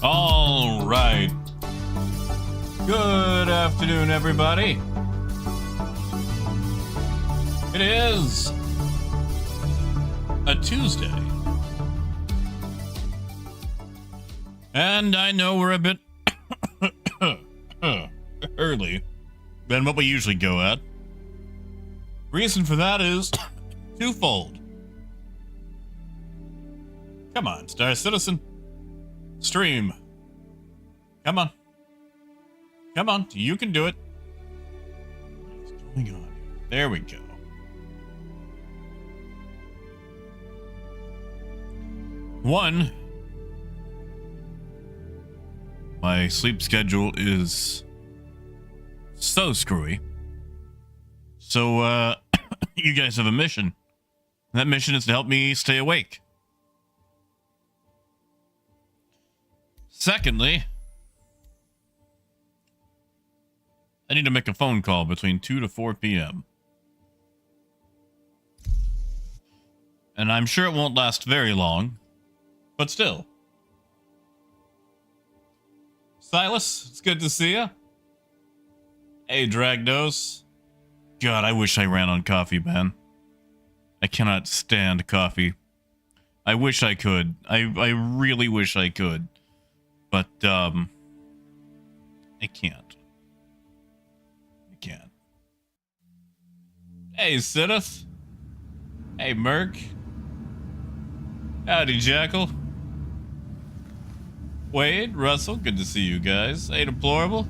All right. Good afternoon, everybody. It is a Tuesday. And I know we're a bit early than what we usually go at. Reason for that is twofold. Come on, Star Citizen. Stream. Come on. Come on, you can do it. What's going on? There we go. One, my sleep schedule is so screwy. So, you guys have a mission. That mission is to help me stay awake. Secondly, I need to make a phone call between 2 to 4 p.m. And I'm sure it won't last very long, but still. Silas, it's good to see you. Hey, Dragnos. God, I wish I ran on coffee, man. I cannot stand coffee. I wish I could. I really wish I could. But, I can't. I can't. Hey, Sidith. Hey, Merc. Howdy, Jackal. Wade, Russell, good to see you guys. Hey, Deplorable.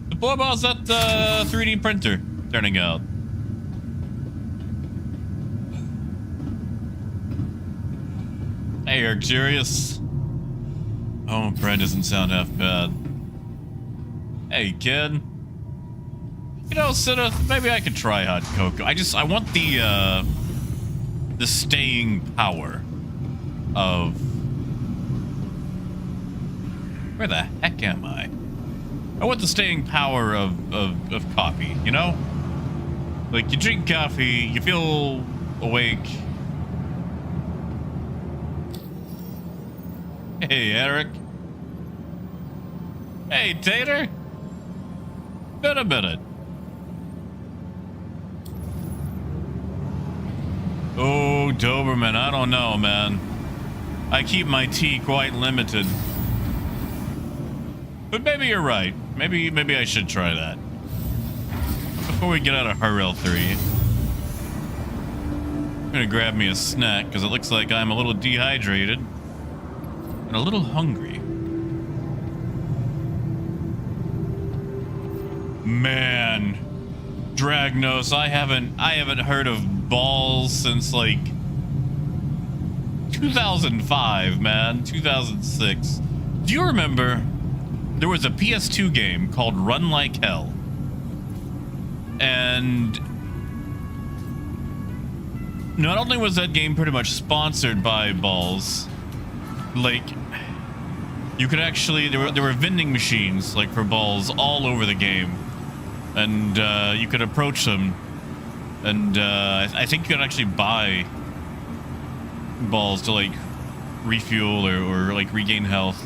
Deplorable, how's that 3D printer turning out? Hey, Arcturious. Oh, Brad doesn't sound half bad. Hey, kid. You know, Sidith, maybe I could try hot cocoa. I want the staying power of... Where the heck am I? I want the staying power of coffee, you know? Like, you drink coffee, you feel awake. Hey, Eric. Hey, Tater. Been a minute. Oh, Doberman, I don't know, man. I keep my tea quite limited. But maybe you're right. Maybe I should try that. Before we get out of Referral 3. I'm gonna grab me a snack, because it looks like I'm a little dehydrated. And a little hungry. Man. Dragnos, I haven't heard of balls since like 2005, man. 2006. Do you remember there was a PS2 game called Run Like Hell? And not only was that game pretty much sponsored by balls, like you could actually there were vending machines like for balls all over the game, and you could approach them, and I think you could actually buy balls to like refuel or like regain health.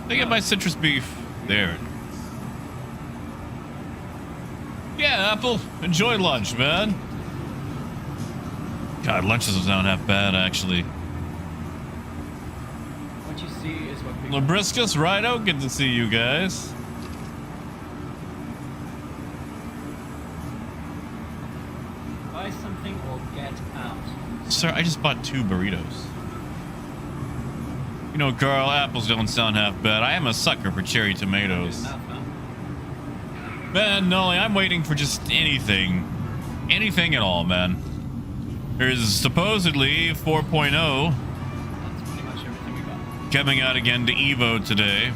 I get my citrus beef there. Yeah, Apple, enjoy lunch, man. God, lunch doesn't sound half bad actually. You see is what people... Labriscus, Rido, good to see you guys. Buy something or get out. Sir, I just bought 2 burritos. You know, Carl, apples don't sound half bad. I am a sucker for cherry tomatoes. Man, Nolly, I'm waiting for just anything. Anything at all, man. There's supposedly 4.0. Coming out again to Evo today.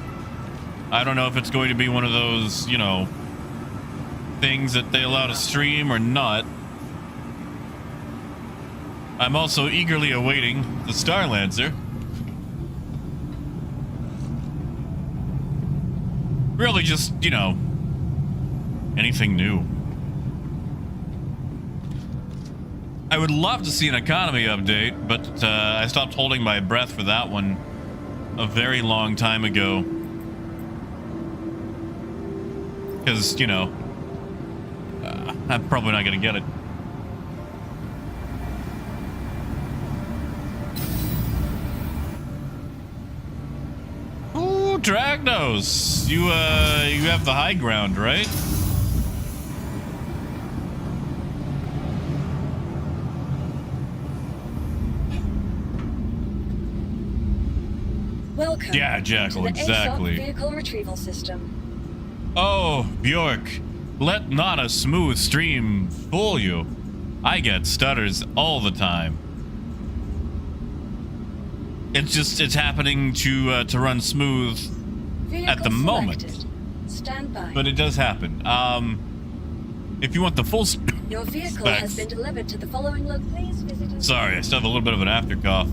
I don't know if it's going to be one of those, you know, things that they allow to stream or not. I'm also eagerly awaiting the Starlancer. Really just, you know, anything new. I would love to see an economy update, but I stopped holding my breath for that one a very long time ago. Because, you know, I'm probably not going to get it. Ooh, Dragnos. You have the high ground, right? Welcome. Yeah, Jackal, to the exactly. ASOP vehicle retrieval system. Oh, Bjork, let not a smooth stream fool you. I get stutters all the time. It's happening to run smooth Vehicle at the moment. selected. Stand by. But it does happen. If you want the full Your vehicle specs, has been delivered to the following Please visit us. sorry, I still have a little bit of an after cough.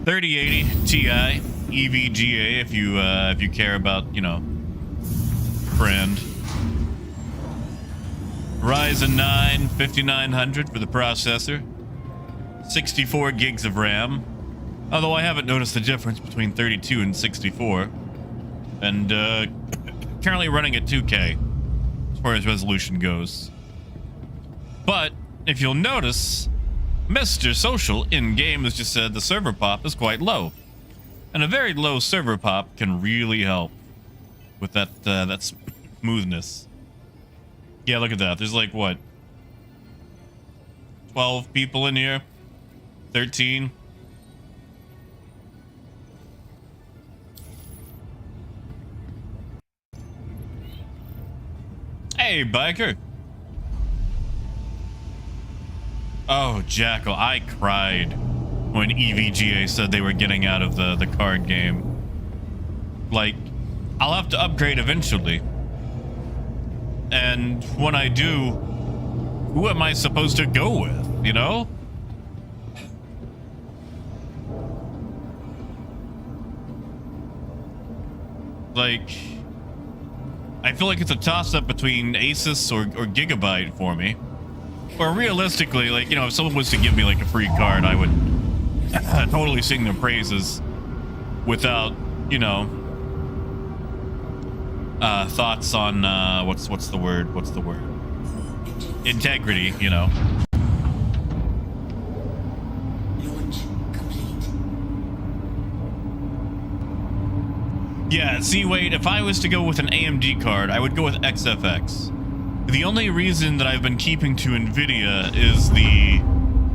3080 Ti EVGA if you care about, you know, brand. Ryzen 9 5900 for the processor. 64 gigs of RAM. Although I haven't noticed the difference between 32 and 64. And currently running at 2K as far as resolution goes. But if you'll notice, Mr. Social in-game has just said the server pop is quite low. And a very low server pop can really help with that smoothness. Yeah, look at that. There's like, what? 12 people in here? 13? Hey, biker. Oh, Jackal, I cried when EVGA said they were getting out of the card game. Like, I'll have to upgrade eventually. And when I do, who am I supposed to go with, you know? Like, I feel like it's a toss-up between Asus or Gigabyte for me. Or realistically, like, you know, if someone was to give me like a free card, I would totally sing their praises without, you know, thoughts on what's the word? Integrity, you know. Launch complete. Yeah, see, wait, if I was to go with an AMD card, I would go with XFX. The only reason that I've been keeping to NVIDIA is the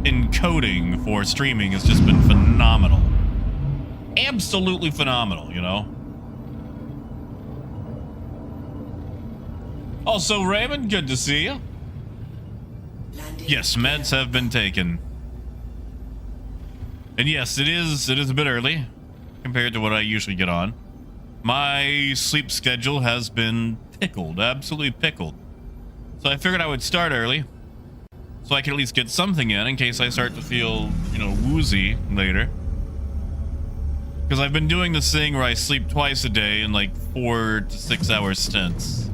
encoding for streaming has just been phenomenal. Absolutely phenomenal, you know? Also, Raymond, good to see you. Landing. Yes, meds have been taken. And yes, it is a bit early compared to what I usually get on. My sleep schedule has been pickled, absolutely pickled. So I figured I would start early, so I can at least get something in case I start to feel, you know, woozy later. Because I've been doing this thing where I sleep twice a day in like 4 to 6 hour stints.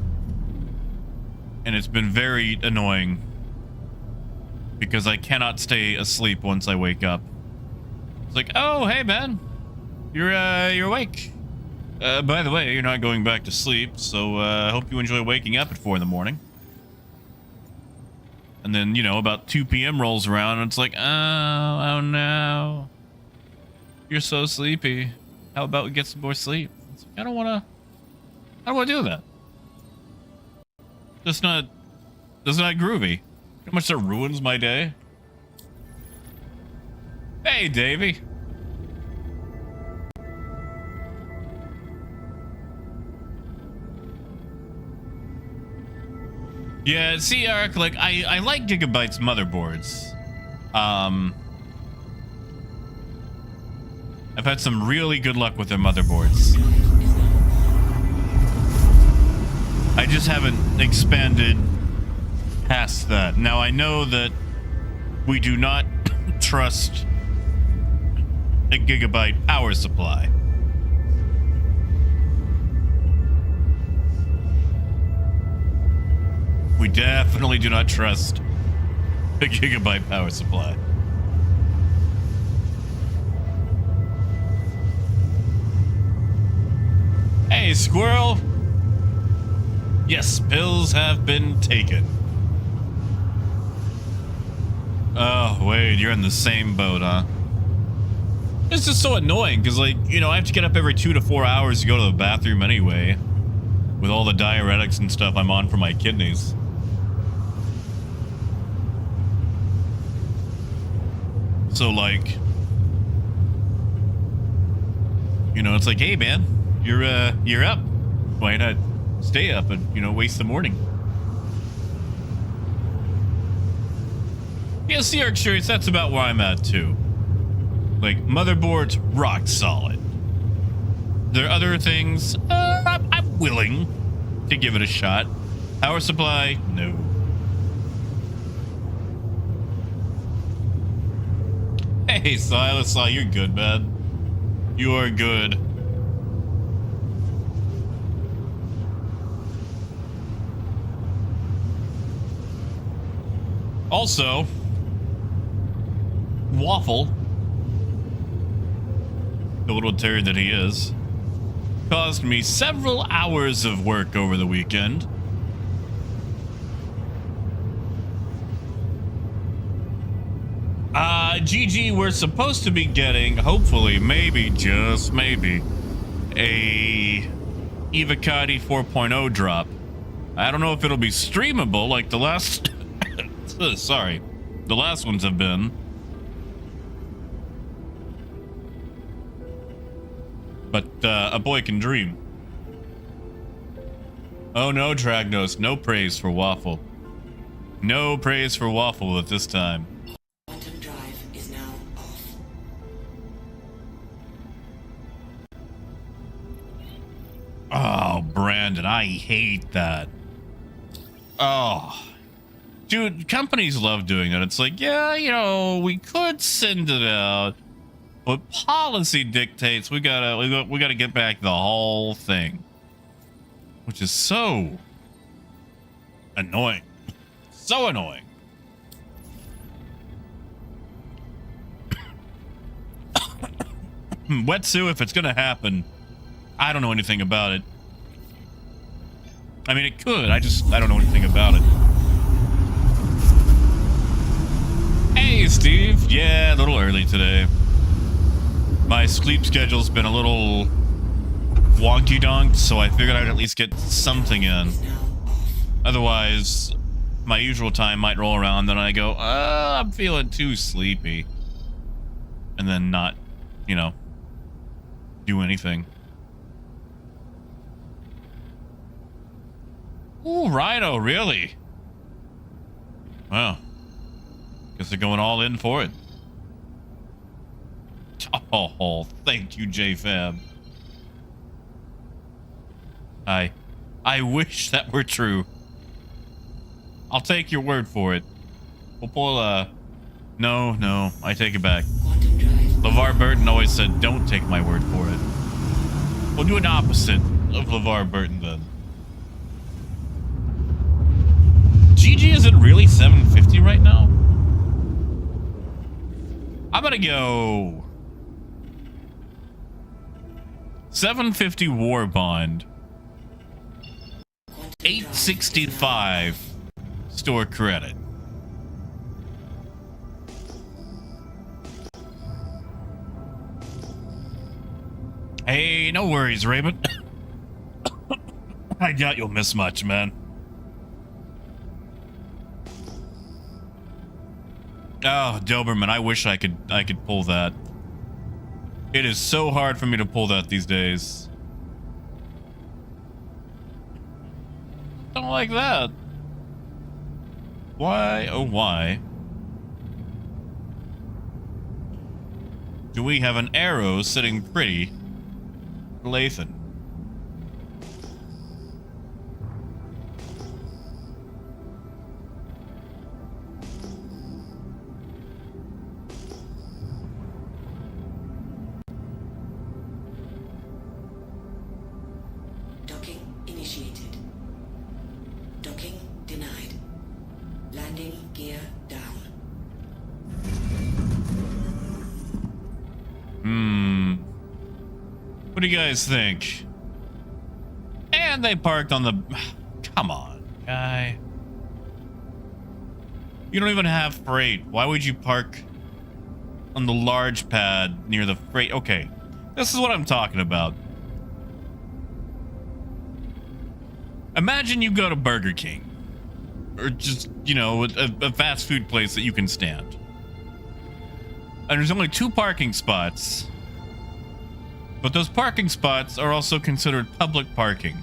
And it's been very annoying. Because I cannot stay asleep once I wake up. It's like, oh, hey, man. You're awake. By the way, you're not going back to sleep, so I hope you enjoy waking up at 4 in the morning. And then, you know, about 2 p.m. rolls around and it's like, oh no. You're so sleepy. How about we get some more sleep? It's like, I don't want to do that. That's not groovy. How much that ruins my day. Hey, Davey. Yeah, see, Eric, like, I like Gigabyte's motherboards. I've had some really good luck with their motherboards. I just haven't expanded past that. Now, I know that we do not trust a Gigabyte power supply. We definitely do not trust a Gigabyte power supply. Hey, squirrel. Yes, pills have been taken. Oh, Wade, you're in the same boat, huh? It's just so annoying because, like, you know, I have to get up every 2 to 4 hours to go to the bathroom anyway. With all the diuretics and stuff I'm on for my kidneys. So, like, you know, it's like, hey, man, you're up. Why not stay up and, you know, waste the morning? Yeah, see, Arcturious, that's about where I'm at, too. Like, motherboard's rock solid. There are other things, I'm willing to give it a shot. Power supply, no. Hey, Silas, you're good, man. You are good. Also, Waffle, the little turd that he is, caused me several hours of work over the weekend. GG, we're supposed to be getting, hopefully, maybe, just maybe, a Evocati 4.0 drop. I don't know if it'll be streamable like the last, sorry, the last ones have been. But a boy can dream. Oh no, Dragnos, no praise for Waffle. No praise for Waffle at this time. Quantum drive is now off. Oh, Brandon, I hate that. Oh. Dude, companies love doing that. It's like, yeah, you know, we could send it out, but policy dictates we gotta get back the whole thing. Which is so annoying. So annoying. Wetsu, if it's gonna happen, I don't know anything about it. I mean, it could. I don't know anything about it. Hey, Steve. Yeah, a little early today. My sleep schedule's been a little wonky-donked, so I figured I'd at least get something in. Otherwise, my usual time might roll around, then I go, I'm feeling too sleepy. And then not, you know, do anything. Ooh, Rhino, really? Wow. Guess they're going all in for it. Oh, thank you, JFab. I wish that were true. I'll take your word for it. We'll pull no, I take it back. LeVar Burton always said, don't take my word for it. We'll do an opposite of LeVar Burton then. GG, is it really 750 right now? I'm gonna go 750 war bond, 865 store credit. Hey, no worries, Raymond. I doubt you'll miss much, man. Oh, Doberman, I wish I could pull that. It is so hard for me to pull that these days. Don't like that. Why, oh why, do we have an arrow sitting pretty for Lathan? What do you guys think? And they parked on the... Come on, guy. You don't even have freight. Why would you park on the large pad near the freight? Okay, this is what I'm talking about. Imagine you go to Burger King. Or just, you know, a fast food place that you can stand. And there's only 2 parking spots. But those parking spots are also considered public parking.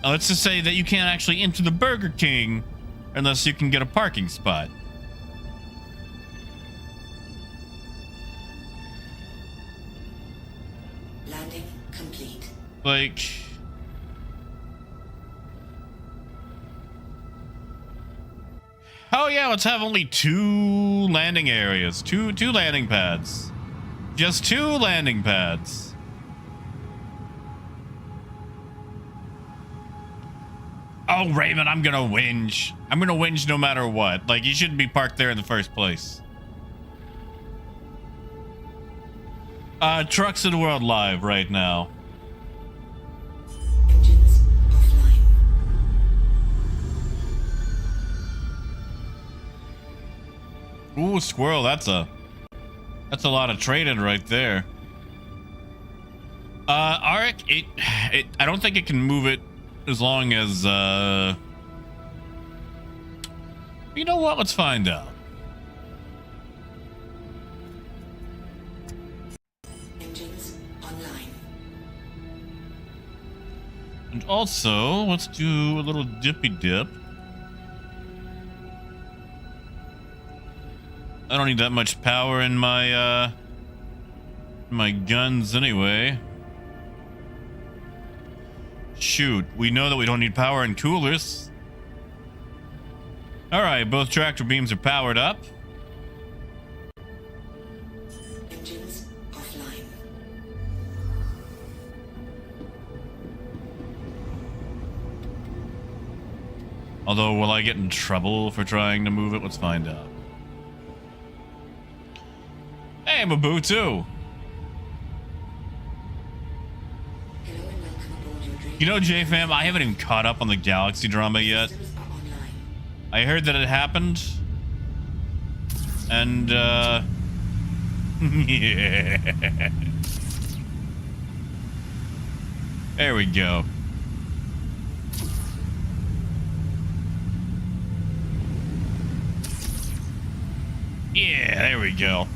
Now, let's just say that you can't actually enter the Burger King unless you can get a parking spot. Landing complete. Like... Oh yeah, let's have only 2 landing areas. Two landing pads. Just 2 landing pads. Oh, Raymond, I'm gonna whinge. I'm gonna whinge no matter what. Like, you shouldn't be parked there in the first place. Trucks of the World live right now. Engines offline. Ooh, squirrel, that's a lot of trading right there. Arik, I don't think it can move it as long as, you know what? Let's find out. Engines online. And also, let's do a little dippy dip. I don't need that much power in my guns anyway. Shoot, we know that we don't need power in coolers. All right, both tractor beams are powered up. Engines offline. Although, will I get in trouble for trying to move it? Let's find out. Hey, Mabutu. Hello and welcome aboard your dream. You know, JFam, I haven't even caught up on the Galaxy drama yet. Systems are online. I heard that it happened. And, yeah. There we go. Yeah, there we go.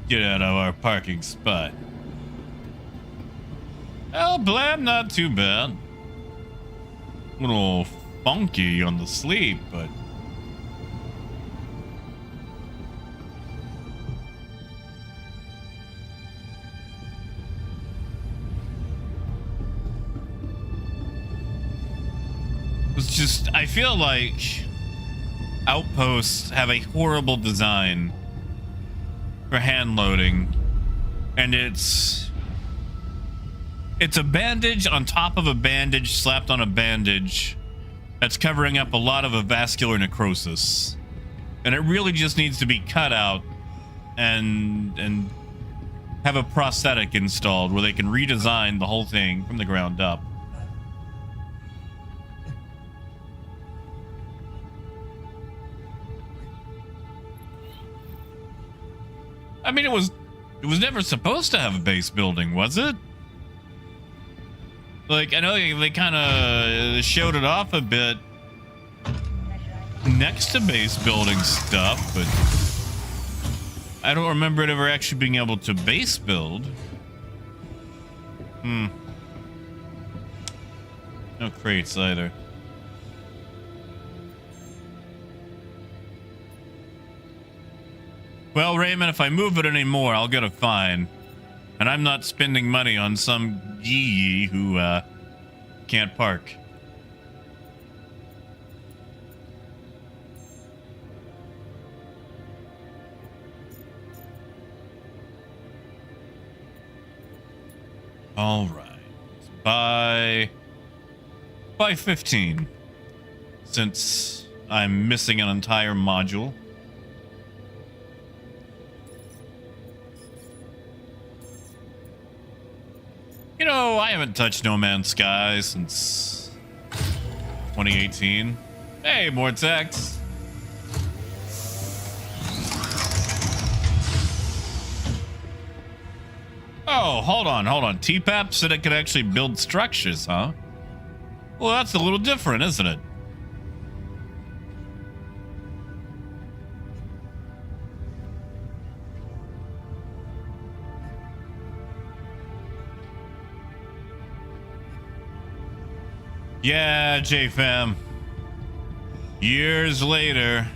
Get out of our parking spot. Oh, Blam, not too bad. A little funky on the sleep, but... It's just, I feel like Outposts have a horrible design for hand loading, and it's a bandage on top of a bandage slapped on a bandage that's covering up a lot of a vascular necrosis, and it really just needs to be cut out and have a prosthetic installed where they can redesign the whole thing from the ground up. I mean, it was never supposed to have a base building, was it? Like, I know they kind of showed it off a bit next to base building stuff, but I don't remember it ever actually being able to base build. No crates either. Well, Raymond, if I move it anymore, I'll get a fine. And I'm not spending money on some yee who can't park. All right. By 15. Since I'm missing an entire module. So I haven't touched No Man's Sky since 2018. Hey, more text. Oh, hold on. TPAP said it could actually build structures, huh? Well, that's a little different, isn't it? Yeah, JFam. Years later,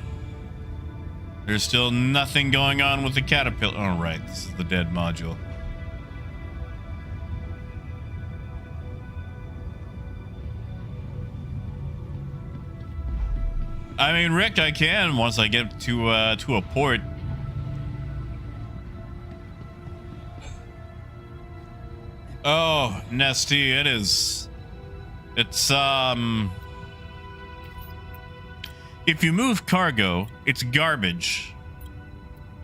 there's still nothing going on with the caterpillar. Oh, right. This is the dead module. I mean, Rick, I can once I get to a port. Oh, Nesty, it is. It's if you move cargo, it's garbage.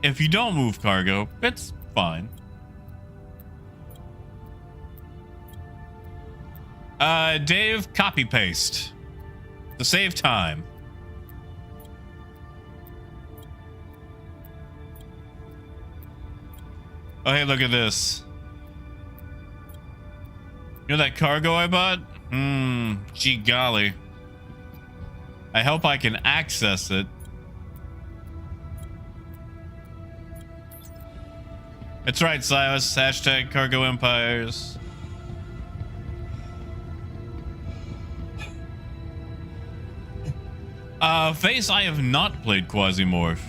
If you don't move cargo, it's fine. Dave, copy paste to save time. Oh, hey, look at this. You know that cargo I bought? Gee golly. I hope I can access it. That's right, Silas. Hashtag cargo empires. Face, I have not played Quasimorph.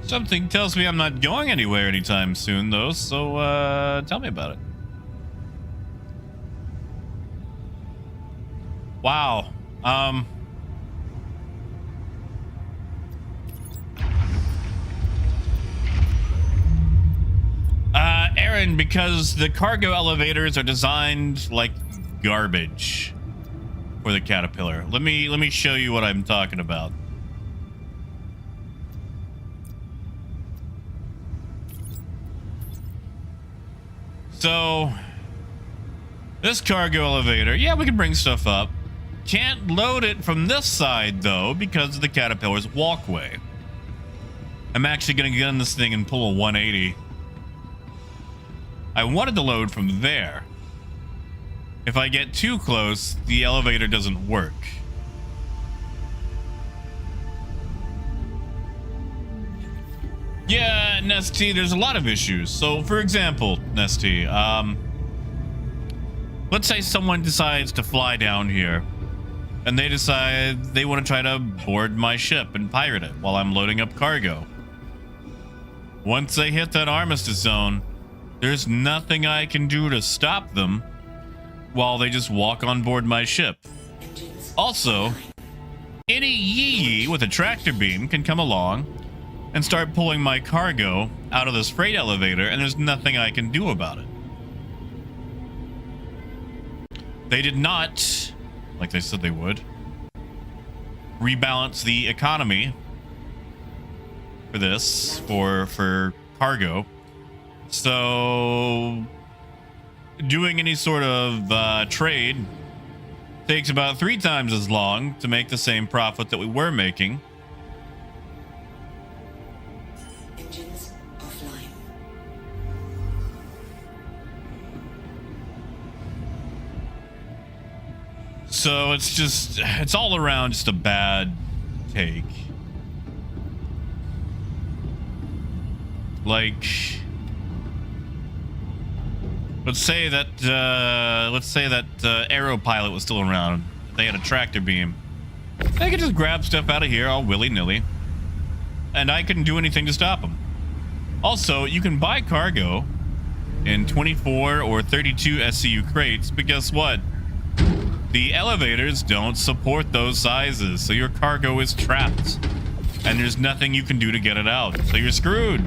Something tells me I'm not going anywhere anytime soon, though, so, tell me about it. Wow. Aaron, because the cargo elevators are designed like garbage for the caterpillar. Let me show you what I'm talking about. So, this cargo elevator, yeah, we can bring stuff up. Can't load it from this side, though, because of the caterpillar's walkway. I'm actually going to get on this thing and pull a 180. I wanted to load from there. If I get too close, the elevator doesn't work. Yeah, Nesty, there's a lot of issues. So, for example, Nesty, let's say someone decides to fly down here, and they decide they want to try to board my ship and pirate it while I'm loading up cargo. Once they hit that armistice zone, there's nothing I can do to stop them while they just walk on board my ship. Also, any yee with a tractor beam can come along and start pulling my cargo out of this freight elevator, and there's nothing I can do about it. They did not, like they said they would, rebalance the economy for this, for cargo. So doing any sort of trade takes about 3 times as long to make the same profit that we were making. Engines offline. So it's all around just a bad take. Like, let's say that Aero Pilot was still around. They had a tractor beam. They could just grab stuff out of here all willy-nilly, and I couldn't do anything to stop them. Also, you can buy cargo in 24 or 32 SCU crates, but guess what? The elevators don't support those sizes, so your cargo is trapped, and there's nothing you can do to get it out, so you're screwed.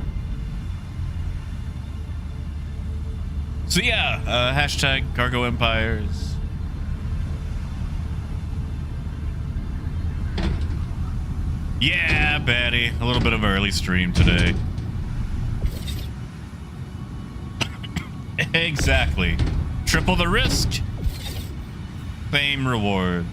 So yeah, hashtag cargo empires. Yeah, Betty, a little bit of early stream today. Exactly. Triple the risk. Same reward.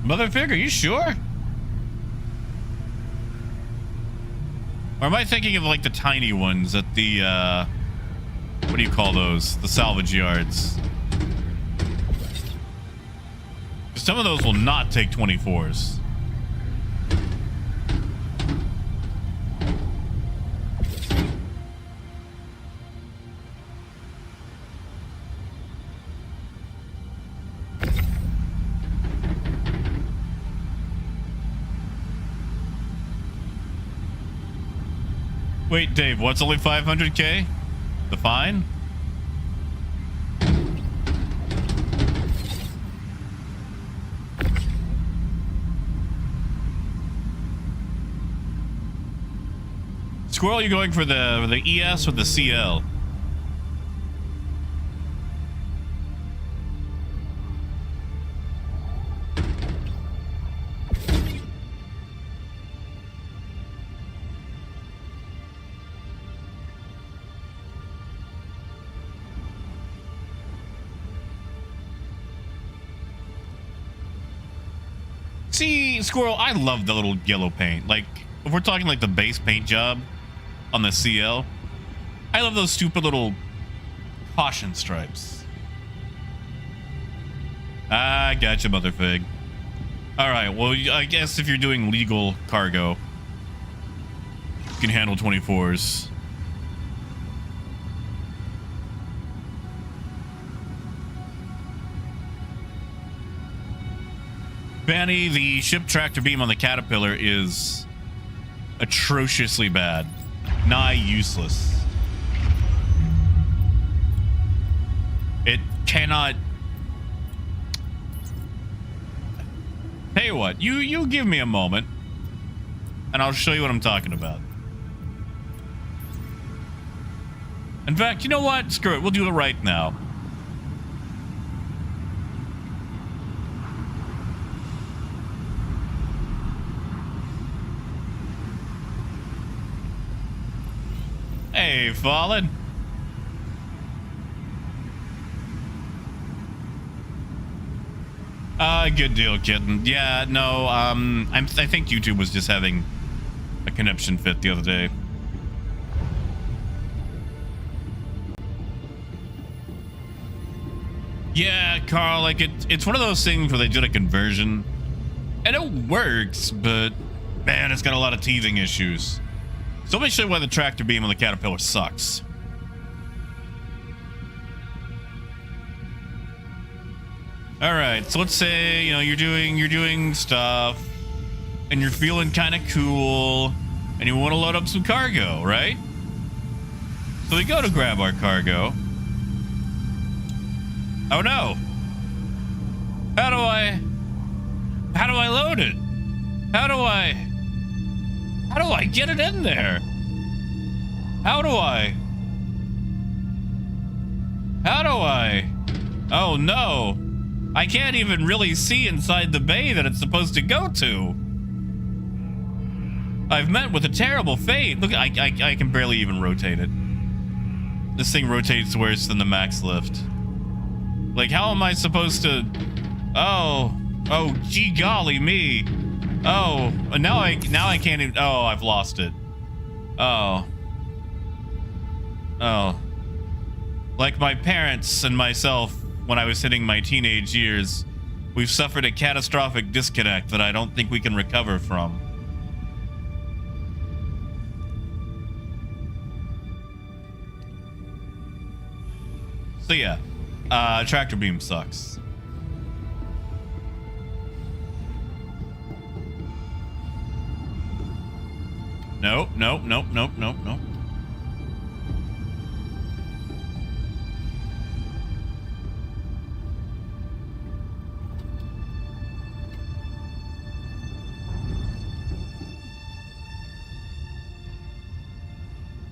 Motherfucker, you sure? Or am I thinking of like the tiny ones at the, what do you call those? The salvage yards. Some of those will not take 24s. Wait, Dave, what's only 500K? The fine? Squirrel, you going for the ES or the CL? See, Squirrel, I love the little yellow paint. Like, if we're talking like the base paint job on the CL, I love those stupid little caution stripes. I gotcha, motherfig. All right, well, I guess if you're doing legal cargo, you can handle 24s. Banny, the ship tractor beam on the Caterpillar is atrociously bad. Nigh useless. It cannot... Tell you what, you give me a moment, and I'll show you what I'm talking about. In fact, you know what? Screw it, we'll do it right now. Hey, Fallen. Good deal, kitten. Yeah, no, I think YouTube was just having a connection fit the other day. Yeah, Carl, like it's one of those things where they did a conversion and it works, but man, it's got a lot of teething issues. So let me show you why the tractor beam on the Caterpillar sucks. All right, so let's say, you know, you're doing stuff and you're feeling kind of cool and you want to load up some cargo, right? So we go to grab our cargo. Oh no. How do I load it? How do I get it in there? How do I? Oh no. I can't even really see inside the bay that it's supposed to go to. I've met with a terrible fate. Look, I can barely even rotate it. This thing rotates worse than the max lift. Like, how am I supposed to... Oh, gee golly me. Oh, now I can't even... Oh, I've lost it. Oh. Like my parents and myself, when I was hitting my teenage years, we've suffered a catastrophic disconnect that I don't think we can recover from. So yeah, tractor beam sucks. Nope.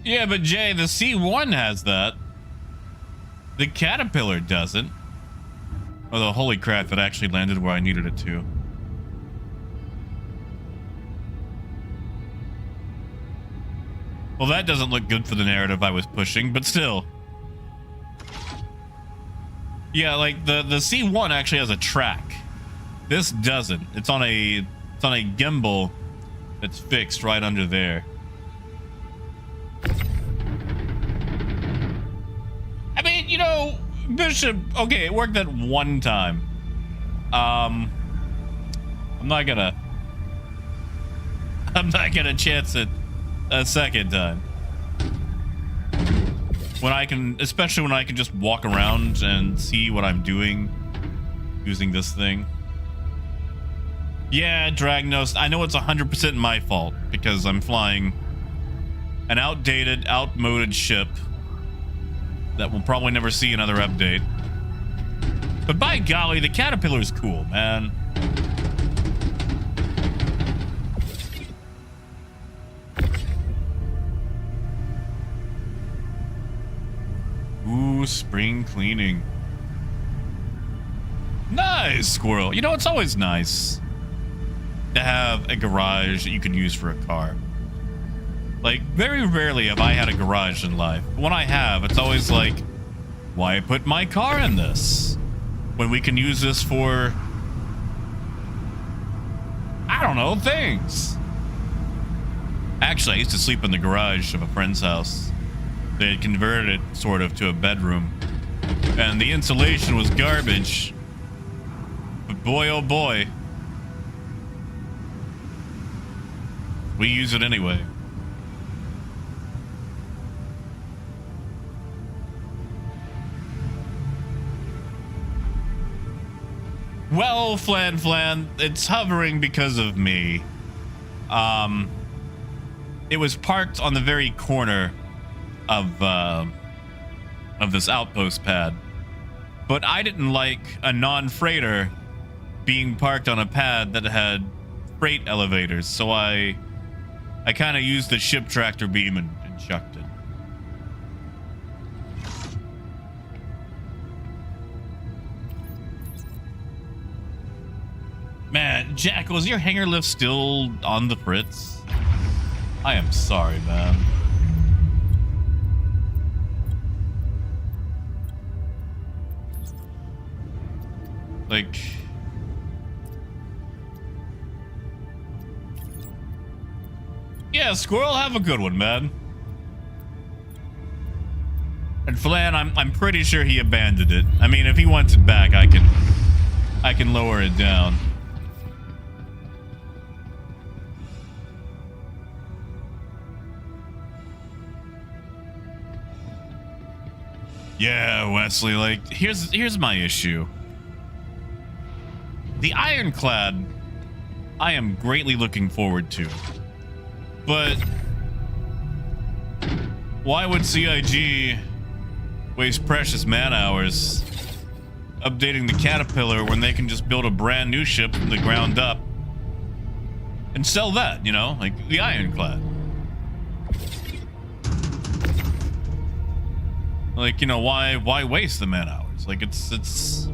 Yeah, but Jay, the C1 has that. The Caterpillar doesn't. Oh, the holy crap, it actually landed where I needed it to. Well, that doesn't look good for the narrative I was pushing, but still. Yeah, like the C1 actually has a track. This doesn't. It's on a gimbal that's fixed right under there. I mean, you know, Bishop, okay, it worked that one time. I'm not gonna chance it a second time. When I can, especially when I can just walk around and see what I'm doing using this thing. Yeah, Dragnos, I know it's 100% my fault because I'm flying an outdated, outmoded ship that we'll probably never see another update. But by golly, the Caterpillar is cool, man. Ooh, spring cleaning. Nice, Squirrel. You know, it's always nice to have a garage that you can use for a car. Like, very rarely have I had a garage in life. But when I have, it's always like, why put my car in this when we can use this for, I don't know, things. Actually, I used to sleep in the garage of a friend's house. They had converted it sort of to a bedroom, and the insulation was garbage. But boy, oh boy, we use it anyway. Well, Flan, it's hovering because of me. It was parked on the very corner of this outpost pad, but I didn't like a non-freighter being parked on a pad that had freight elevators, so I kind of used the ship tractor beam and chucked it. Man, Jack, was your hanger lift still on the Fritz? I am sorry, man. Like, yeah, Squirrel, have a good one, man. And Flan, I'm pretty sure he abandoned it. I mean, if he wants it back, I can lower it down. Yeah, Wesley, like, here's my issue. The Ironclad, I am greatly looking forward to. But why would CIG waste precious man hours updating the Caterpillar when they can just build a brand new ship from the ground up and sell that, you know, like the Ironclad? Like, you know, why waste the man hours? Like, it's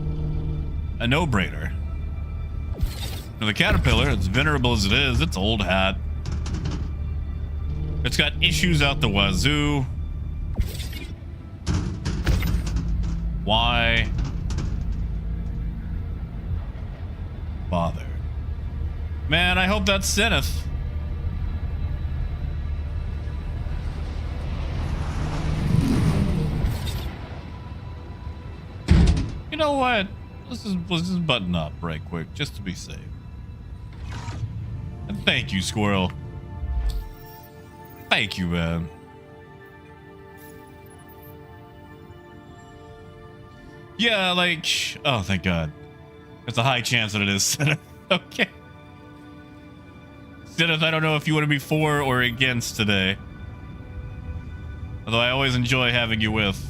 a no-brainer. The Caterpillar, as venerable as it is, it's old hat. It's got issues out the wazoo. Why bother? Man, I hope that's Zenith. You know what? Let's just button up right quick, just to be safe. And thank you, Squirrel. Thank you, man. Yeah, like, oh, thank God. It's a high chance that it is Zenith. Okay. Zenith, I don't know if you want to be for or against today. Although I always enjoy having you with.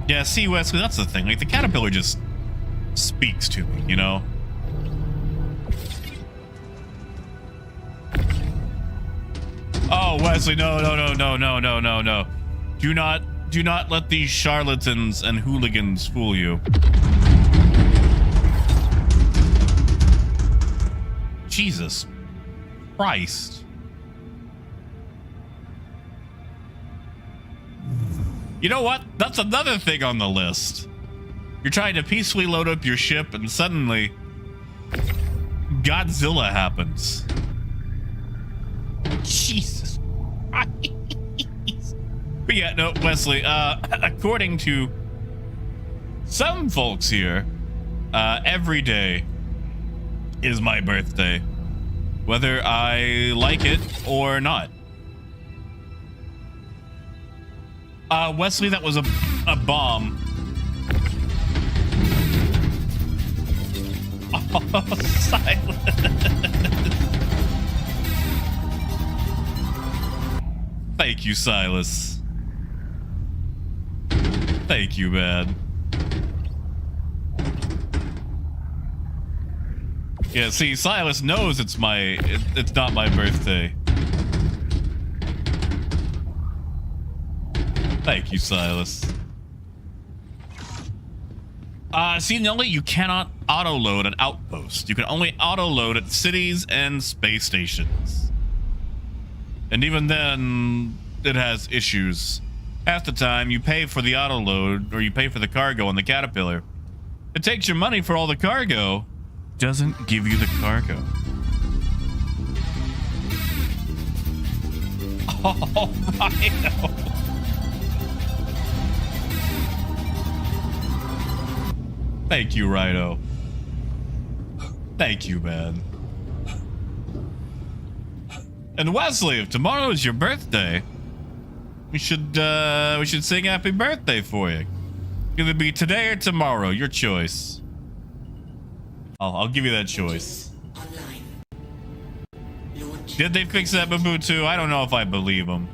Yeah, see, Wesley, that's the thing. Like, the Caterpillar just speaks to me, you know? Oh, Wesley, no. Do not let these charlatans and hooligans fool you. Jesus Christ. You know what? That's another thing on the list. You're trying to peacefully load up your ship and suddenly Godzilla happens. Jesus Christ. But yeah, no, Wesley, according to some folks here, every day is my birthday, whether I like it or not. Wesley, that was a bomb. Oh, silence. Thank you, Silas. Thank you, man. Yeah, see, Silas knows it's not my birthday. Thank you, Silas. See, Nelly, you cannot auto-load an outpost. You can only auto-load at cities and space stations. And even then, it has issues. Half the time, you pay for the auto-load, or you pay for the cargo on the Caterpillar. It takes your money for all the cargo, doesn't give you the cargo. Oh, Rhino. Thank you, Rhino. Thank you, man. And Wesley, if tomorrow is your birthday, we should sing happy birthday for you. Either be today or tomorrow, your choice. I'll give you that choice. Did they fix that Mobutu? I don't know if I believe them.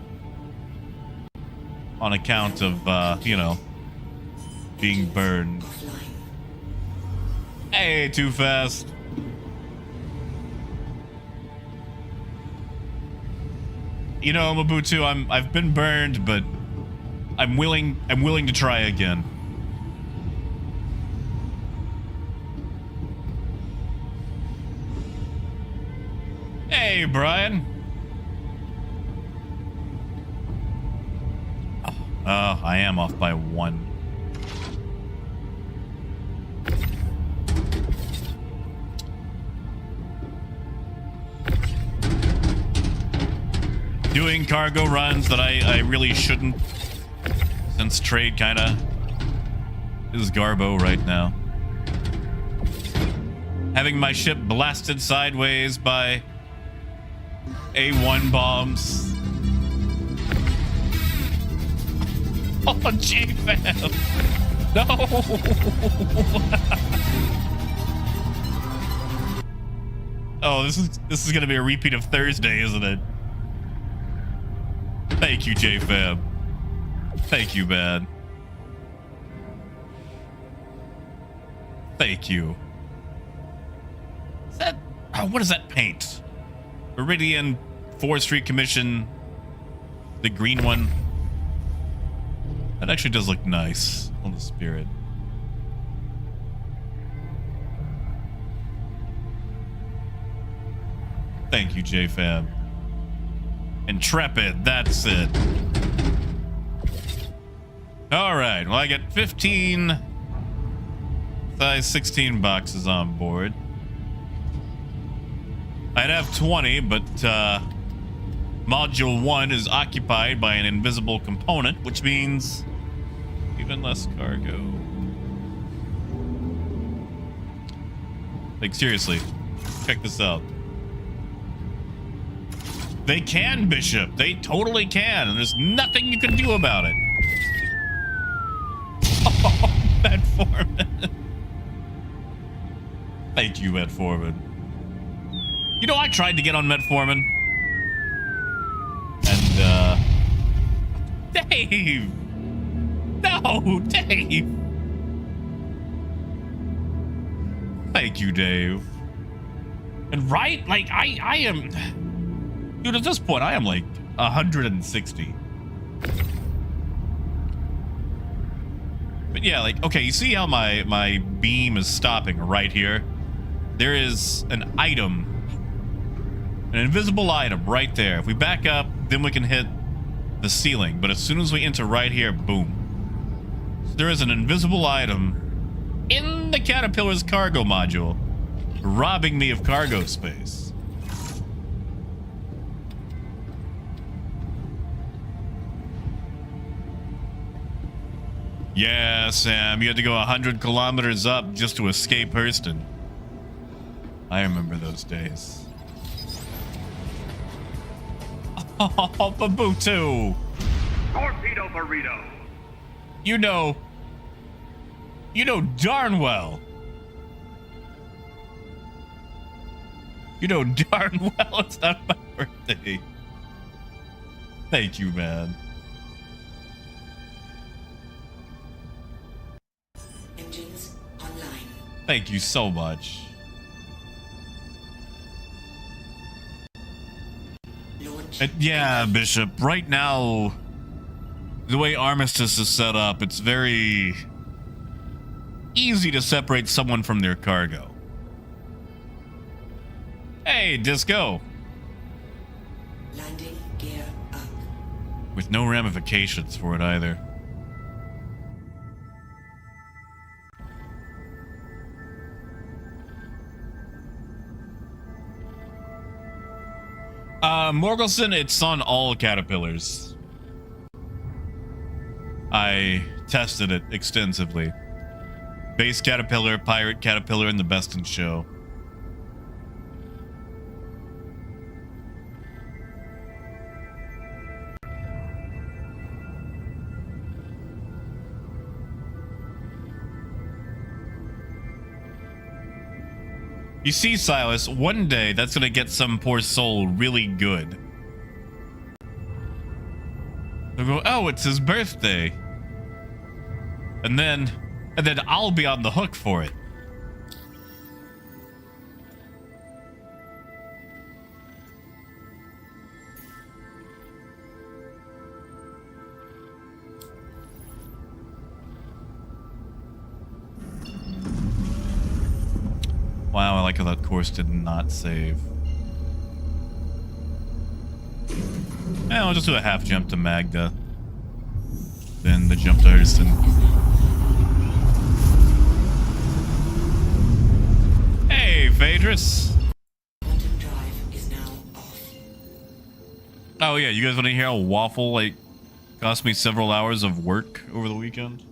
On account of, you know, being burned. Hey, too fast. You know, Mobutu, I've been burned, but I'm willing to try again. Hey, Brian. Oh, I am off by 1. Doing cargo runs that I really shouldn't, since trade kinda is garbo right now. Having my ship blasted sideways by A1 bombs. Oh, J-Fam! No! Oh, this is gonna be a repeat of Thursday, isn't it? Thank you, J-Fam. Thank you, man. Thank you. Is that... Oh, what is that paint? Meridian Forestry Commission. The green one. That actually does look nice on the Spirit. Thank you, J-Fam. Intrepid, that's it. Alright, well I get 15 size 16 boxes on board. I'd have 20, but module 1 is occupied by an invisible component, which means even less cargo. Like, seriously, check this out. They can, Bishop. They totally can, and there's nothing you can do about it. Oh, Metformin. Thank you, Metformin. You know, I tried to get on Metformin. And, Dave! No, Dave! Thank you, Dave. And right? Like, I am... Dude, at this point, I am like 160. But yeah, like, okay, you see how my beam is stopping right here? There is an item An invisible item right there. If we back up, then we can hit the ceiling. But as soon as we enter right here, boom. So there is an invisible item in the Caterpillar's cargo module, robbing me of cargo space. Yeah, Sam, you had to go 100 kilometers up just to escape Hurston. I remember those days. Oh, Babutu! Torpedo burrito! You know darn well. You know darn well it's not my birthday. Thank you, man. Engines online. Thank you so much. Launch. Yeah, Bishop. Right now, the way Armistice is set up, it's very easy to separate someone from their cargo. Hey, Disco. Landing gear up. With no ramifications for it either. Morgelson, it's on all Caterpillars. I tested it extensively. Base Caterpillar, Pirate Caterpillar, and the Best in Show. You see, Silas, one day that's gonna get some poor soul really good. They'll go, oh, it's his birthday. And then I'll be on the hook for it. Wow, I like how that course did not save. I'll just do a half jump to Magda. Then the jump to Hurston. Hey, Phaedrus! Quantum drive is now off. Oh yeah, you guys want to hear how Waffle, like, cost me several hours of work over the weekend?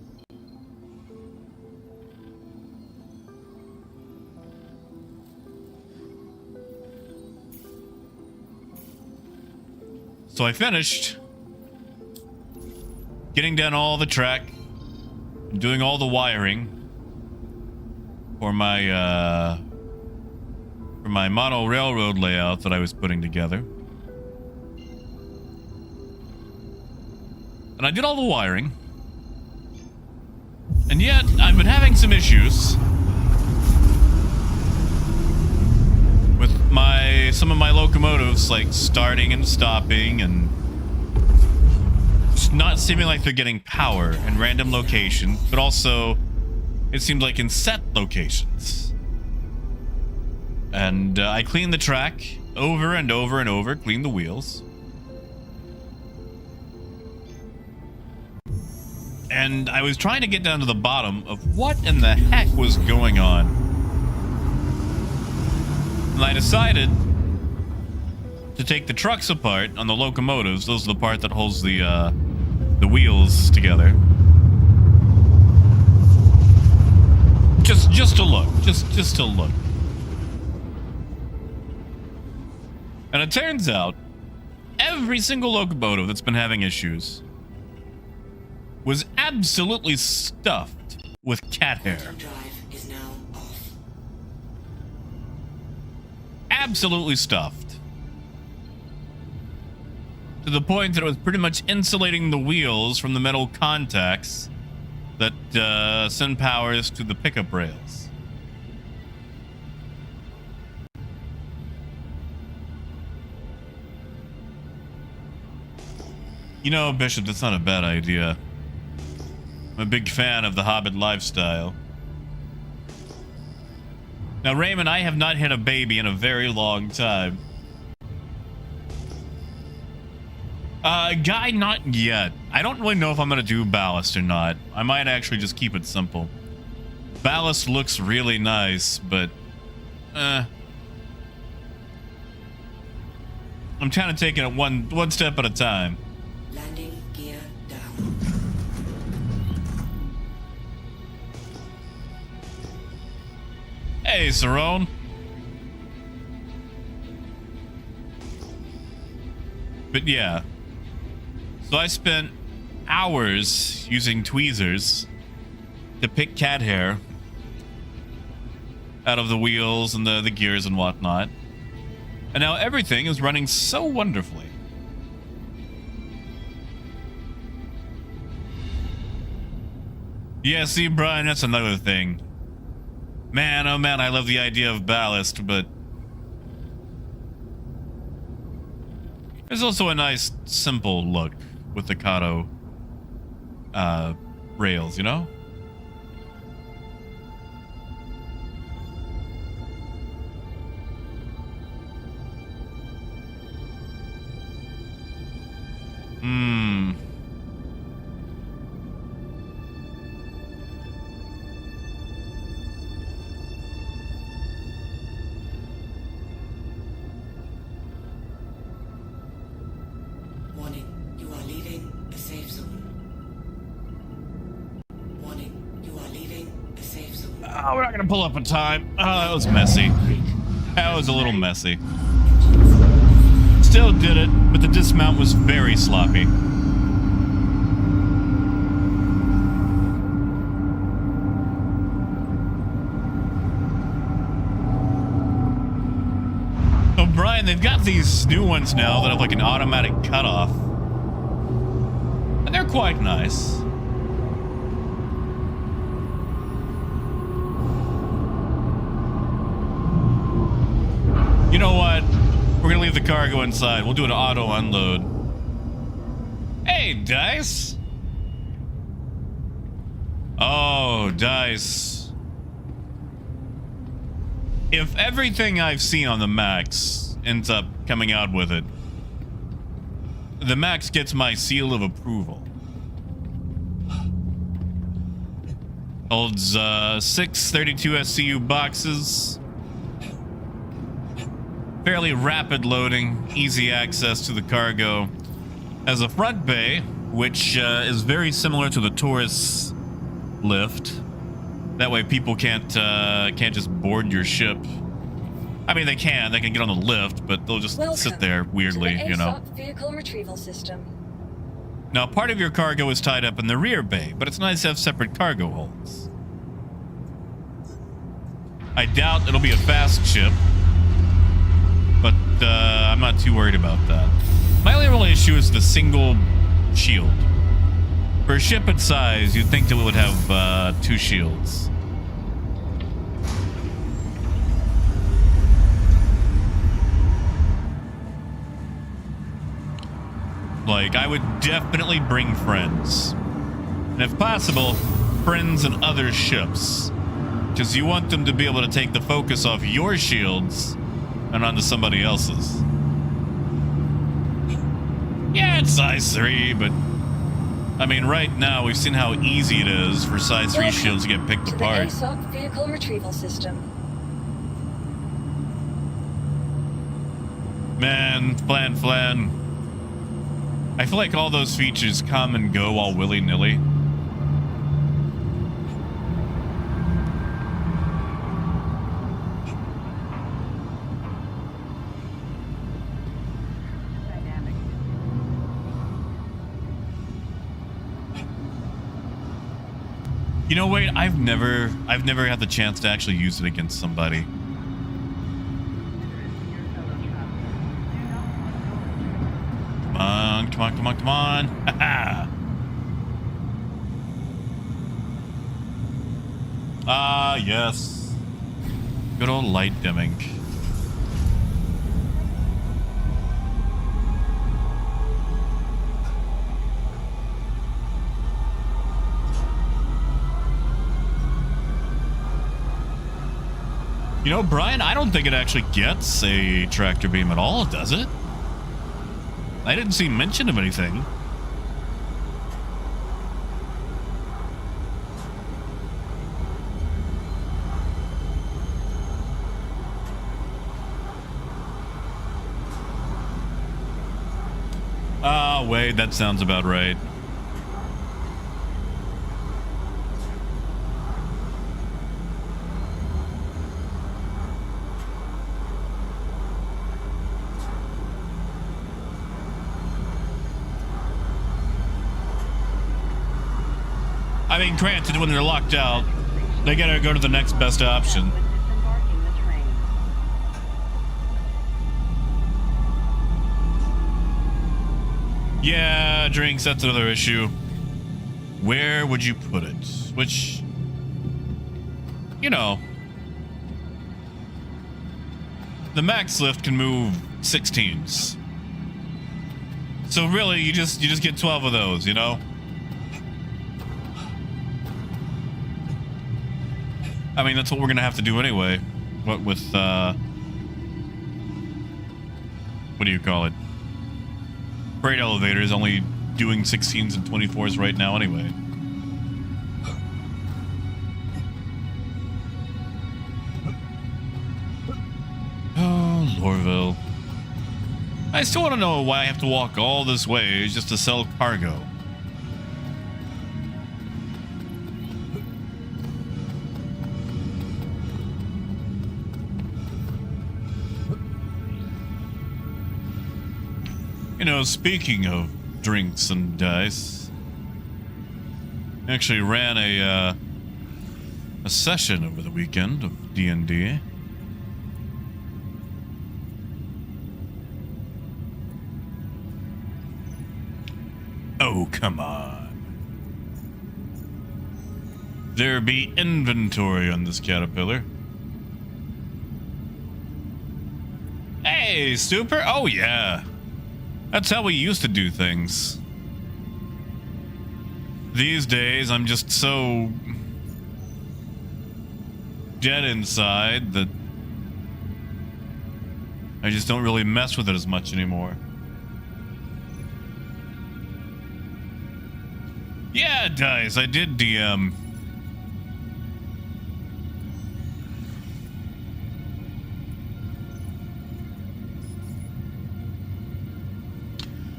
So I finished getting down all the track, doing all the wiring for my mono railroad layout that I was putting together. And I did all the wiring. And yet, I've been having some issues with some of my locomotives, like starting and stopping and just not seeming like they're getting power in random locations, but also it seemed like in set locations. And I cleaned the track over and over and over, cleaned the wheels. And I was trying to get down to the bottom of what in the heck was going on. And I decided to take the trucks apart on the locomotives. Those are the part that holds the wheels together. Just to look. Just to look. And it turns out every single locomotive that's been having issues was absolutely stuffed with cat hair. Quantum drive is now off. Absolutely stuffed. To the point that it was pretty much insulating the wheels from the metal contacts that send powers to the pickup rails. You know, Bishop, that's not a bad idea. I'm a big fan of the Hobbit lifestyle. Now, Raymond, I have not hit a baby in a very long time. Guy, not yet. I don't really know if I'm gonna do ballast or not. I might actually just keep it simple. Ballast looks really nice, but I'm kind of taking it one step at a time. Landing gear down. Hey, Cerrone. But yeah. So I spent hours using tweezers to pick cat hair out of the wheels and the gears and whatnot. And now everything is running so wonderfully. Yeah, see, Brian, that's another thing. Man, oh man, I love the idea of ballast, but there's also a nice, simple look with the Kado rails, you know? Warning, you are leaving a safe zone. Warning, you are leaving a safe zone. Oh, we're not gonna pull up in time. Oh, that was messy. That was a little messy. Still did it, but the dismount was very sloppy. Oh, Brian, they've got these new ones now that have like an automatic cutoff. And they're quite nice. You know what? We're gonna leave the cargo inside. We'll do an auto unload. Hey, Dice. Oh, Dice. If everything I've seen on the Max ends up coming out with it, the Max gets my seal of approval. Holds 6 32 SCU boxes. Fairly rapid loading, easy access to the cargo. Has a front bay, which is very similar to the Taurus lift. That way people can't just board your ship. I mean, they can get on the lift, but they'll just sit there weirdly, you know. Vehicle retrieval system. Now, part of your cargo is tied up in the rear bay, but it's nice to have separate cargo holds. I doubt it'll be a fast ship, but I'm not too worried about that. My only real issue is the single shield. For a ship its size, you'd think that it would have 2 shields. Like, I would definitely bring friends. And if possible, friends and other ships. Because you want them to be able to take the focus off your shields and onto somebody else's. Yeah, it's size 3, but I mean, right now we've seen how easy it is for size 3 shields to get picked apart. The ASOC vehicle retrieval system. Man, Flan. I feel like all those features come and go all willy-nilly. You know, wait, I've never had the chance to actually use it against somebody. Come on. Haha. Ah, yes. Good old light dimming. You know, Brian, I don't think it actually gets a tractor beam at all, does it? I didn't see mention of anything. Ah, wait, that sounds about right. I mean, granted, when they're locked out, they gotta go to the next best option. Yeah, drinks, that's another issue. Where would you put it? Which, you know, the max lift can move 16s. So really, you just get 12 of those, you know? I mean, that's what we're gonna have to do anyway. What with, what do you call it? Freight elevator is only doing 16s and 24s right now anyway. Oh, Lorville. I still want to know why I have to walk all this way just to sell cargo. You know, speaking of drinks and dice, I actually ran a session over the weekend of D&D. Oh, come on. There be inventory on this caterpillar. Hey, super. Oh, yeah. That's how we used to do things. These days, I'm just so dead inside that I just don't really mess with it as much anymore. Yeah, Dice, I did DM.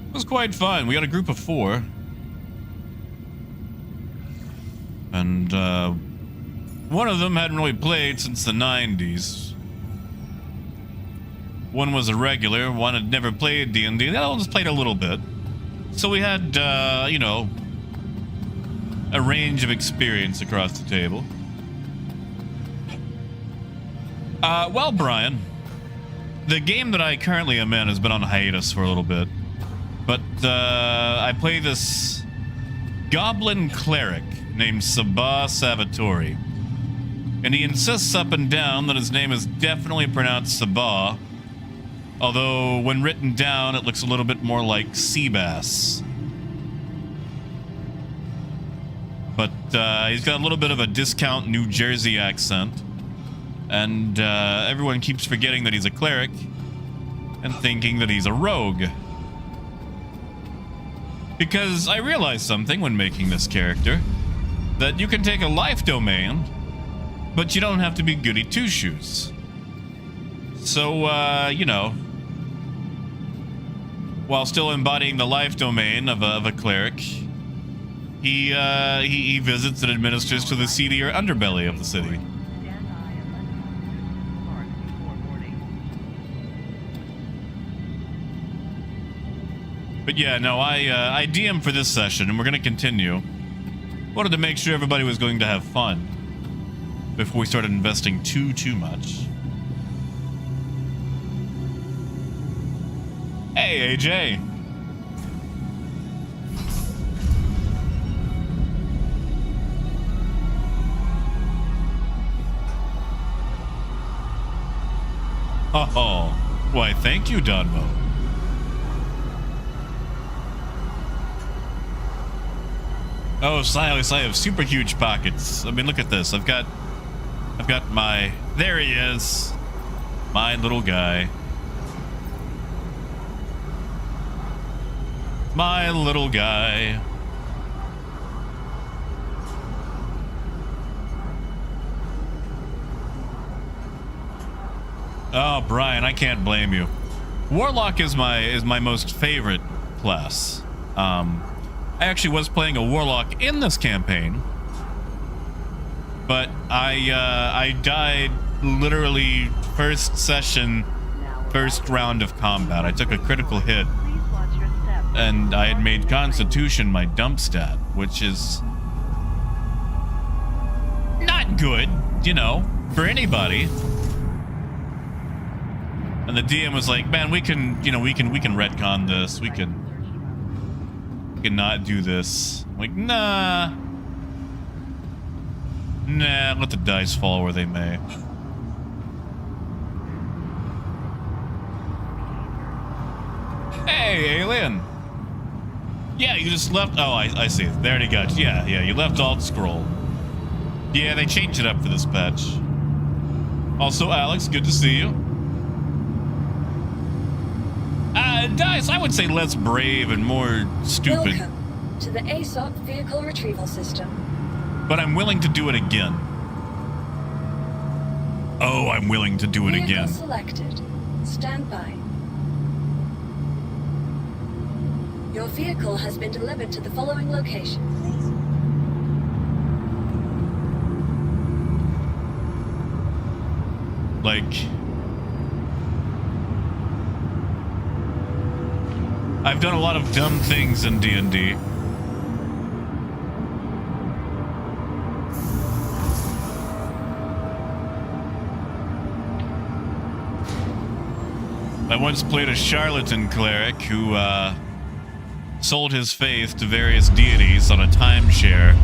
It was quite fun. We got a group of 4. And, one of them hadn't really played since the 90s. One was a regular, one had never played D&D. The other one just played a little bit. So we had, you know, a range of experience across the table. Well, Brian, the game that I currently am in has been on hiatus for a little bit. But, I play this goblin cleric named Sabah Salvatore. And he insists up and down that his name is definitely pronounced Sabah. Although, when written down, it looks a little bit more like Seabass. But, he's got a little bit of a discount New Jersey accent. And, everyone keeps forgetting that he's a cleric and thinking that he's a rogue. Because I realized something when making this character, that you can take a life domain, but you don't have to be goody two-shoes. So, you know, while still embodying the life domain of a cleric, he visits and administers to the seedier underbelly of the city. But yeah, no, I DM for this session, and we're going to continue. Wanted to make sure everybody was going to have fun before we started investing too much. Hey, AJ. Oh, why, thank you, Donmo. Oh, Silas, I have super huge pockets. I mean, look at this. I've got my... There he is. My little guy. My little guy. Oh, Brian, I can't blame you. Warlock is my most favorite class. I actually was playing a Warlock in this campaign, but I died literally first session, first round of combat. I took a critical hit, and I had made Constitution my dump stat, which is not good, you know, for anybody. And the DM was like, "Man, we can retcon this. We can not do this." I'm like, nah, let the dice fall where they may. Hey, alien. Yeah, you just left. Oh, I see. There already got you. Yeah, you left alt scroll. Yeah, they changed it up for this patch. Also, Alex, good to see you. Dice, I would say less brave and more stupid. Welcome to the ASOP vehicle retrieval system. But I'm willing to do it again. Oh, I'm willing to do it Vehicle again. selected. Stand by. Your vehicle has been delivered to the following locations. Like, I've done a lot of dumb things in D&D. I once played a charlatan cleric who sold his faith to various deities on a timeshare.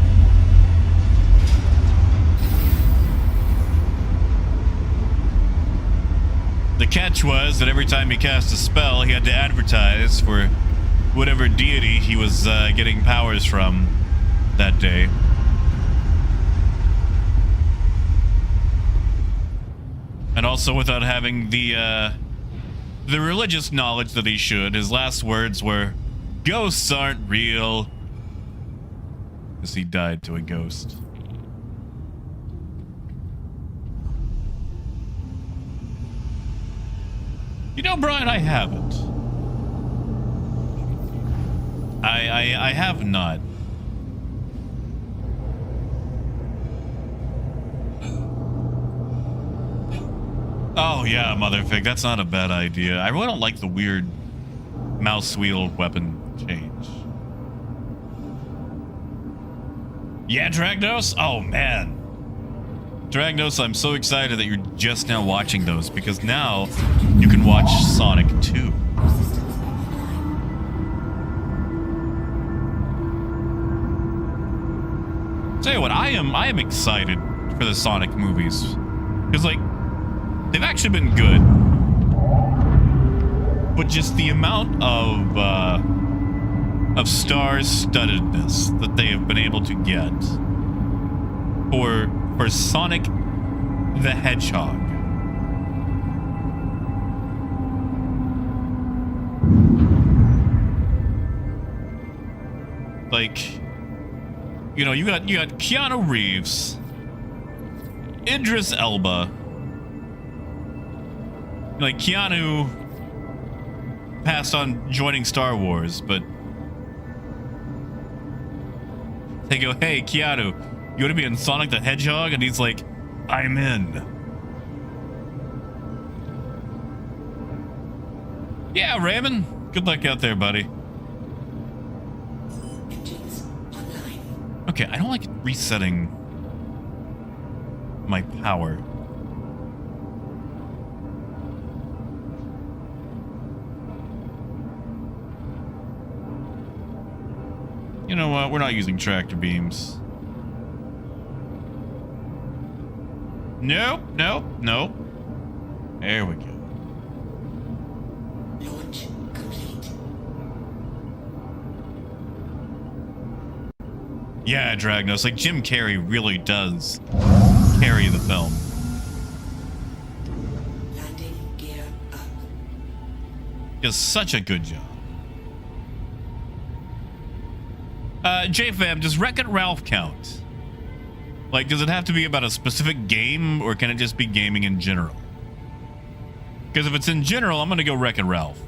The catch was that every time he cast a spell, he had to advertise for whatever deity he was getting powers from that day. And also without having the religious knowledge that he should. His last words were, "Ghosts aren't real." As he died to a ghost. You know, Brian, I haven't. I have not. Oh yeah, Motherfig, that's not a bad idea. I really don't like the weird mouse wheel weapon change. Yeah, Dragnos? Oh man. Dragnos, I'm so excited that you're just now watching those, because now you can watch Sonic 2. Tell you what, I am excited for the Sonic movies, because like they've actually been good, but just the amount of star-studdedness that they have been able to get for Sonic the Hedgehog. Like, you know, you got Keanu Reeves, Idris Elba. Like, Keanu passed on joining Star Wars, but they go, "Hey, Keanu, you want to be in Sonic the Hedgehog?" And he's like, "I'm in." Yeah, Raymond. Good luck out there, buddy. Engines online. Okay, I don't like resetting my power. You know what? We're not using tractor beams. Nope, nope, nope. There we go. Launch complete. Yeah, Dragnos. Like, Jim Carrey really does carry the film. Landing gear up. He does such a good job. JFam, does Wreck-It Ralph count? Like, does it have to be about a specific game, or can it just be gaming in general? Because if it's in general, I'm gonna go Wreck-It Ralph.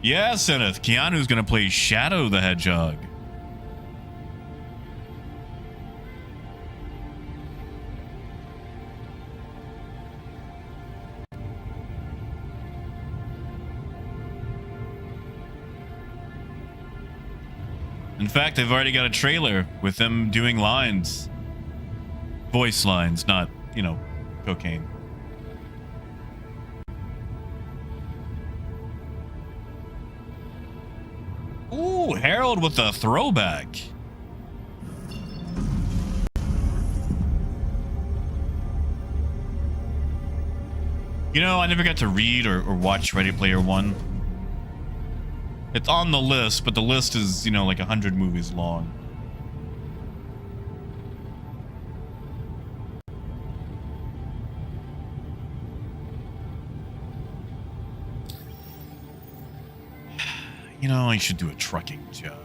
Yeah, Seneth, Keanu's gonna play Shadow the Hedgehog. In fact, they've already got a trailer with them doing lines. Voice lines, not, you know, cocaine. Ooh, Harold with a throwback. You know, I never got to read or watch Ready Player One. It's on the list, but the list is, you know, like 100 movies long. You know, I should do a trucking job.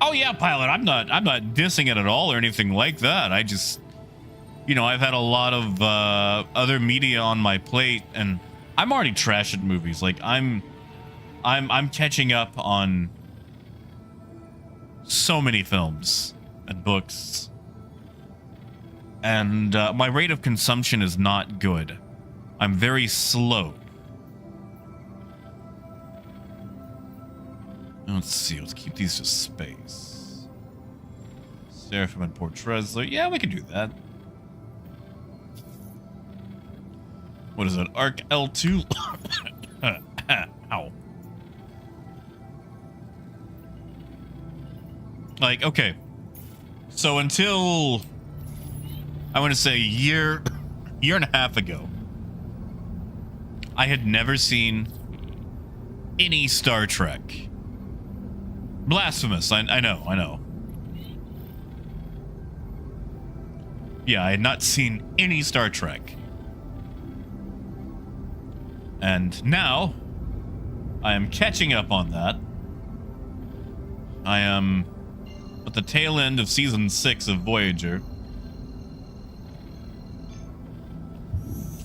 Oh yeah, pilot. I'm not dissing it at all or anything like that. I just, you know, I've had a lot of other media on my plate, and I'm already trash at movies. Like I'm catching up on so many films and books, and my rate of consumption is not good. I'm very slow. Let's see. Let's keep these to space. Seraphim and Port Trezler. Yeah, we can do that. What is it? Arc L2? Ow. Like, okay. So until, I want to say year and a half ago, I had never seen any Star Trek. Blasphemous. I know. Yeah, I had not seen any Star Trek. And now, I am catching up on that. I am at the tail end of season 6 of Voyager.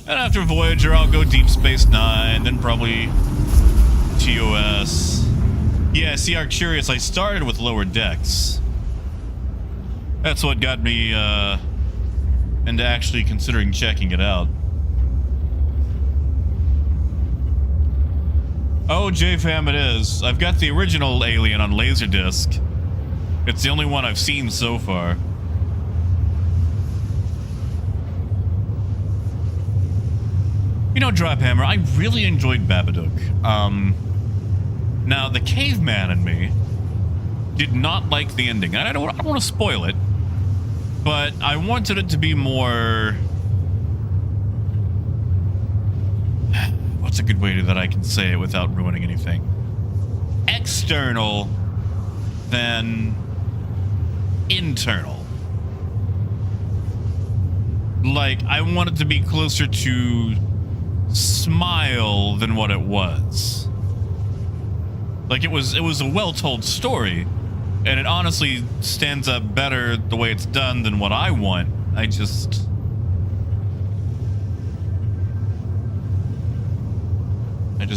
And after Voyager, I'll go Deep Space Nine, then probably TOS. Yeah, see, Arcturus, I started with Lower Decks. That's what got me into actually considering checking it out. Oh, JFam, it is. I've got the original Alien on Laserdisc. It's the only one I've seen so far. You know, Drophammer, I really enjoyed Babadook. Now, the caveman in me did not like the ending. And I don't want to spoil it, but I wanted it to be more... What's a good way that I can say it without ruining anything? External than internal. Like, I want it to be closer to Smile than what it was. Like, it was a well-told story, and it honestly stands up better the way it's done than what I want. I just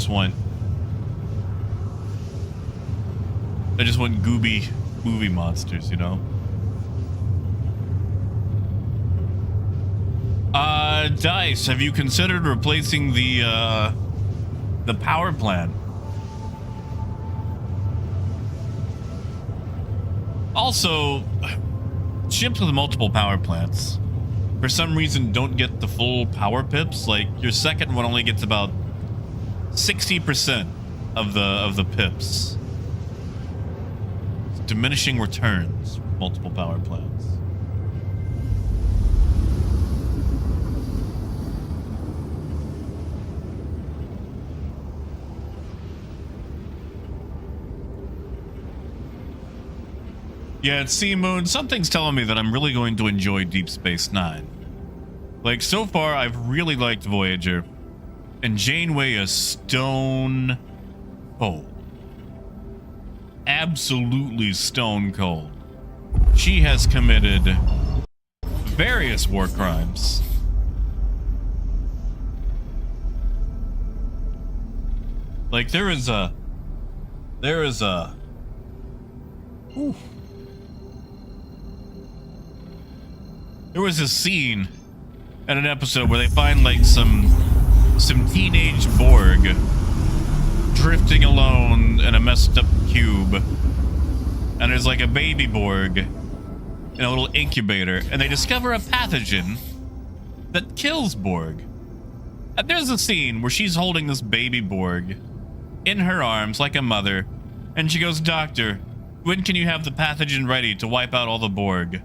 want gooby movie monsters, you know? Dice, have you considered replacing the power plant? Also, ships with multiple power plants, for some reason, don't get the full power pips. Like, your second one only gets about 60% of the pips. It's diminishing returns, multiple power plants. Yeah, it's Sea Moon. Something's telling me that I'm really going to enjoy Deep Space Nine. Like, so far, I've really liked Voyager. And Janeway is stone cold. Absolutely stone cold. She has committed various war crimes. Like, there is a... Ooh. There was a scene in an episode where they find, like, some teenage Borg drifting alone in a messed up cube. And there's, like, a baby Borg in a little incubator. And they discover a pathogen that kills Borg. And there's a scene where she's holding this baby Borg in her arms like a mother. And she goes, "Doctor, when can you have the pathogen ready to wipe out all the Borg?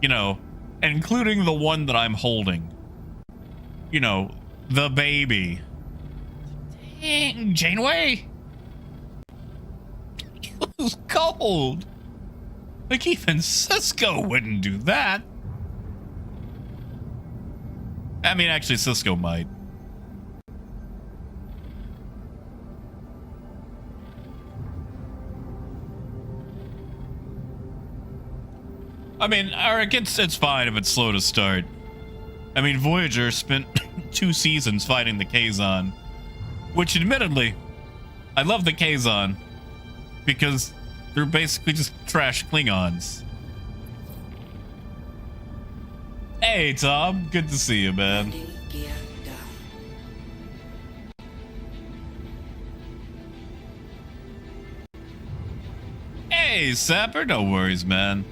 You know, including the one that I'm holding. You know, the baby." Dang, Janeway! It was cold. Like, even Cisco wouldn't do that. I mean, actually, Cisco might. I mean, it's fine if it's slow to start. I mean, Voyager spent 2 seasons fighting the Kazon, which admittedly, I love the Kazon because they're basically just trash Klingons. Hey, Tom, good to see you, man. Landing gear down. Hey, Sapper, no worries, man.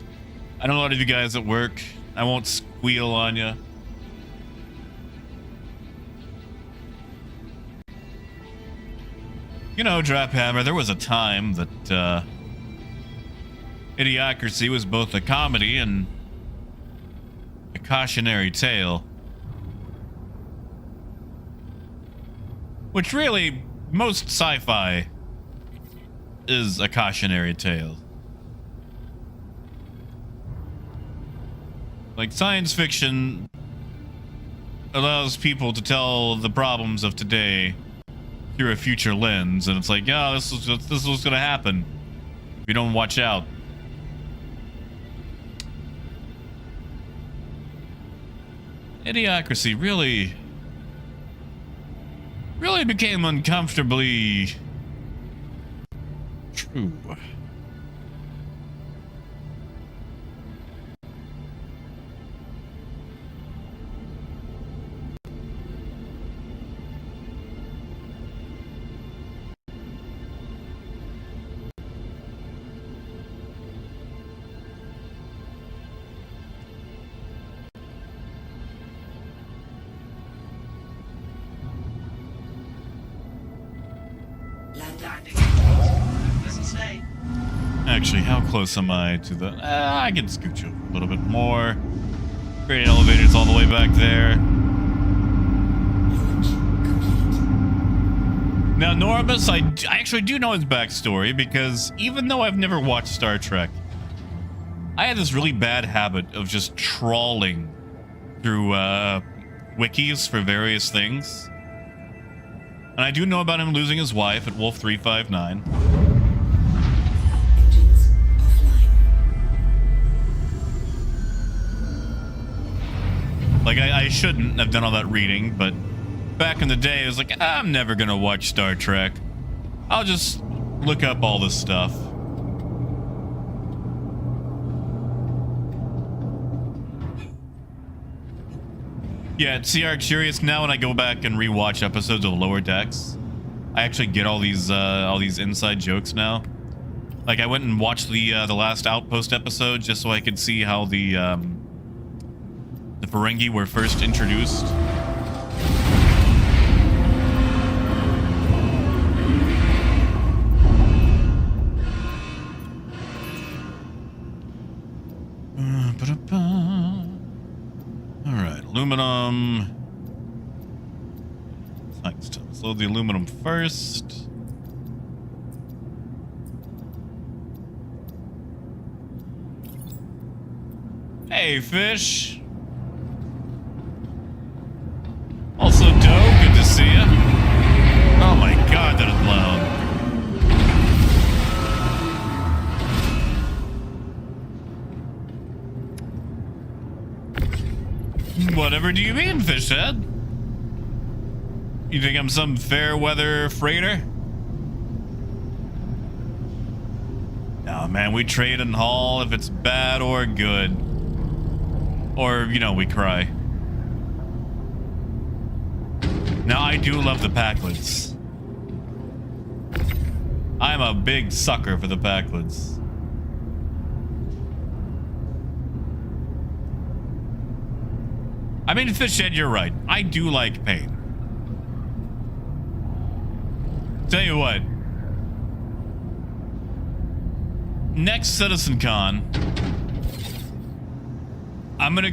I know a lot of you guys at work. I won't squeal on you. You know, Draphammer, there was a time that Idiocracy was both a comedy and a cautionary tale. Which really, most sci-fi is a cautionary tale. Like, science fiction allows people to tell the problems of today through a future lens, and it's like, yeah, this is what's gonna happen if you don't watch out. Idiocracy really became uncomfortably true. Actually, how close am I to the... I can scoot you a little bit more. Great elevators all the way back there. Launch complete. Now, Norbus, I actually do know his backstory, because even though I've never watched Star Trek, I had this really bad habit of just trawling through wikis for various things. And I do know about him losing his wife at Wolf 359. Engines offline. Like, I shouldn't have done all that reading, but back in the day, I was like, I'm never gonna watch Star Trek. I'll just look up all this stuff. Yeah, CR Curious, now when I go back and rewatch episodes of Lower Decks, I actually get all these inside jokes now. Like, I went and watched the last Outpost episode just so I could see how the Ferengi were first introduced. Alright, aluminum. Thanks. Let's load the aluminum first. Hey, fish. Whatever do you mean, Fishhead? You think I'm some fair weather freighter? No, man, we trade and haul if it's bad or good. Or, you know, we cry. Now, I do love the Packlets. I'm a big sucker for the Packlets. I mean, Fishhead, you're right. I do like pain. Tell you what. Next CitizenCon, I'm gonna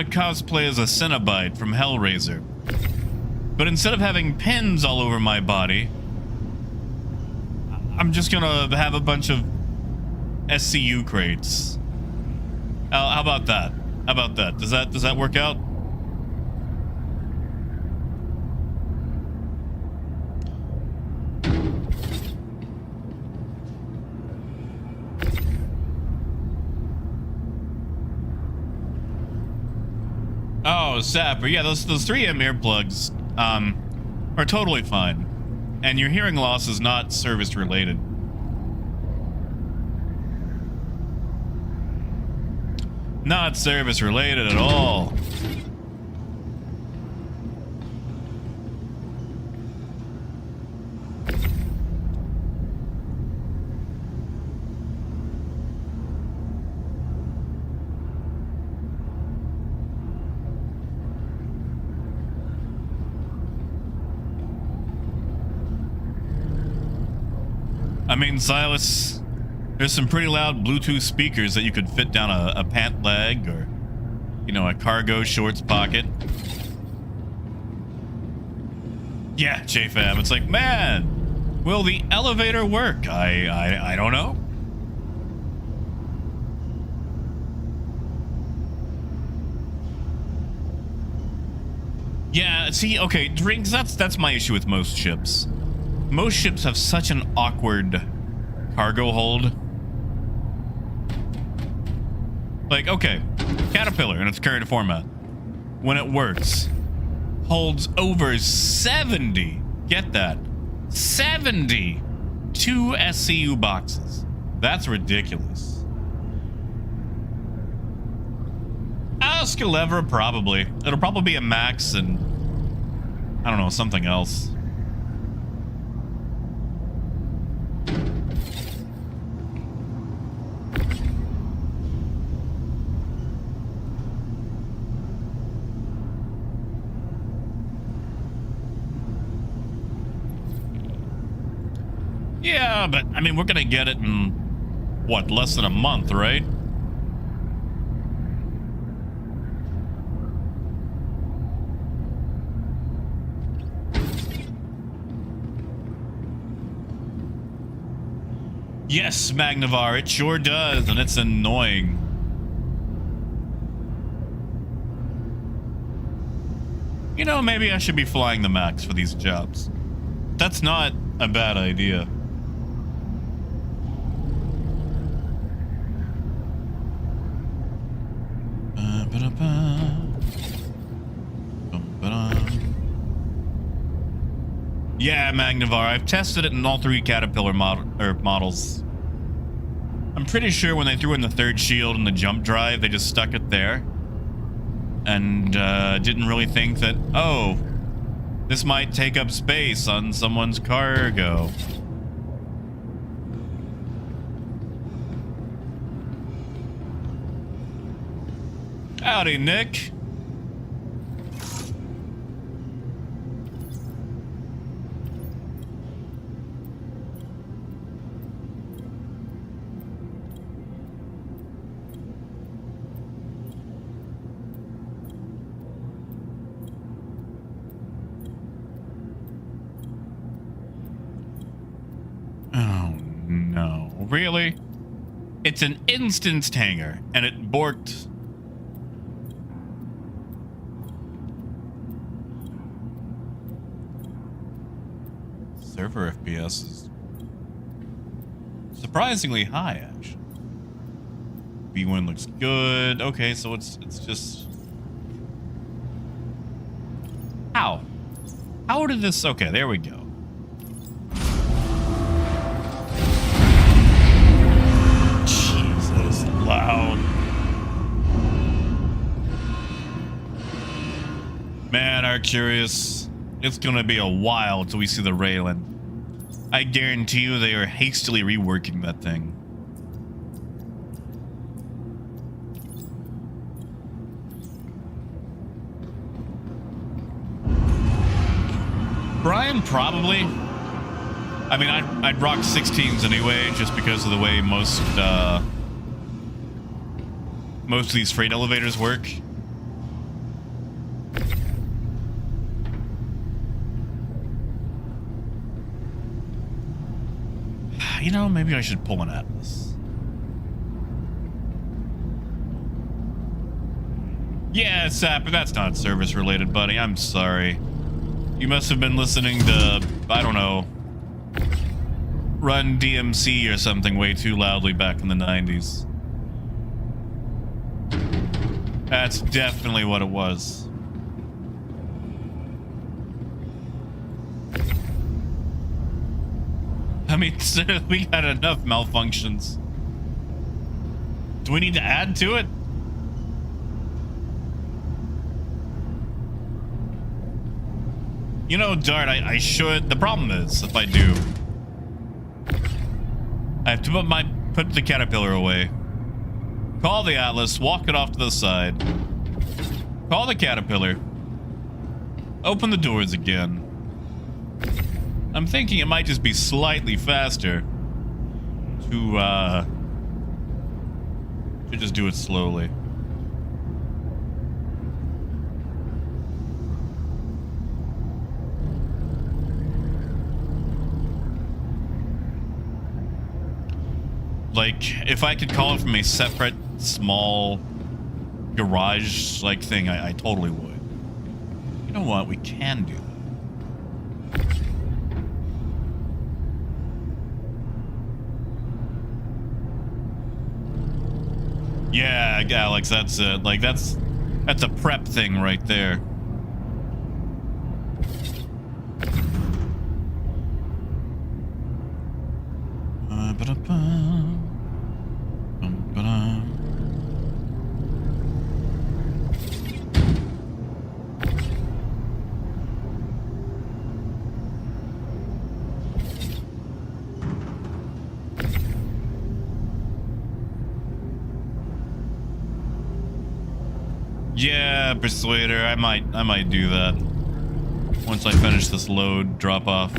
cosplay as a Cenobite from Hellraiser. But instead of having pins all over my body, I'm just gonna have a bunch of SCU crates. How about that? How about that? Does that work out? Oh, Sapper. Yeah, those 3M earplugs are totally fine. And your hearing loss is not service related. Not service related at all. I mean, Silas, there's some pretty loud Bluetooth speakers that you could fit down a pant leg or, you know, a cargo shorts pocket. Yeah, JFab, it's like, man, will the elevator work? I don't know. Yeah, see, okay, drinks, that's my issue with most ships. Most ships have such an awkward cargo hold. Like, okay, Caterpillar in its current format, when it works, holds over 70, get that, 72 SCU boxes. That's ridiculous. Skelevra, probably. It'll probably be a max and, I don't know, something else. Yeah, but I mean, we're gonna get it in what, less than a month, right? Yes, Magnavar, it sure does, and it's annoying. You know, maybe I should be flying the Max for these jobs. That's not a bad idea. Yeah, Magnavar, I've tested it in all 3 Caterpillar models. I'm pretty sure when they threw in the 3rd shield and the jump drive, they just stuck it there. And didn't really think that, oh, this might take up space on someone's cargo. Howdy, Nick. Oh, no. Really? It's an instanced hangar, and it borked. Server FPS is surprisingly high, actually. B1 looks good. Okay, so it's just How did this... Okay, there we go. Jesus, loud. Man, Arcurious, it's gonna be a while till we see the railing. I guarantee you they are hastily reworking that thing. Brian, probably. I mean, I'd rock 16s anyway, just because of the way most of these freight elevators work. You know, maybe I should pull an Atlas. Yeah, Sap, but that's not service related, buddy. I'm sorry. You must have been listening to, I don't know, Run DMC or something way too loudly back in the 90s. That's definitely what it was. I mean, we got enough malfunctions. Do we need to add to it? You know, Dart, I should. The problem is, if I do, I have to put the caterpillar away. Call the Atlas, walk it off to the side. Call the caterpillar. Open the doors again. I'm thinking it might just be slightly faster to just do it slowly. Like, if I could call it from a separate, small, garage-like thing, I totally would. You know what? We can do that. Yeah, Alex, that's it. Like, that's a prep thing right there. Yeah, Persuader, I might do that once I finish this load drop off.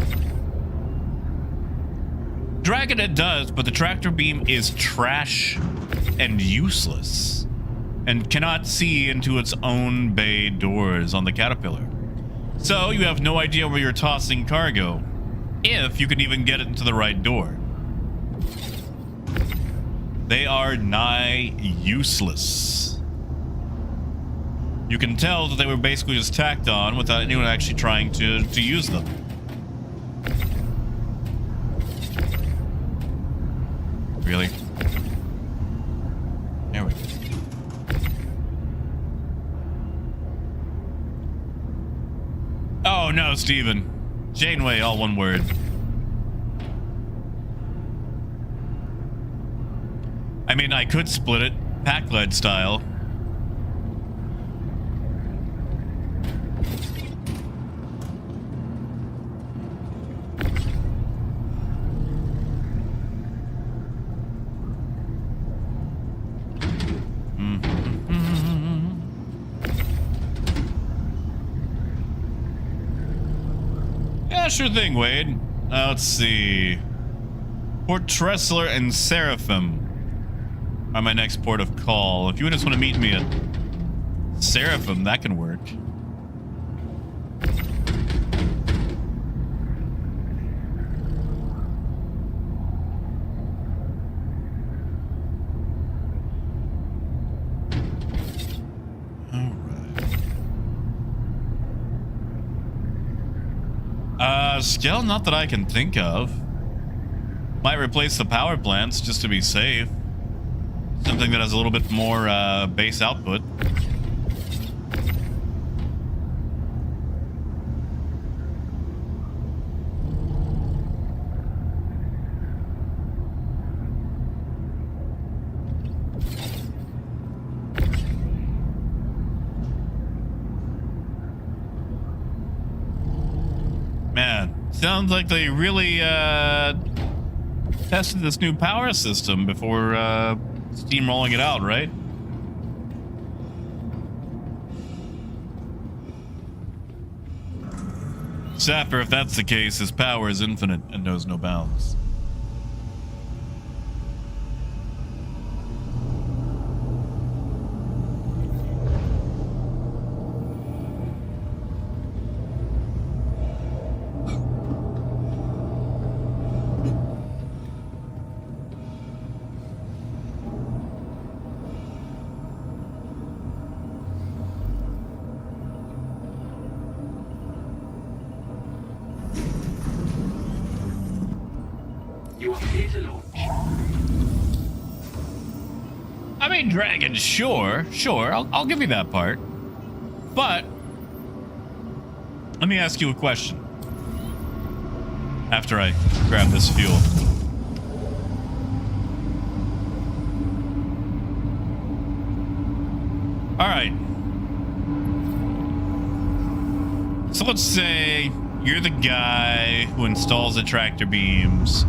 Dragon it does, but the tractor beam is trash and useless and cannot see into its own bay doors on the Caterpillar. So you have no idea where you're tossing cargo, if you can even get it into the right door. They are nigh useless. You can tell that they were basically just tacked on without anyone actually trying to use them. Really? There we go. Oh no, Steven. Janeway, all one word. I mean, I could split it, pack-led style. Yeah, sure thing, Wade. Let's see. Port Tressler and Seraphim are my next port of call. If you just want to meet me at Seraphim, that can work. Skell, not that I can think of. Might replace the power plants just to be safe. Something that has a little bit more base output. Sounds like they really tested this new power system before steamrolling it out, right? Sapper, if that's the case, his power is infinite and knows no bounds. I mean, Dragon, sure, I'll give you that part. But let me ask you a question after I grab this fuel. All right. So let's say you're the guy who installs the tractor beams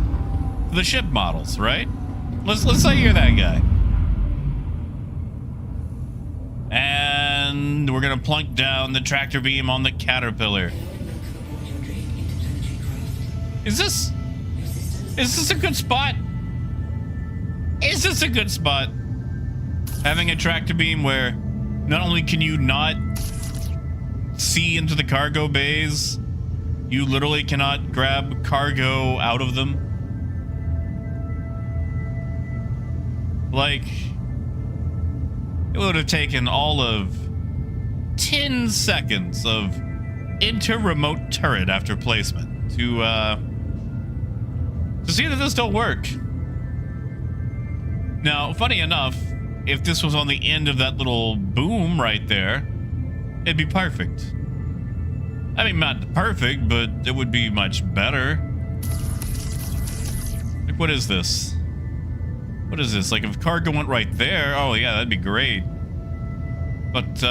for the ship models, right? Let's say you're that guy. And we're gonna plunk down the tractor beam on the Caterpillar. Is this a good spot? Is this a good spot? Having a tractor beam where not only can you not see into the cargo bays, you literally cannot grab cargo out of them. Like, it would have taken all of 10 seconds of inter-remote turret after placement to see that this don't work. Now, funny enough, if this was on the end of that little boom right there, it'd be perfect. I mean, not perfect, but it would be much better. Like, what is this? What is this? Like, if cargo went right there, oh yeah, that'd be great. But,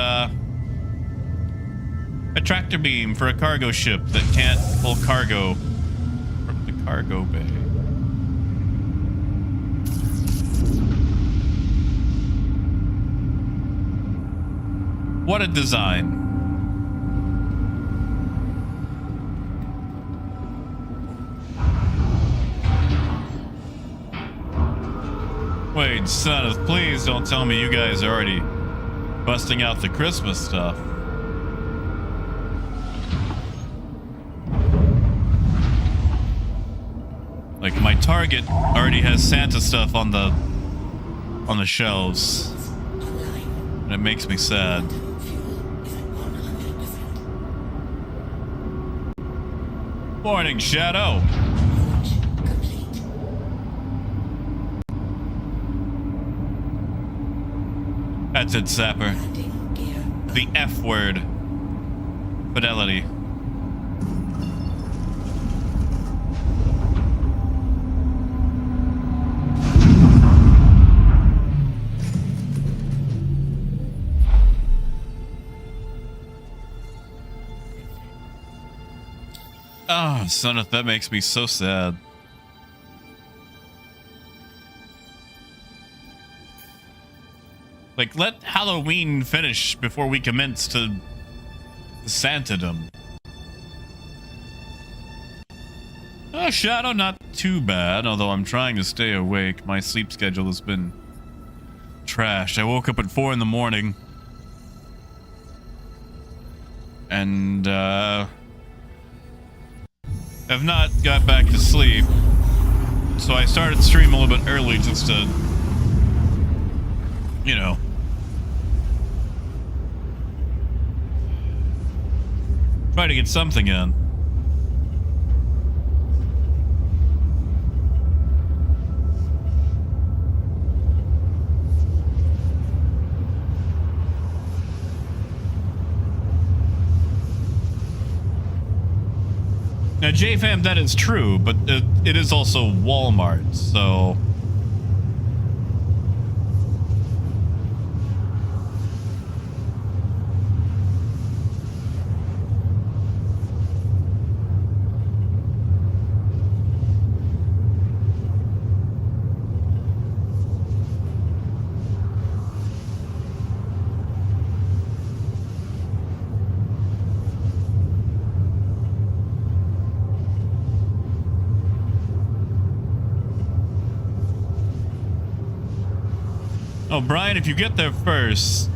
a tractor beam for a cargo ship that can't pull cargo from the cargo bay. What a design. Wait, son, please don't tell me you guys are already busting out the Christmas stuff. Like, my Target already has Santa stuff on the shelves. And it makes me sad. Morning, Shadow. That's it, Sapper. The F word. Fidelity. Oh, son, that makes me so sad. Like, let Halloween finish before we commence to Santadom. Oh, Shadow, not too bad, although I'm trying to stay awake. My sleep schedule has been trashed. I woke up at 4 in the morning. And, have not got back to sleep. So I started stream a little bit early just to, you know, try to get something in. Now, JFam, that is true, but it is also Walmart, so... Oh, Brian, if you get there first,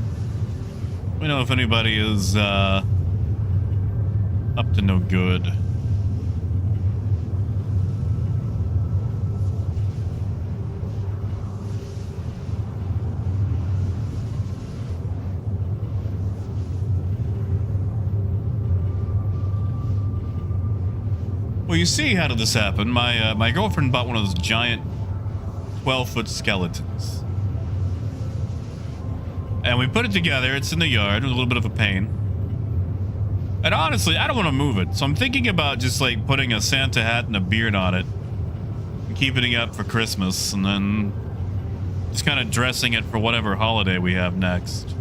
let me know if anybody is up to no good. Well, you see, how did this happen? My girlfriend bought one of those giant 12-foot skeletons. And we put it together. It's in the yard. It was a little bit of a pain. And honestly, I don't want to move it. So I'm thinking about just like putting a Santa hat and a beard on it. And keeping it up for Christmas. And then just kind of dressing it for whatever holiday we have next.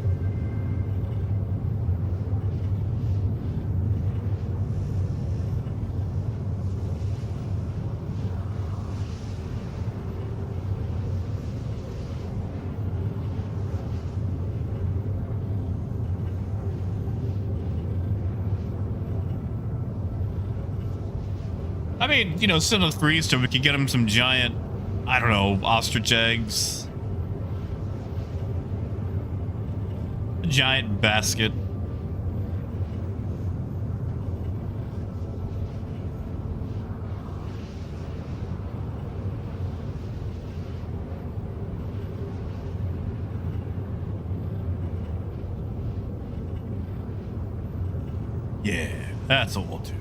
I mean, you know, send a free so we could get him some giant, I don't know, ostrich eggs. A giant basket. Yeah, that's what we'll do.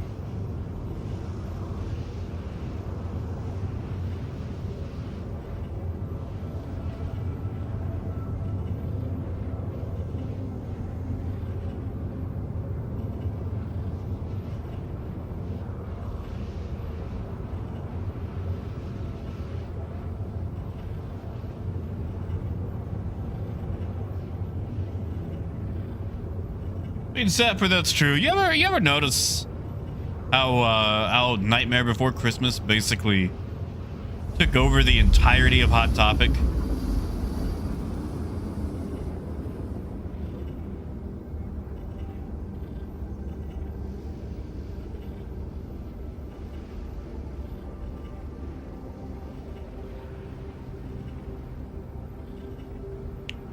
I mean, Sapper, that's true. You ever notice how Nightmare Before Christmas basically took over the entirety of Hot Topic?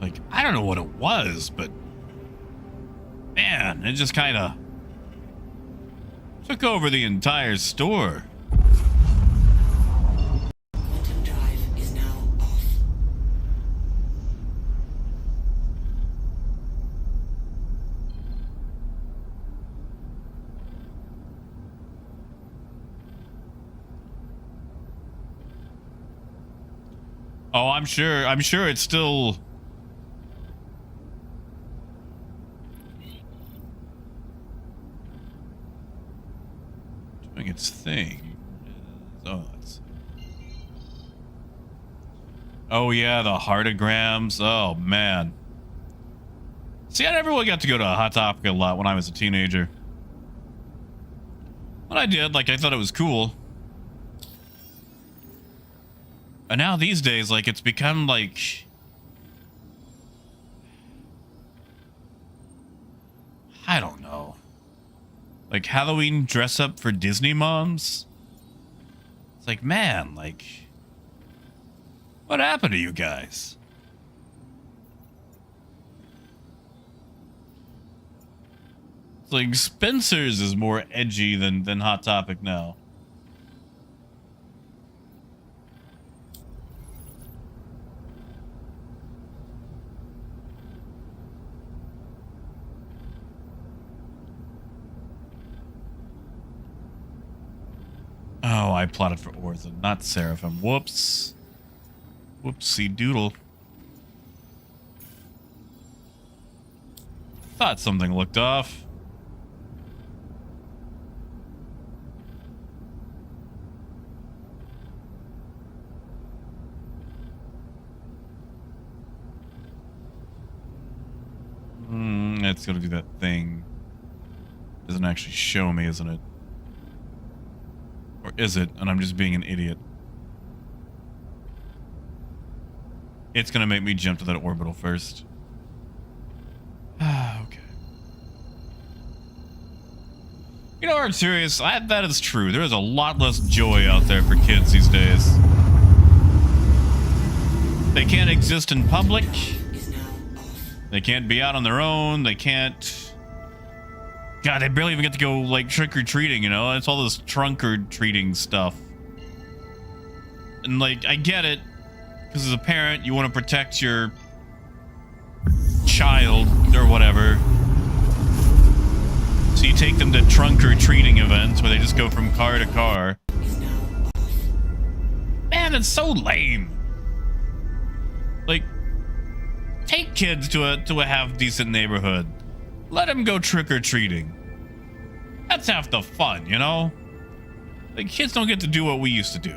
Like, I don't know what it was, but man, it just kind of took over the entire store. Quantum drive is now off. Oh, I'm sure it's still doing its thing. Oh yeah, the heartograms. Oh man. See, I never really got to go to Hot Topic a lot when I was a teenager. When I did, like, I thought it was cool. And now these days, like, it's become like, I don't know, like Halloween dress up for Disney moms. It's like, man, like, what happened to you guys? It's like Spencer's is more edgy than Hot Topic now. Oh, I plotted for Orthan, not Seraphim. Whoops. Whoopsie doodle. Thought something looked off. It's gonna do that thing. Doesn't actually show me, isn't it? Or is it? And I'm just being an idiot. It's gonna make me jump to that orbital first. Okay. You know, I'm serious. That is true. There is a lot less joy out there for kids these days. They can't exist in public. Is now off. They can't be out on their own. They can't. God, they barely even get to go like trick or treating. You know, it's all this trunk or treating stuff. And like, I get it, because as a parent, you want to protect your child or whatever. So you take them to trunk or treating events where they just go from car to car. Is now off. Man, it's so lame. Like, take kids to a half decent neighborhood. Let them go trick or treating. That's half the fun, you know? Like, kids don't get to do what we used to do.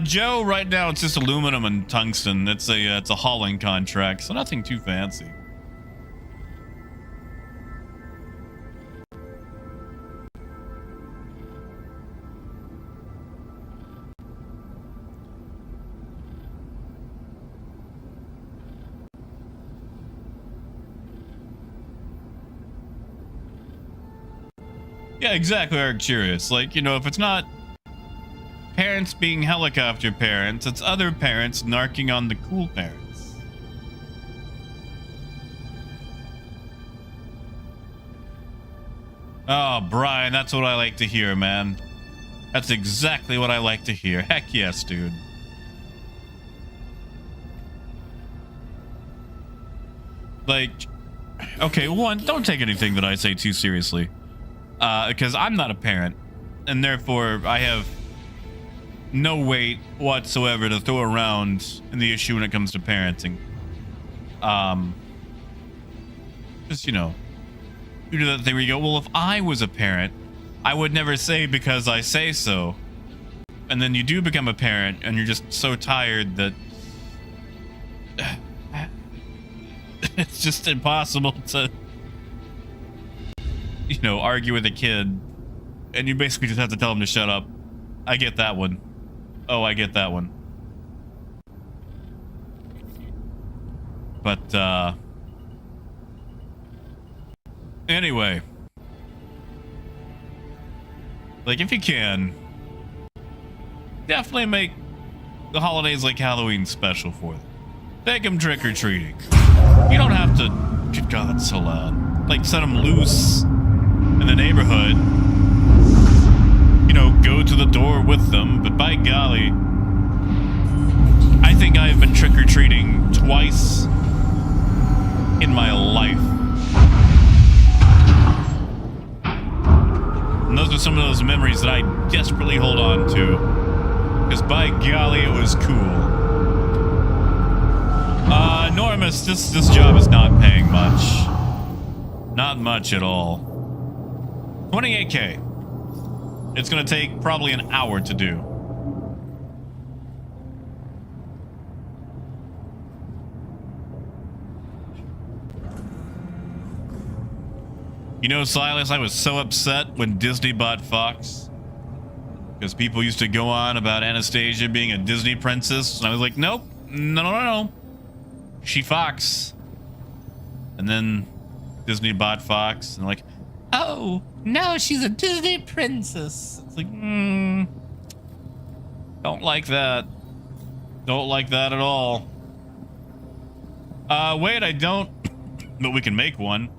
Joe, right now it's just aluminum and tungsten. It's a hauling contract, so nothing too fancy. Yeah, exactly, Arcturus. Like, you know, if it's not parents being helicopter parents, it's other parents narking on the cool parents. Oh, Brian, that's what I like to hear, man. That's exactly what I like to hear. Heck yes, dude. Like, okay, one, don't take anything that I say too seriously. Because I'm not a parent, and therefore I have no weight whatsoever to throw around in the issue when it comes to parenting. Just, you know, you do that thing where you go, well, if I was a parent, I would never say because I say so. And then you do become a parent, and you're just so tired that it's just impossible to, you know, argue with a kid, and you basically just have to tell him to shut up. I get that one. Oh, I get that one. But, anyway. Like, if you can, definitely make the holidays like Halloween special for them. Take them trick-or-treating. You don't have to, good God, that's so loud. Like, set them loose in the neighborhood, you know, go to the door with them, but by golly, I think I've been trick-or-treating twice in my life. And those are some of those memories that I desperately hold on to, because by golly, it was cool. Normus, this job is not paying much. Not much at all. 28K. It's gonna take probably an hour to do. You know, Silas, I was so upset when Disney bought Fox. Because people used to go on about Anastasia being a Disney princess. And I was like, nope. No. She Fox. And then Disney bought Fox. And like, oh, no, she's a Disney princess. It's like, don't like that. Don't like that at all. Wait, I don't. But we can make one.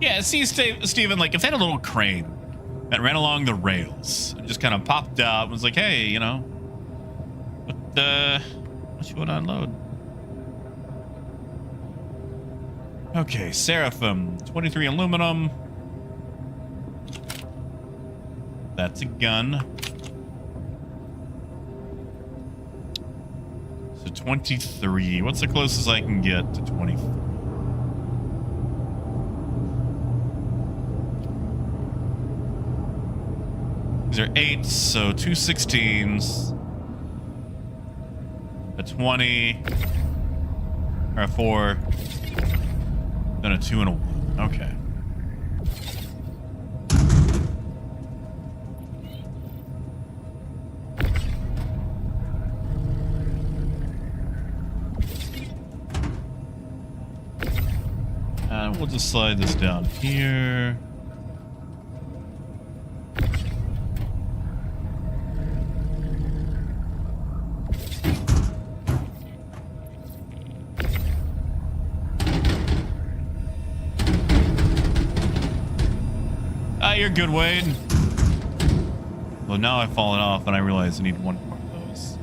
Yeah, see, Steven, like, if they had a little crane that ran along the rails and just kind of popped out and was like, hey, you know, what you want to unload? Okay, Seraphim, 23 aluminum. That's a gun. So 23. What's the closest I can get to 24? These are 8s, so 2 16s. A 20. Or a 4. Then a 2 and a 1. Okay. And we'll just slide this down here. Ah, you're good, Wade. Well, now I've fallen off and I realize I need one more of those.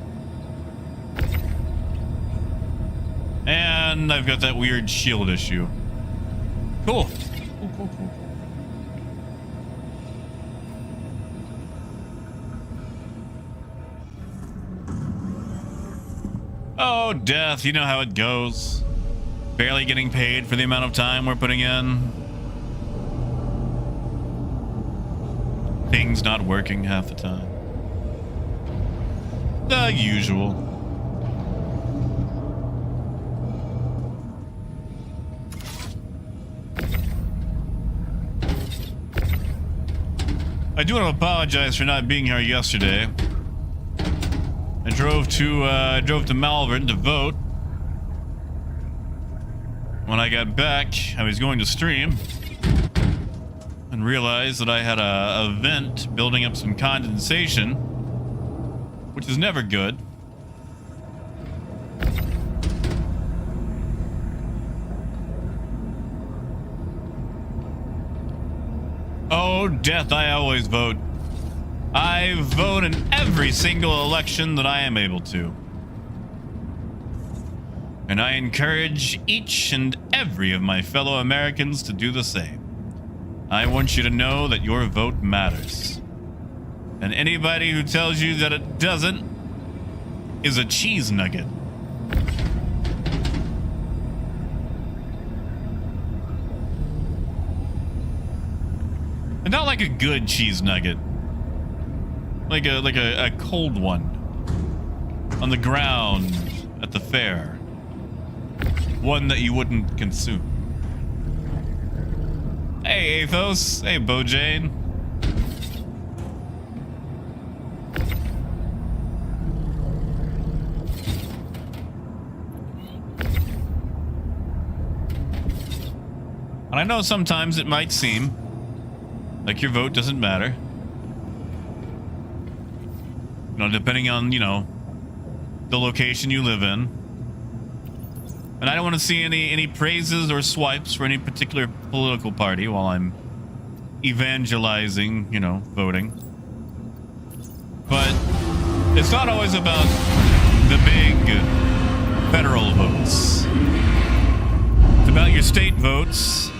And I've got that weird shield issue. Cool. Cool. Oh, death. You know how it goes. Barely getting paid for the amount of time we're putting in. Things not working half the time. The usual. I do want to apologize for not being here yesterday. I drove to Malvern to vote. When I got back, I was going to stream and realized that I had a vent building up some condensation, which is never good. Oh, death, I always vote. I vote in every single election that I am able to. And I encourage each and every of my fellow Americans to do the same. I want you to know that your vote matters. And anybody who tells you that it doesn't is a cheese nugget. And not like a good cheese nugget. Like a cold one. On the ground at the fair. One that you wouldn't consume. Hey, Athos. Hey, Bojane. And I know sometimes it might seem like your vote doesn't matter. You know, depending on, you know, the location you live in. And I don't want to see any praises or swipes for any particular political party while I'm evangelizing, you know, voting. But it's not always about the big federal votes. It's about your state votes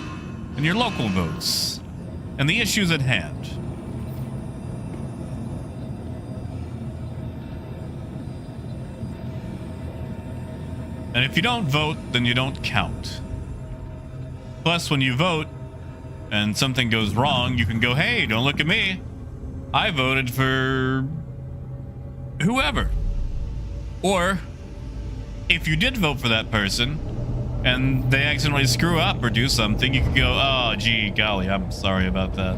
and your local votes and the issues at hand. And if you don't vote, then you don't count. Plus, when you vote and something goes wrong, you can go, hey, don't look at me. I voted for whoever. Or if you did vote for that person and they accidentally screw up or do something, you could go, oh, gee, golly, I'm sorry about that.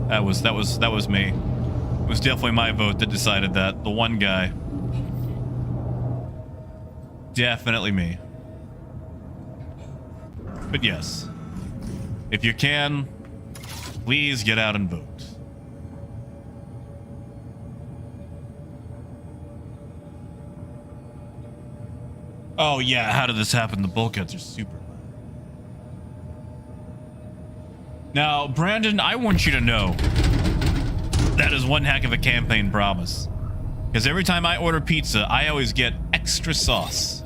That was me. It was definitely my vote that decided that. The one guy. Definitely me. But yes, if you can, please get out and vote. Oh yeah, how did this happen? The bulkheads are super loud. Now, Brandon, I want you to know that is one heck of a campaign promise. Because every time I order pizza, I always get extra sauce.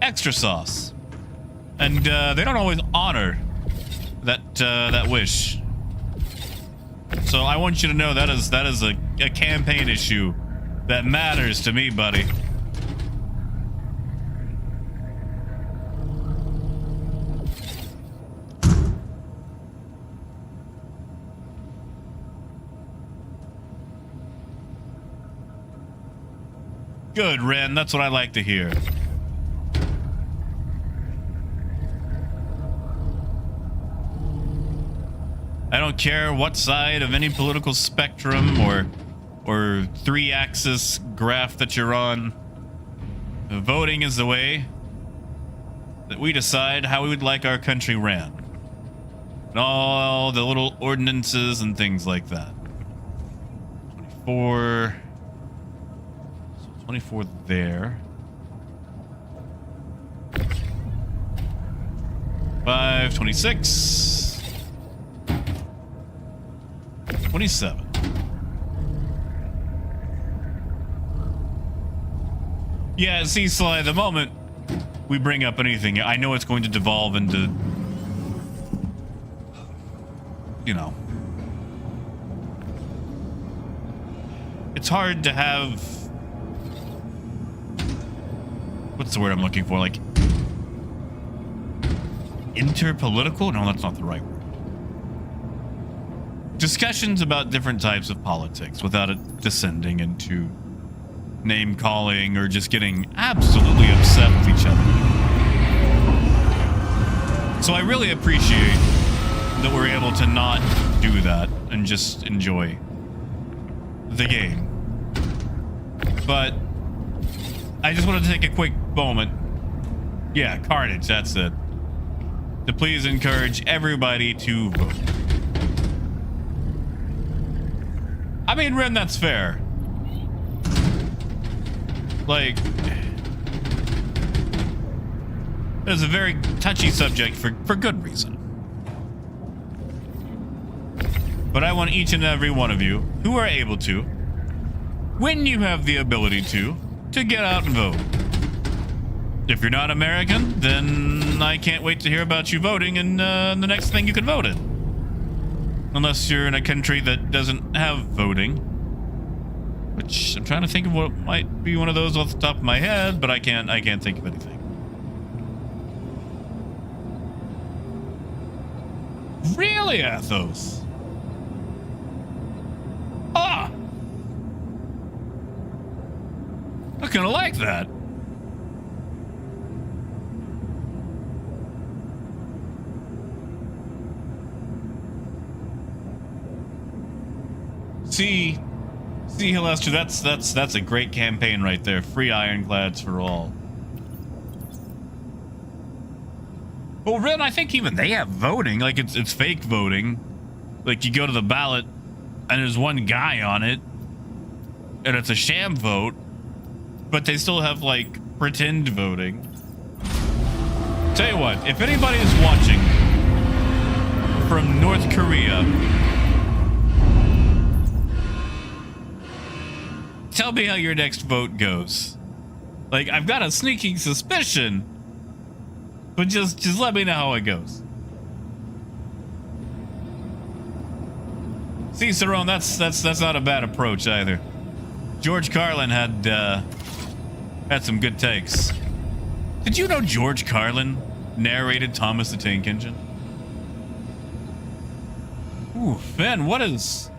Extra sauce. And they don't always honor that wish. So I want you to know that is a campaign issue that matters to me, buddy. Good, Ren. That's what I like to hear. I don't care what side of any political spectrum or three-axis graph that you're on. Voting is the way. that we decide how we would like our country ran. And all the little ordinances and things like that. 24. So 24 there. 5, 26. 27. Yeah, see, Sly, the moment we bring up anything, I know it's going to devolve into, you know, it's hard to have, what's the word I'm looking for? Like, interpolitical? No, that's not the right word. Discussions about different types of politics without it descending into name calling or just getting absolutely upset with each other. So I really appreciate that we're able to not do that and just enjoy the game. But I just want to take a quick moment. Yeah, Carnage, that's it. To please encourage everybody to vote. I mean, Ren, that's fair. Like, it's a very touchy subject for good reason. But I want each and every one of you who are able to, when you have the ability to get out and vote. If you're not American, then I can't wait to hear about you voting in the next thing you can vote in. Unless you're in a country that doesn't have voting. Which I'm trying to think of what might be one of those off the top of my head, but I can't think of anything. Really, Athos? Ah! I kinda like that. See, Lester, that's a great campaign right there. Free ironclads for all. Well, Ren, I think even they have voting. Like, it's fake voting. Like, you go to the ballot, and there's one guy on it, and it's a sham vote, but they still have, like, pretend voting. Tell you what, if anybody is watching from North Korea, tell me how your next vote goes. Like, I've got a sneaking suspicion, but just let me know how it goes. See, Cerrone, that's not a bad approach either. George Carlin had some good takes. Did you know George Carlin narrated Thomas the Tank Engine? Ooh, Ben, what is...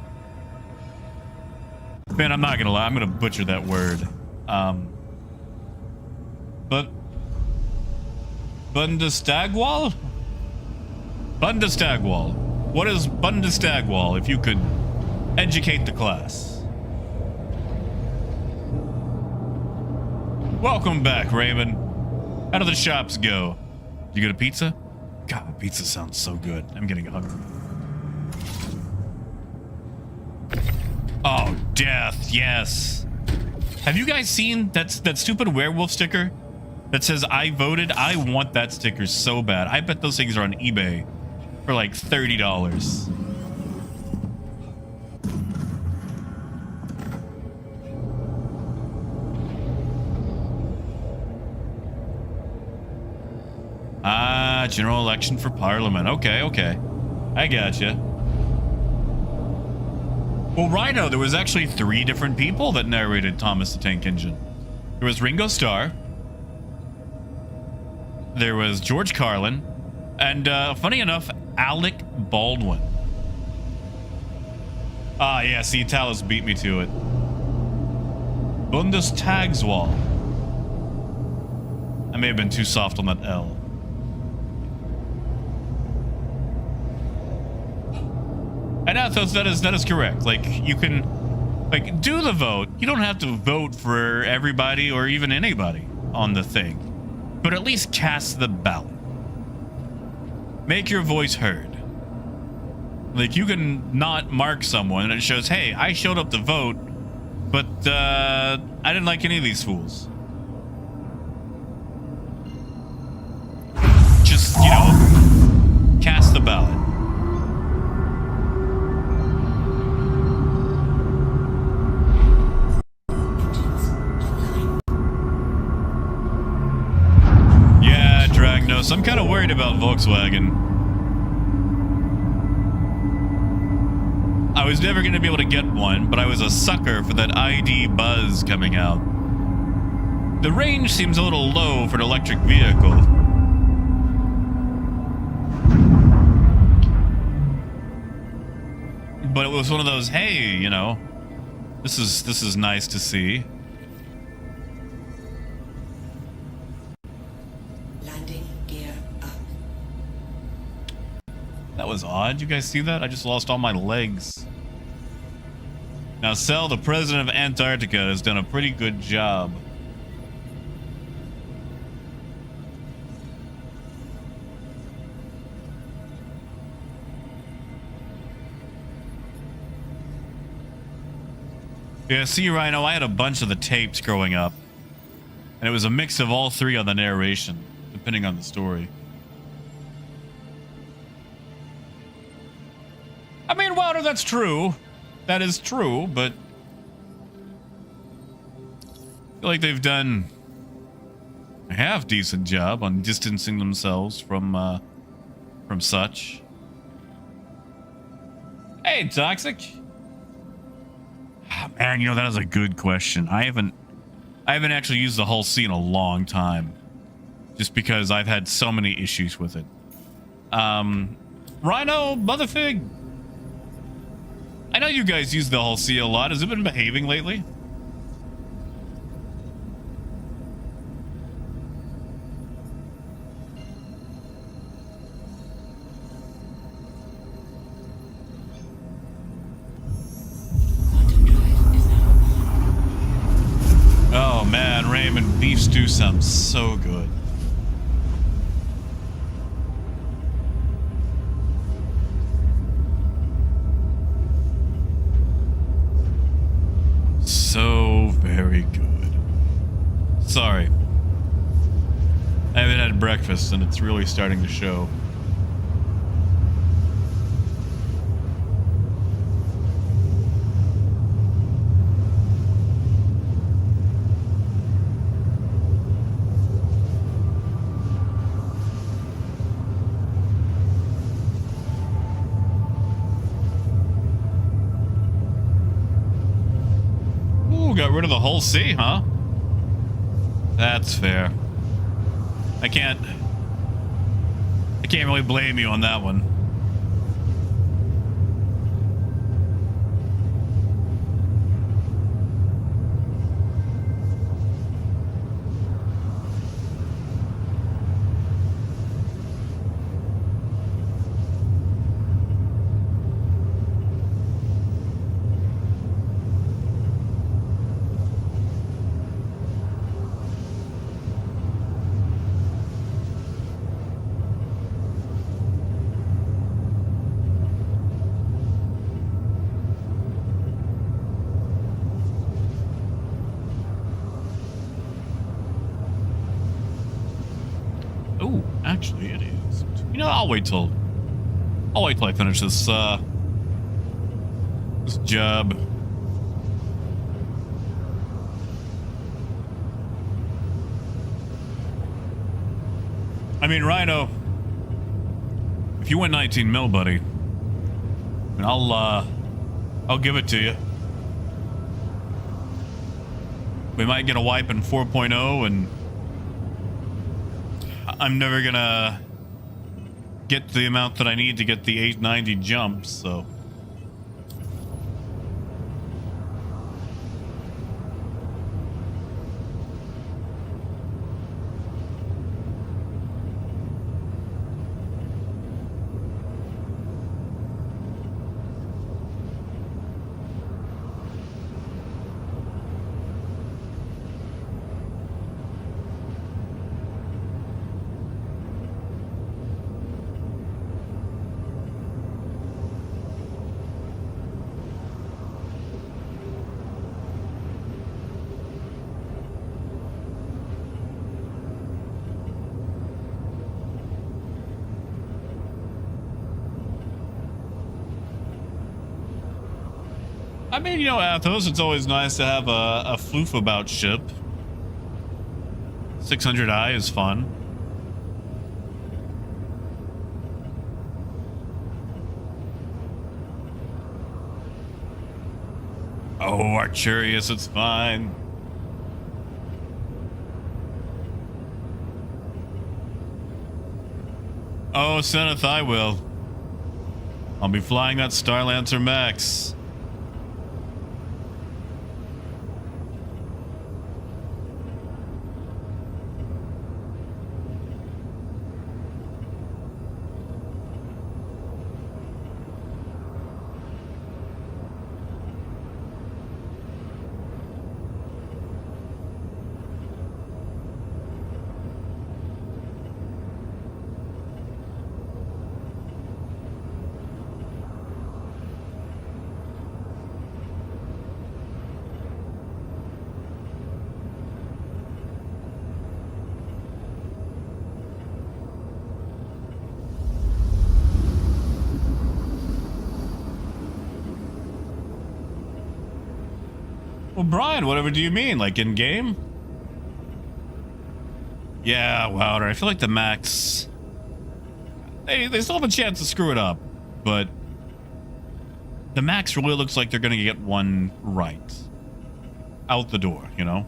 Ben, I'm not gonna lie, I'm gonna butcher that word. But Bundestagwall? Bundestagwall. What is Bundestagwall, if you could educate the class? Welcome back, Raymond. How do the shops go? You get a pizza? God, pizza sounds so good. I'm getting hungry. Oh, death, yes. Have you guys seen that stupid werewolf sticker that says I voted? I want that sticker so bad. I bet those things are on eBay for like $30. Ah, general election for parliament. Okay. I gotcha. Well, Rhino, there was actually 3 different people that narrated Thomas the Tank Engine. There was Ringo Starr. There was George Carlin. And, funny enough, Alec Baldwin. Ah, yeah, see, Talos beat me to it. Bundestagswahl. I may have been too soft on that L. And Athos, that is correct. Like, you can, like, do the vote. You don't have to vote for everybody or even anybody on the thing. but at least cast the ballot. Make your voice heard. Like, you can not mark someone and it shows, hey, I showed up to vote, but I didn't like any of these fools. Just, you know, cast the ballot. Yeah, Dragnos, I'm kind of worried about Volkswagen. I was never going to be able to get one, but I was a sucker for that ID buzz coming out. The range seems a little low for an electric vehicle. But it was one of those, hey, you know, this is nice to see. Landing gear up. That was odd. You guys see that? I just lost all my legs. Now, Cell, the president of Antarctica, has done a pretty good job. Yeah, see, Rhino, I had a bunch of the tapes growing up. And it was a mix of all three on the narration, depending on the story. I mean, Wilder, that's true. That is true, but I feel like they've done a half-decent job on distancing themselves from such. Hey, Toxic. Oh, man, you know, that is a good question. I haven't actually used the Hull C in a long time, just because I've had so many issues with it. Rhino, Motherfig, I know you guys use the Hull C a lot. Has it been behaving lately? Oh man, Raymond, beef stew sounds so good. So very good. Sorry. I haven't had breakfast and it's really starting to show. Got rid of the whole C, huh? That's fair. I can't really blame you on that one. Oh, actually it is. You know, I'll wait till I finish this job. I mean, Rhino, if you went 19 mil, buddy, and I'll give it to you. We might get a wipe in 4.0 and I'm never gonna get the amount that I need to get the 890 jumps, so. I mean, you know, Athos, it's always nice to have a floof about ship. 600i is fun. Oh, Arcturus, it's fine. Oh, Seneth, I will. I'll be flying that Starlancer Max. Well, Brian, whatever do you mean? Like in game? Yeah, Wouter. I feel like the Max. They still have a chance to screw it up, but the Max really looks like they're gonna get one right out the door. You know.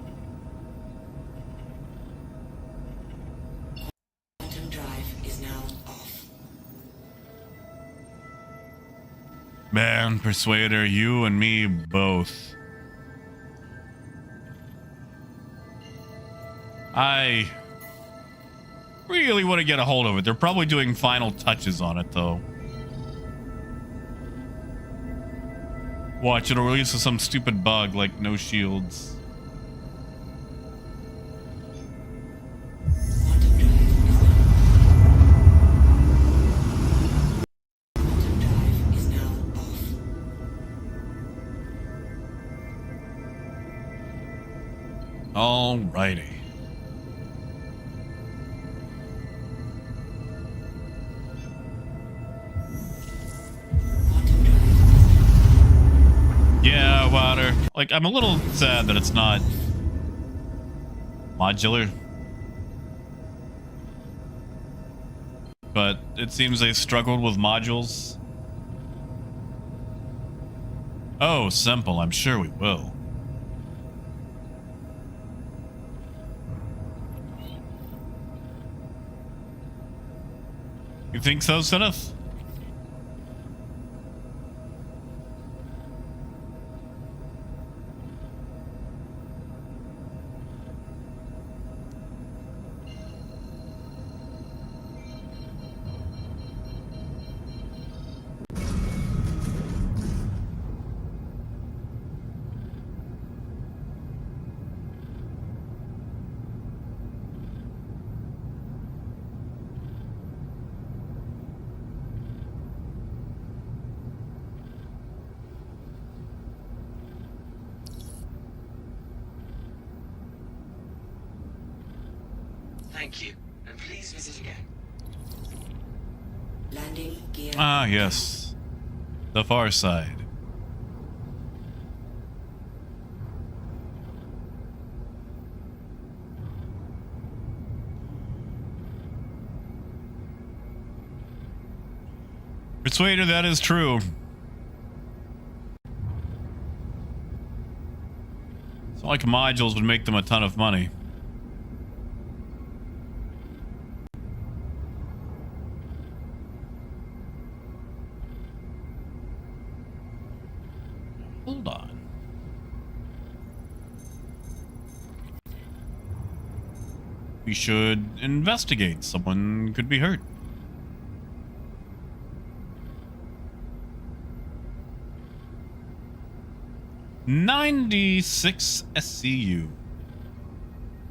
Quantum drive is now off. Man, Persuader, you and me both. I really want to get a hold of it. They're probably doing final touches on it, though. Watch, it'll release some stupid bug like no shields. Quantum drive is now off. Alrighty. Yeah, Water. Like, I'm a little sad that it's not modular. But it seems they struggled with modules. Oh, simple. I'm sure we will. You think so, Seneth? Thank you, and please visit again. Landing gear. Ah, yes. The far side. Persuader, that is true. It's not like modules would make them a ton of money. Hold on. We should investigate. Someone could be hurt. $96 SCU.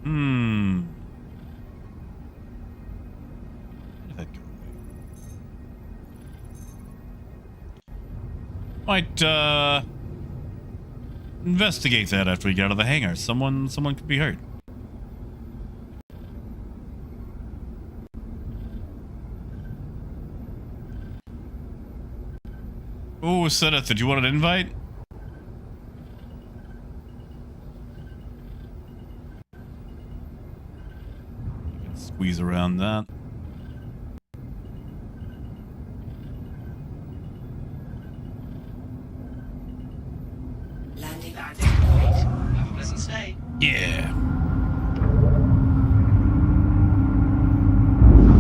Where did that go? Might investigate that after we get out of the hangar. Someone could be hurt. Oh, Seneth, did you want an invite? squeeze around that. Landing. Great. Have a pleasant stay. Yeah.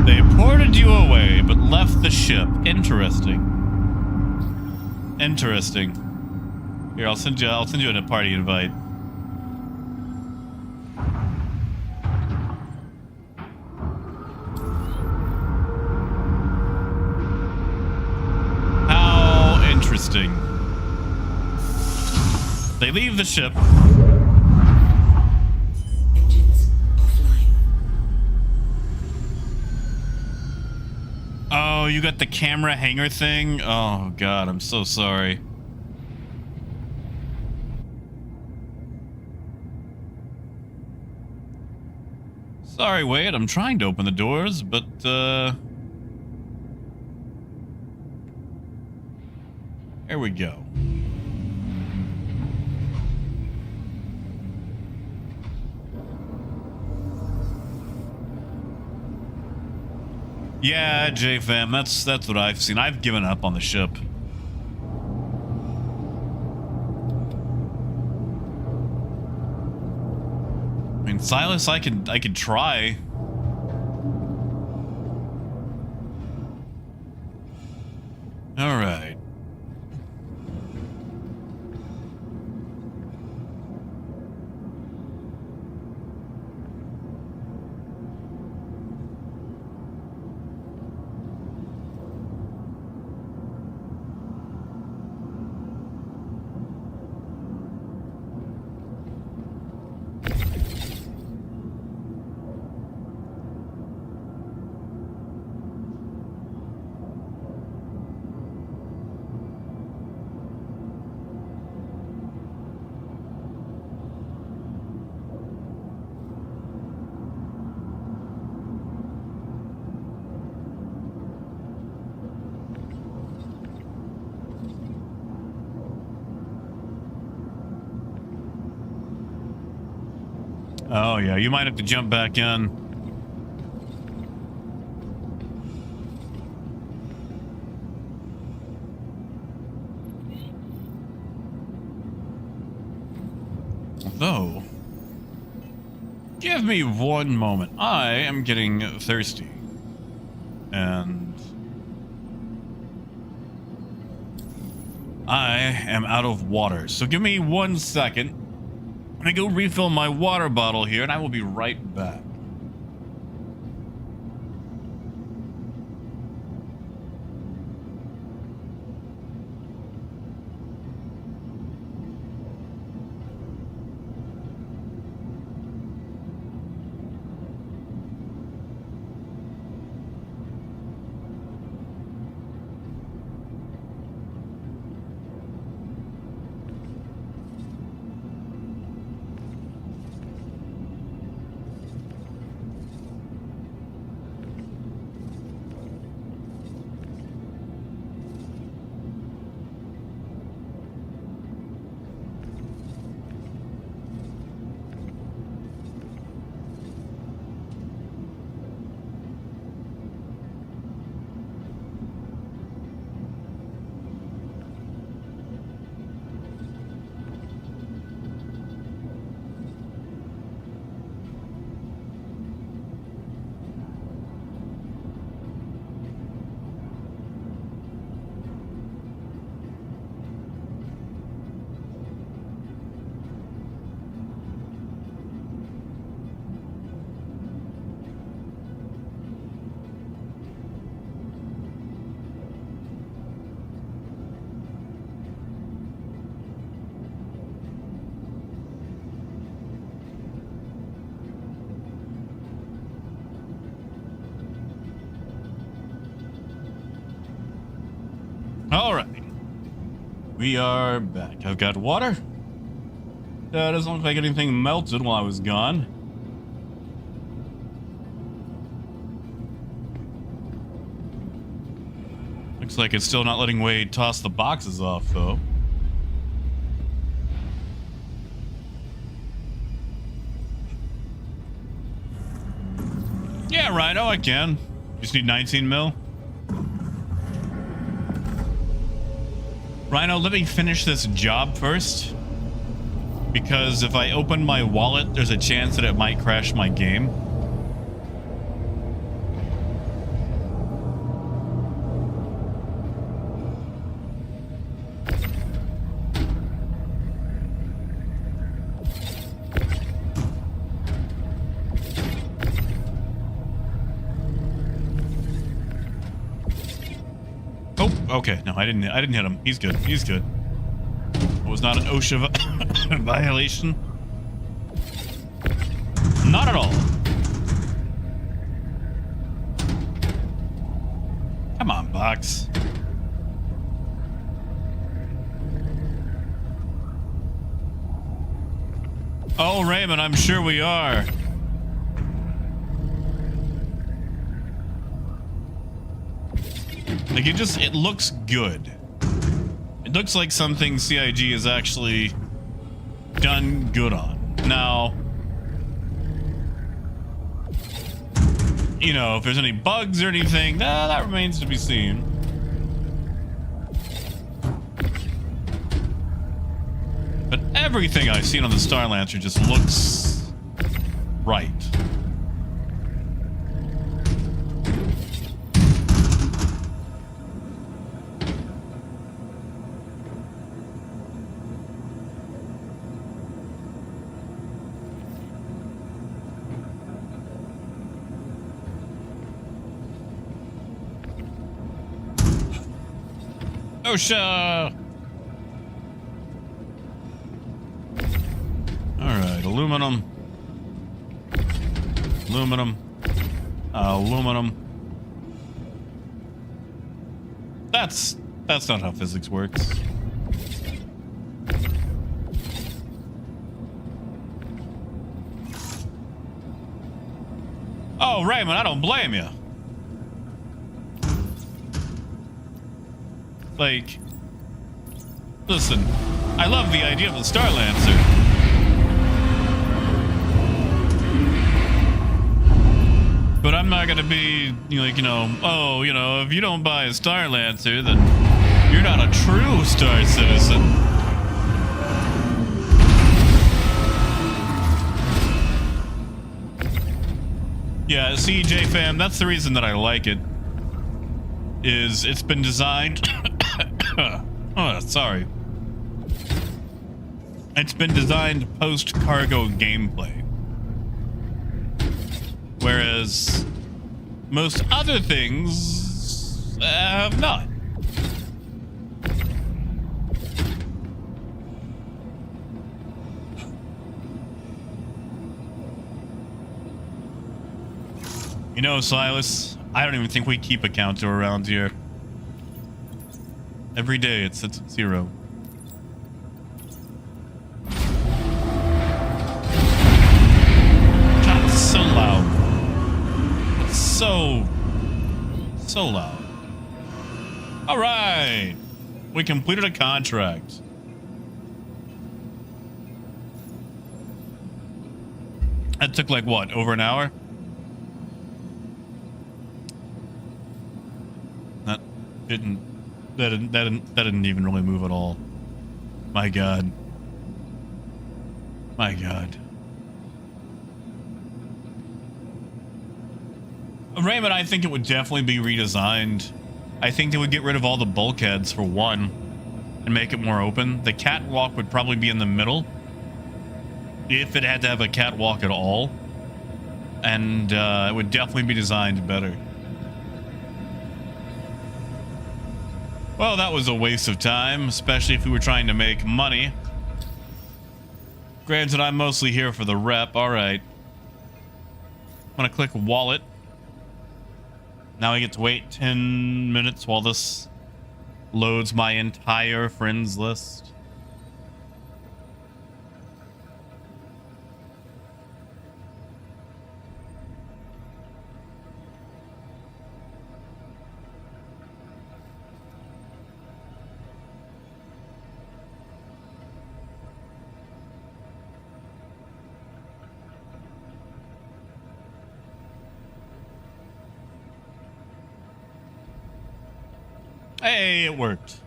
They ported you away, but left the ship. Interesting. Interesting. Here, I'll send you a party invite. How interesting. They leave the ship. Engines offline. Oh, you got the camera hanger thing? Oh, God, I'm so sorry. Sorry, Wade, I'm trying to open the doors, but, here we go. Yeah, J-Fam, that's what I've seen. I've given up on the ship. I mean, Silas, I could try. All right. Oh, yeah, you might have to jump back in. Though, give me one moment. I am getting thirsty. And I am out of water. So give me 1 second. I'm gonna go refill my water bottle here, and I will be right back. All right. We are back. I've got water. Doesn't look like anything melted while I was gone. Looks like it's still not letting Wade toss the boxes off, though. Yeah, Yeah, Rhino, I can. Just need 19 mil. Rhino, let me finish this job first. Because if I open my wallet, there's a chance that it might crash my game. Oh, okay. No, I didn't hit him. He's good. He's good. It was not an OSHA violation. Not at all. Come on, box. Oh, Raymond, I'm sure we are. Like, it looks good. It looks like something CIG has actually done good on. Now, you know, if there's any bugs or anything, that remains to be seen. But everything I've seen on the Star Lancer just looks right. OSHA! Alright, aluminum. Aluminum. Aluminum. That's not how physics works. Oh, Raymond, I don't blame you. Like, listen, I love the idea of the Star Lancer. But I'm not gonna be like, you know, oh, you know, if you don't buy a Star Lancer, then you're not a true Star Citizen. Yeah, CJ fam, that's the reason that I like it. Is it's been designed oh, sorry. It's been designed post-cargo gameplay. Whereas most other things have not. You know, Silas, I don't even think we keep a counter around here. Every day it sits at 0. God, it's so loud. It's so loud. All right. We completed a contract. That took like what, over an hour? That didn't even really move at all. My God. My God. Raymond, I think it would definitely be redesigned. I think they would get rid of all the bulkheads for one and make it more open. The catwalk would probably be in the middle if it had to have a catwalk at all. And it would definitely be designed better. Well, that was a waste of time, especially if we were trying to make money. Granted, I'm mostly here for the rep. All right. I'm going to click wallet. Now I get to wait 10 minutes while this loads my entire friends list. Hey, it worked.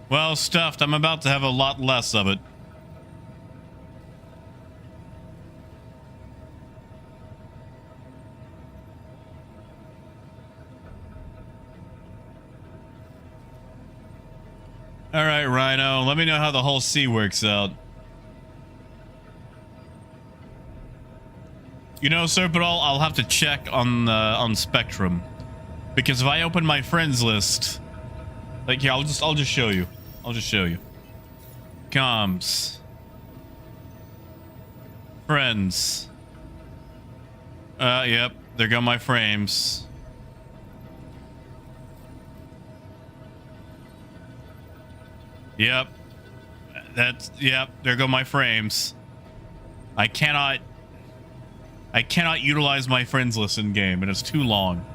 Well, stuffed. I'm about to have a lot less of it. All right, Rhino. Let me know how the whole C works out. You know, Serpentall, I'll have to check on Spectrum, because if I open my friends list, like, yeah, I'll just show you. I'll just show you. Comms. Friends. Yep, there go my frames. Yep. Yep, there go my frames. I cannot utilize my friends list in game, and it's too long.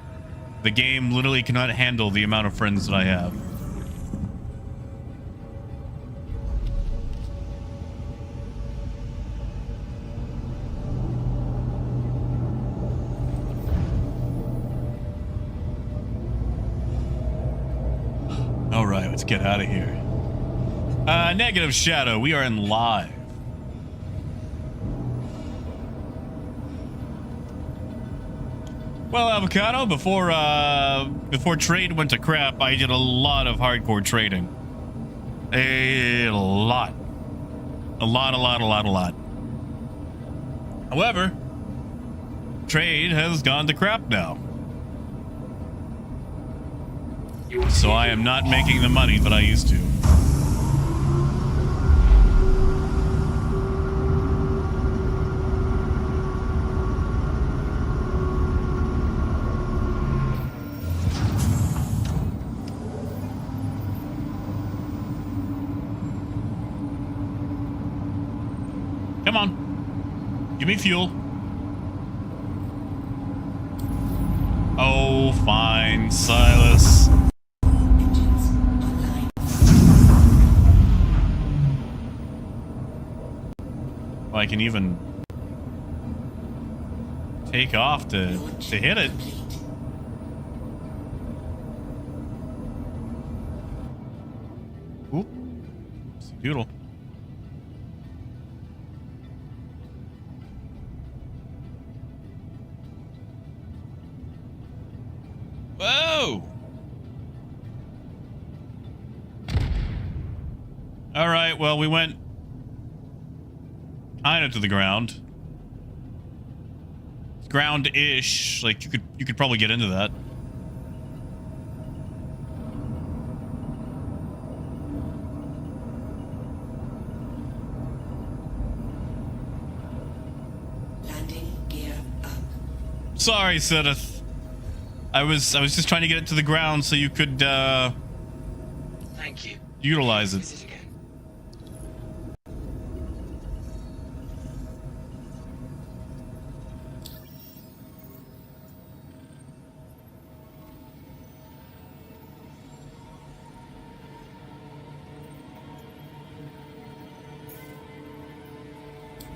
The game literally cannot handle the amount of friends that I have. All right, let's get out of here. Negative Shadow, we are in live. Well, Avocado, before trade went to crap, I did a lot of hardcore trading. A lot. However, trade has gone to crap now. So I am not making the money that I used to. Come on. Give me fuel. Oh, fine, Silas. Engines online. Well, I can even take off to hit it. Complete. Oop. Doodle. Whoa! All right, well, we went kind of to the ground. It's ground-ish. Like, you could probably get into that. Landing gear up. Sorry, Sedith. I was just trying to get it to the ground so you could Thank you. utilize it. Visit again.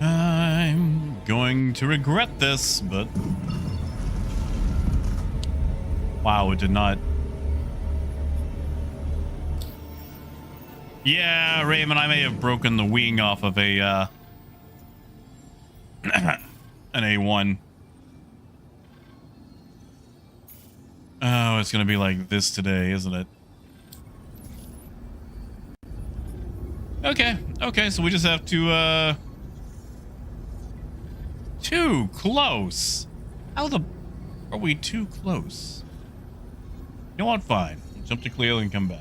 I'm going to regret this, but wow, it did not. Yeah, Raymond, I may have broken the wing off of a an A1. Oh, it's gonna be like this today, isn't it? Okay, so we just have to too close. How the are we too close? You know what? Fine. Jump to clear and come back.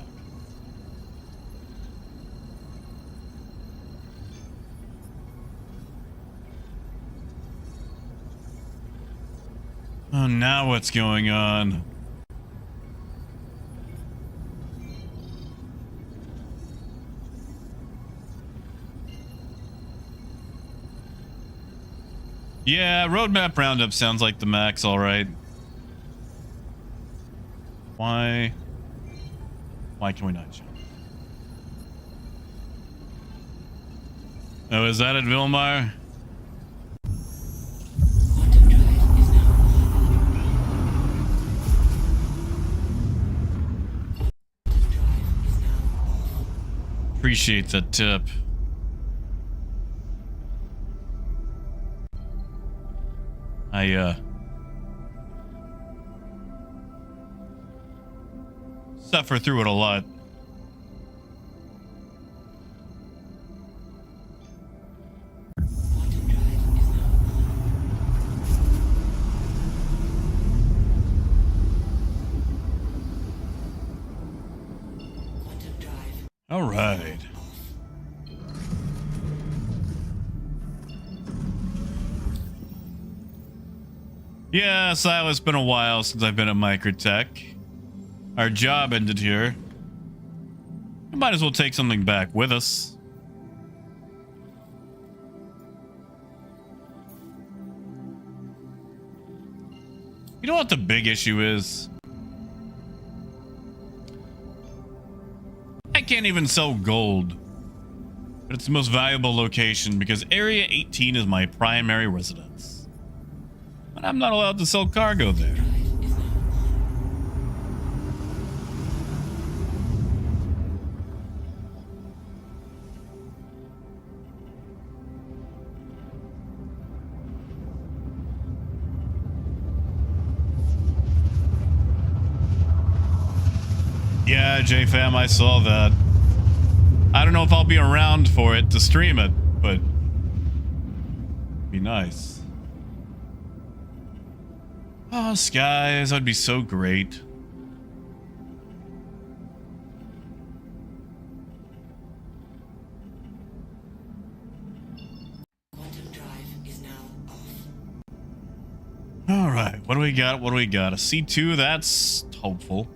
Oh, now what's going on? Yeah, roadmap roundup sounds like the max, all right. Why can we not jump? Oh, is that it, Vilmar? Quantum drive is now online. appreciate that tip. I suffer through it a lot. Quantum drive is now on. Quantum drive All right. Yeah, Silas, it's been a while since I've been at Microtech. Our job ended here. We might as well take something back with us. You know what the big issue is? I can't even sell gold. But it's the most valuable location because Area 18 is my primary residence. But I'm not allowed to sell cargo there. drive is now on. Yeah, JFam, I saw that. I don't know if I'll be around for it to stream it, but be nice. Oh, skies, that'd be so great. Quantum drive is now off. All right, what do we got? What do we got? A C2, that's hopeful.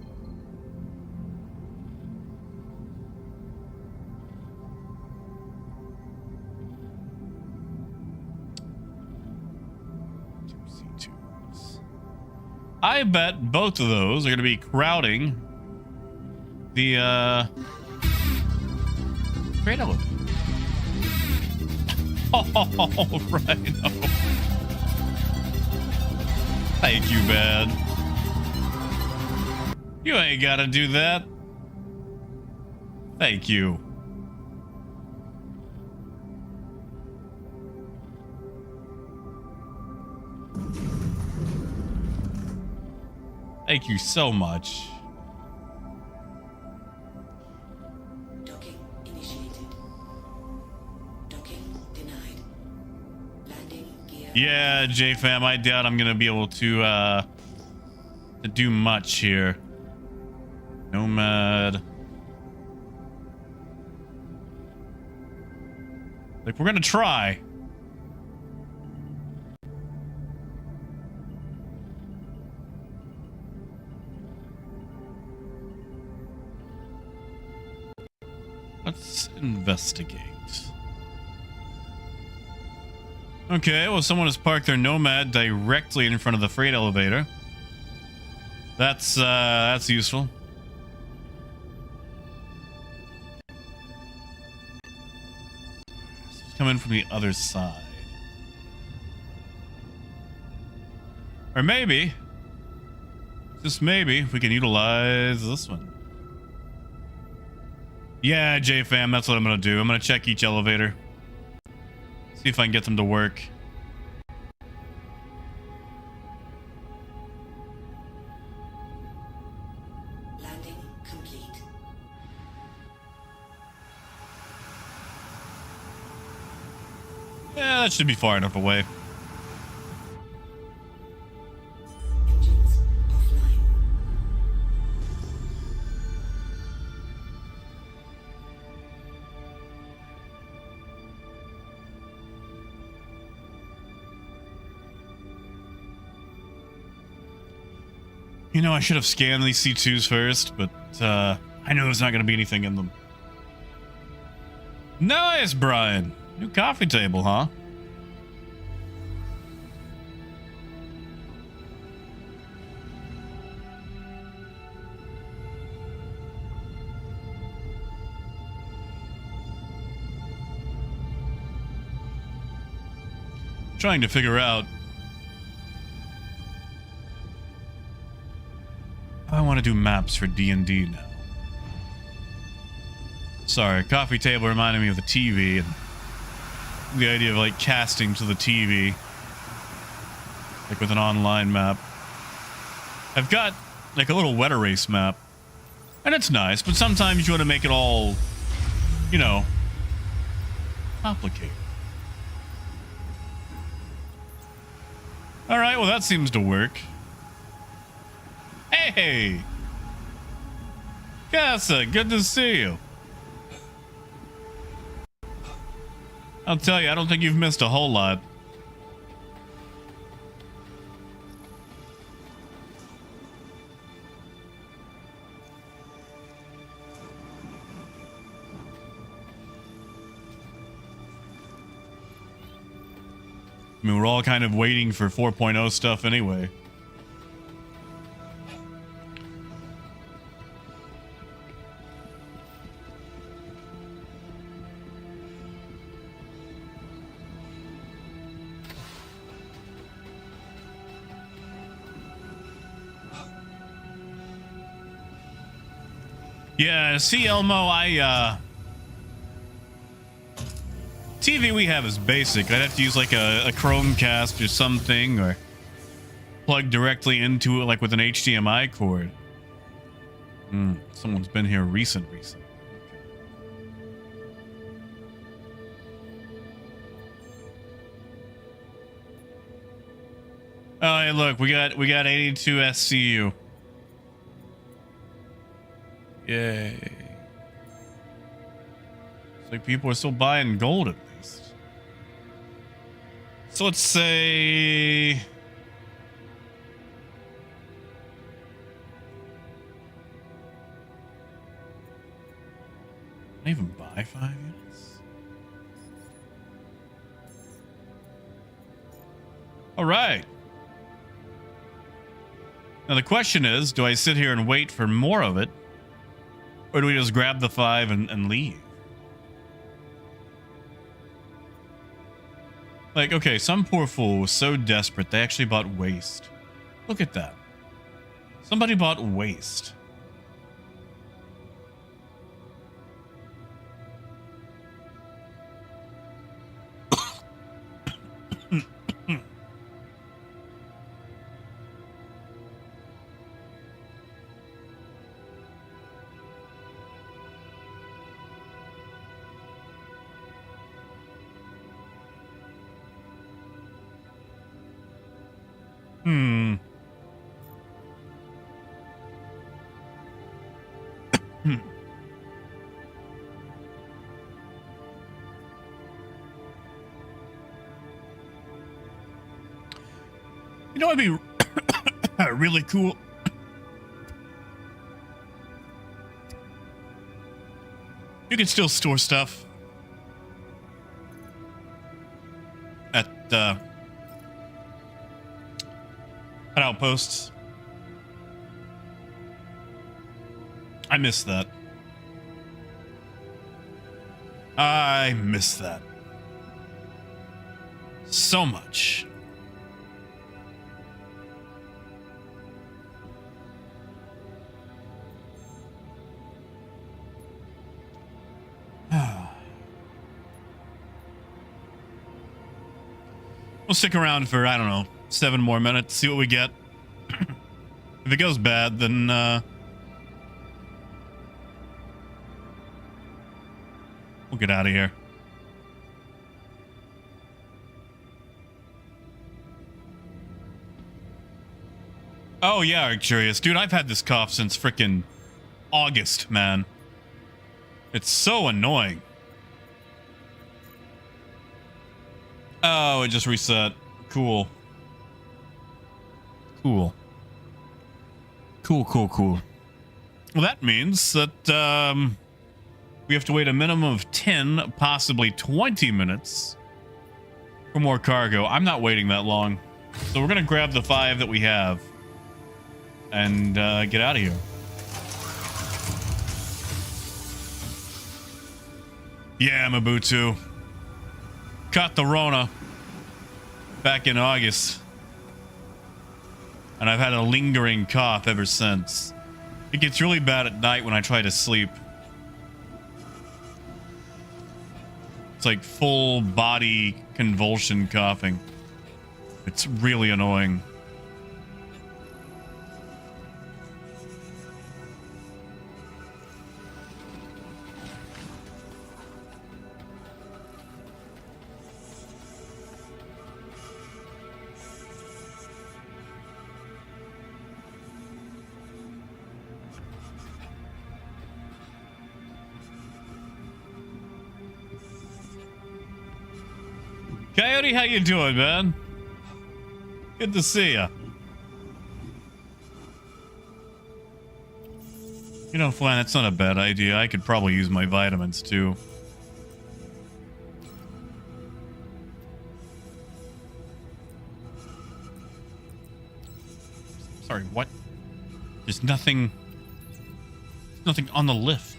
C2s. I bet both of those are going to be crowding the freight elevator. Oh, right. Oh. Thank you, man. You ain't gotta do that. Thank you. Thank you so much. Docking initiated. Docking denied. Landing gear. Yeah, JFam, I doubt I'm gonna be able to do much here. Nomad. Like, we're gonna try. Let's investigate. Okay, well, someone has parked their Nomad directly in front of the freight elevator. That's useful. It's coming from the other side. Or maybe, just maybe, we can utilize this one. Yeah, JFam, that's what I'm gonna do. I'm gonna check each elevator. See if I can get them to work. Landing complete. Yeah, that should be far enough away. Engines offline. You know, I should have scanned these C2s first, but I know there's not going to be anything in them. Nice, Brian. New coffee table, huh? Trying to figure out how I want to do maps for D&D now. Sorry, coffee table reminded me of the TV and the idea of like casting to the TV, like with an online map. I've got like a little wet erase map, and it's nice, but sometimes you want to make it all, you know, complicated. All right, well that seems to work. Hey, Casa, good to see you. I'll tell you, I don't think you've missed a whole lot. I mean, we're all kind of waiting for 4.0 stuff anyway. Yeah, see, Elmo, TV we have is basic. I'd have to use like a Chromecast or something, or plug directly into it like with an HDMI cord. Someone's been here recent. Oh, hey, look, we got 82 SCU. Yay. It's like people are still buying gold at least. So let's say... Can I even buy 5 units? All right. Now the question is, do I sit here and wait for more of it? Or do we just grab the 5 and leave? Like, okay, some poor fool was so desperate they actually bought waste. Look at that. Somebody bought waste. You know, it'd be really cool. You can still store stuff at Outposts. I miss that. I miss that so much. We'll stick around for, I don't know, 7 more minutes, see what we get. If it goes bad, then we'll get out of here. Oh yeah, Arcturious. Dude, I've had this cough since frickin' August, man. It's so annoying. Oh, it just reset. Cool. Cool. Cool. Well, that means that we have to wait a minimum of 10, possibly 20 minutes for more cargo. I'm not waiting that long. So we're going to grab the 5 that we have and get out of here. Yeah, Mabutu. Caught the Rona back in August. And I've had a lingering cough ever since. It gets really bad at night when I try to sleep. It's like full body convulsion coughing. It's really annoying. Coyote, how you doing, man? Good to see ya. You know, Flan, that's not a bad idea. I could probably use my vitamins, too. Sorry, what? There's nothing on the lift.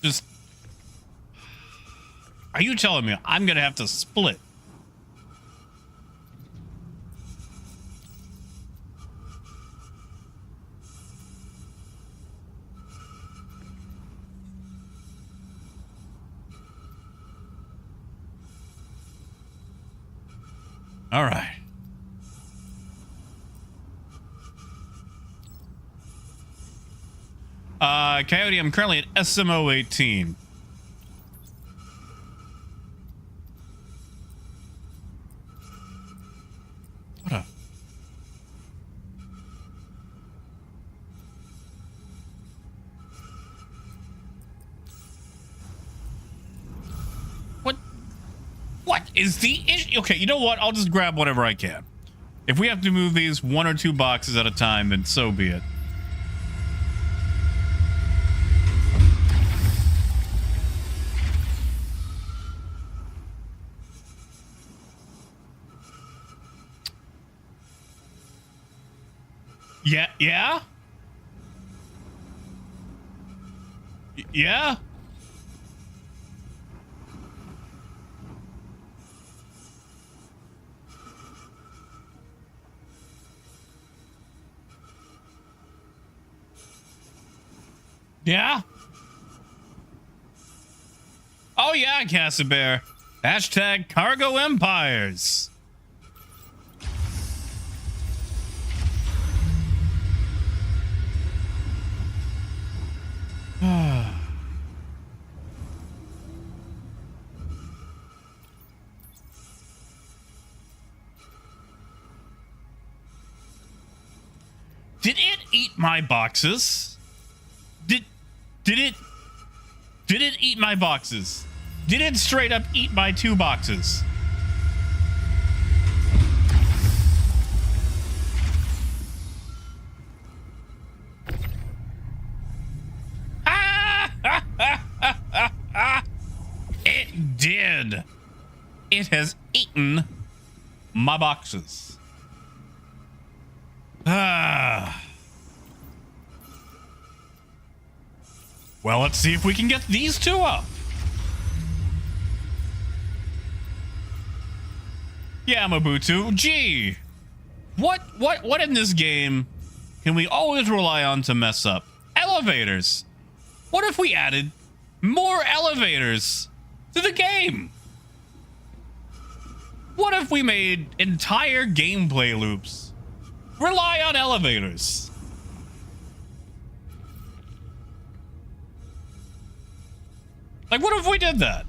Just, are you telling me I'm gonna have to split? All right. Coyote, I'm currently at SMO 18. What a... What is the issue? Okay, you know what? I'll just grab whatever I can. If we have to move these 1 or 2 boxes at a time, then so be it. Yeah? Yeah? Yeah? Oh yeah, Cassabear. Hashtag Cargo Empires. Did it eat my boxes? Did it eat my boxes? Did it straight up eat my 2 boxes? It did. It has eaten my boxes. Well, let's see if we can get these 2 up. Yeah, Mabutu. Gee. What in this game can we always rely on to mess up? Elevators. What if we added more elevators to the game? What if we made entire gameplay loops rely on elevators? Like, what if we did that?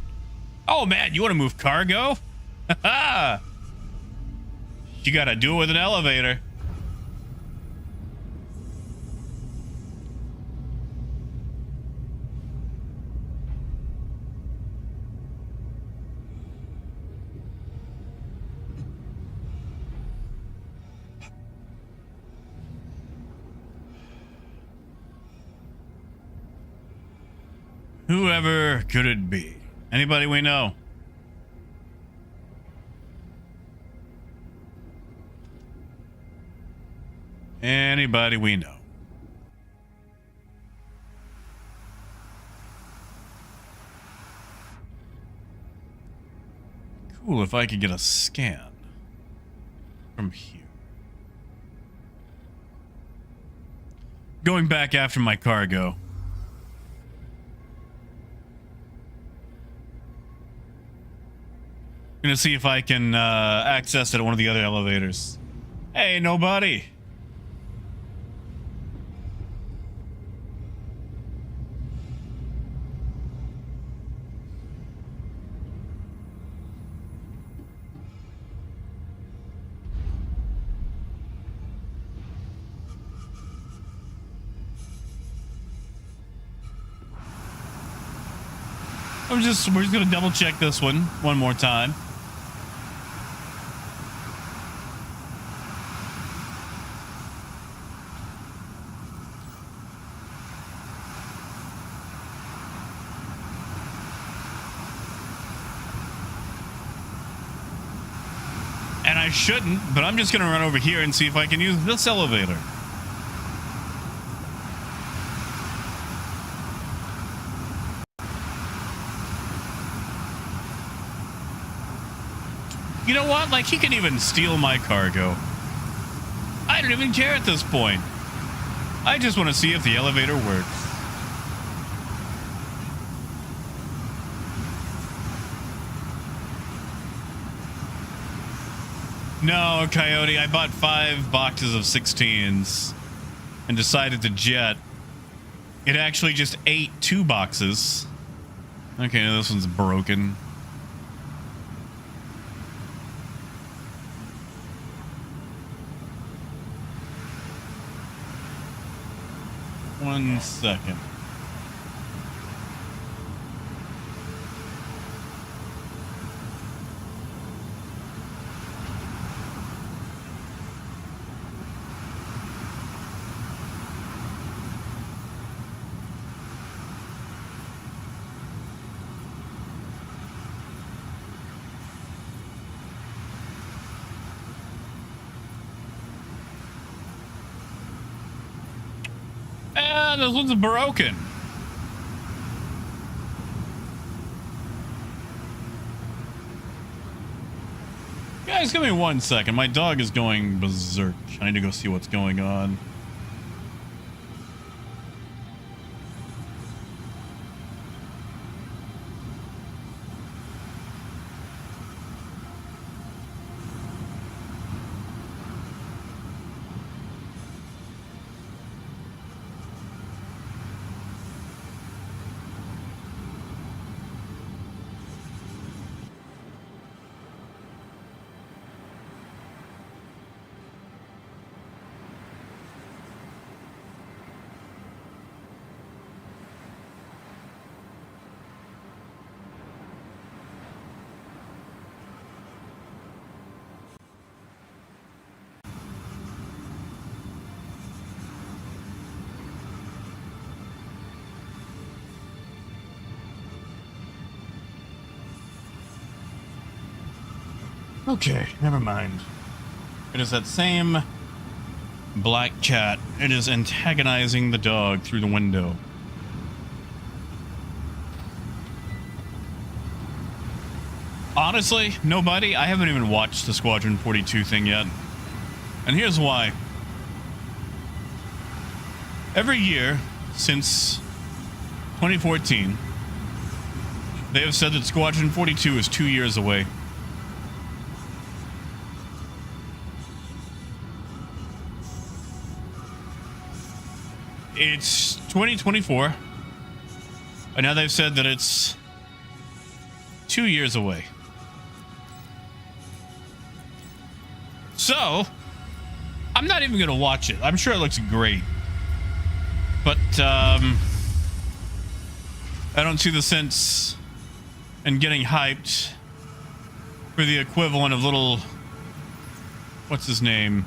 Oh, man, you want to move cargo? Haha! You gotta do it with an elevator. Whoever could it be? Anybody we know? anybody we know. Cool if I could get a scan from here. Going back after my cargo. Gonna see if I can access it at one of the other elevators. Hey, nobody. We're just gonna double check this one more time. And I shouldn't, but I'm just gonna run over here and see if I can use this elevator. You know what? Like, he can even steal my cargo. I don't even care at this point. I just want to see if the elevator works. No, Coyote, I bought 5 boxes of 16s and decided to jet. It actually just ate 2 boxes. Okay, this one's broken. One second. This one's broken. Guys, give me 1 second. My dog is going berserk. I need to go see what's going on. Okay, never mind. It is that same black cat. It is antagonizing the dog through the window. Honestly, nobody. I haven't even watched the Squadron 42 thing yet. And here's why. Every year since 2014, they have said that Squadron 42 is 2 years away. It's 2024, and now they've said that it's 2 years away. So, I'm not even going to watch it. I'm sure it looks great. But, I don't see the sense in getting hyped for the equivalent of little... What's his name?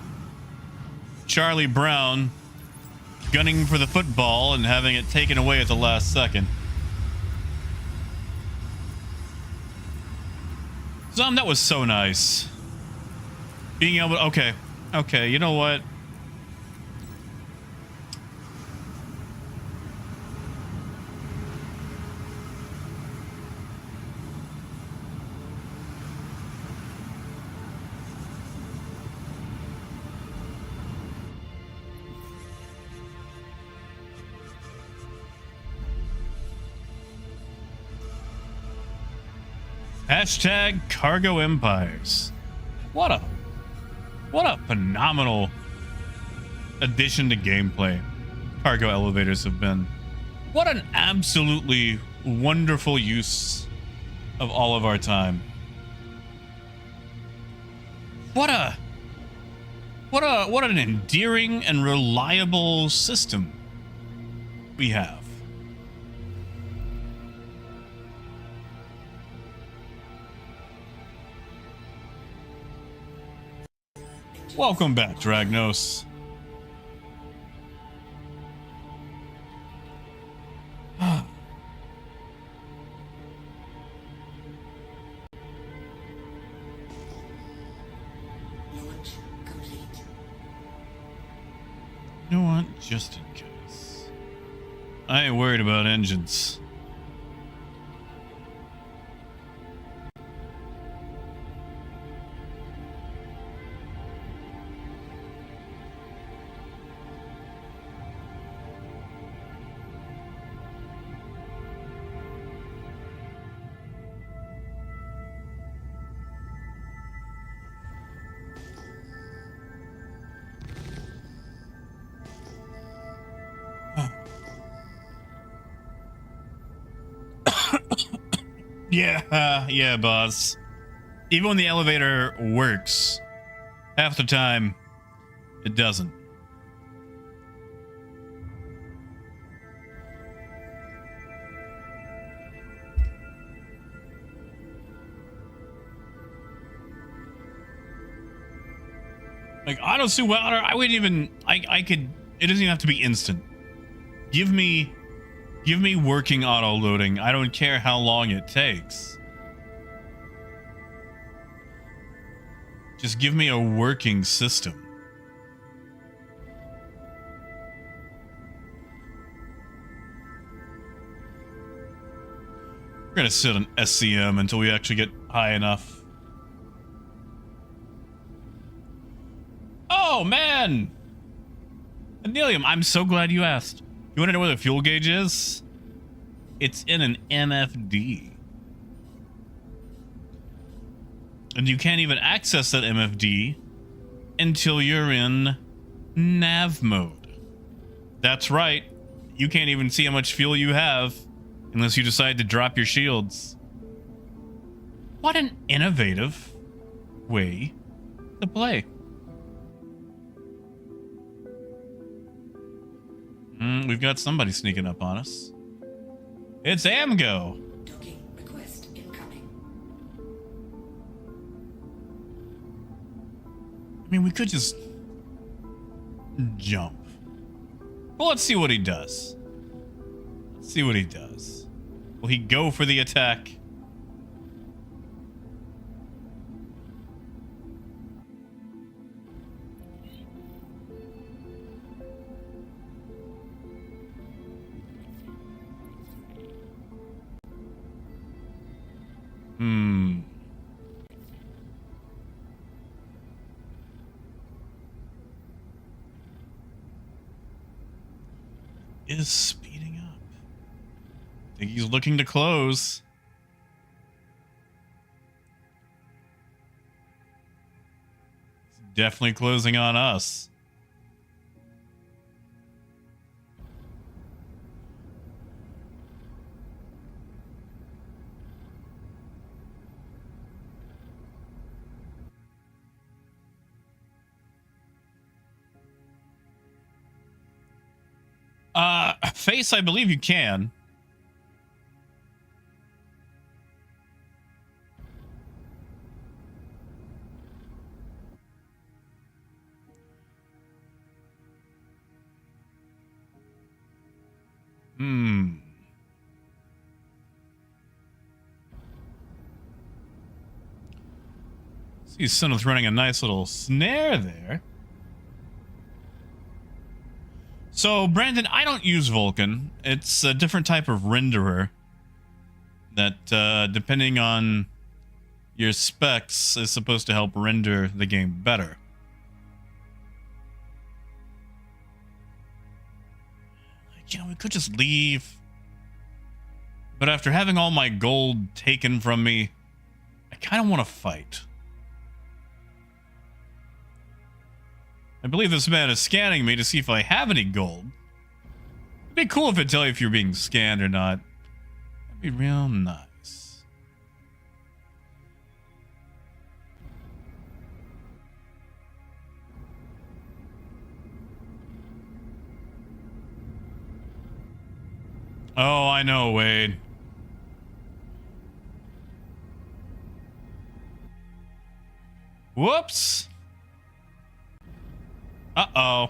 Charlie Brown gunning for the football and having it taken away at the last second. That was so nice. Being able to... Okay, you know what? Hashtag cargo empires. What a phenomenal addition to gameplay cargo elevators have been. What an absolutely wonderful use of all of our time. What an endearing and reliable system we have. Welcome back, Dragnos. Launch complete. You know what? Just in case. I ain't worried about engines. Yeah, boss. Even when the elevator works, half the time, it doesn't. Like, auto suit water, I wouldn't even, I could, it doesn't even have to be instant. Give me working auto loading. I don't care how long it takes. Just give me a working system. We're gonna sit on SCM until we actually get high enough. Oh man! Anelium, I'm so glad you asked. You want to know where the fuel gauge is? It's in an MFD. And you can't even access that MFD until you're in nav mode. That's right. You can't even see how much fuel you have unless you decide to drop your shields. What an innovative way to play. We've got somebody sneaking up on us. It's Amgo. Docking request incoming. I mean, we could just jump. Well, let's see what he does. Let's see what he does. Will he go for the attack? Is speeding up. I think he's looking to close. He's definitely closing on us. Face, I believe you can. See, Synth's running a nice little snare there. So, Brandon, I don't use Vulkan. It's a different type of renderer that, depending on your specs, is supposed to help render the game better. You know, we could just leave. But after having all my gold taken from me, I kind of want to fight. I believe this man is scanning me to see if I have any gold. It'd be cool if it'd tell you if you're being scanned or not. That'd be real nice. Oh, I know, Wade. Whoops. Uh-oh.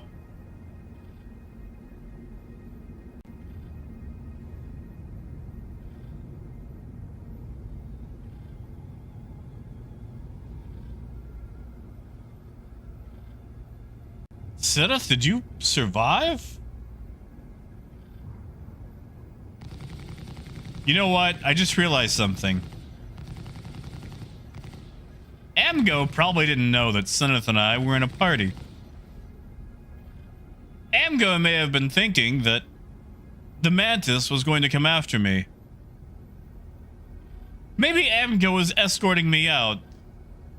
Seth, did you survive? You know what? I just realized something. Amgo probably didn't know that Senneth and I were in a party. Amgo may have been thinking that the Mantis was going to come after me. Maybe Amgo was escorting me out,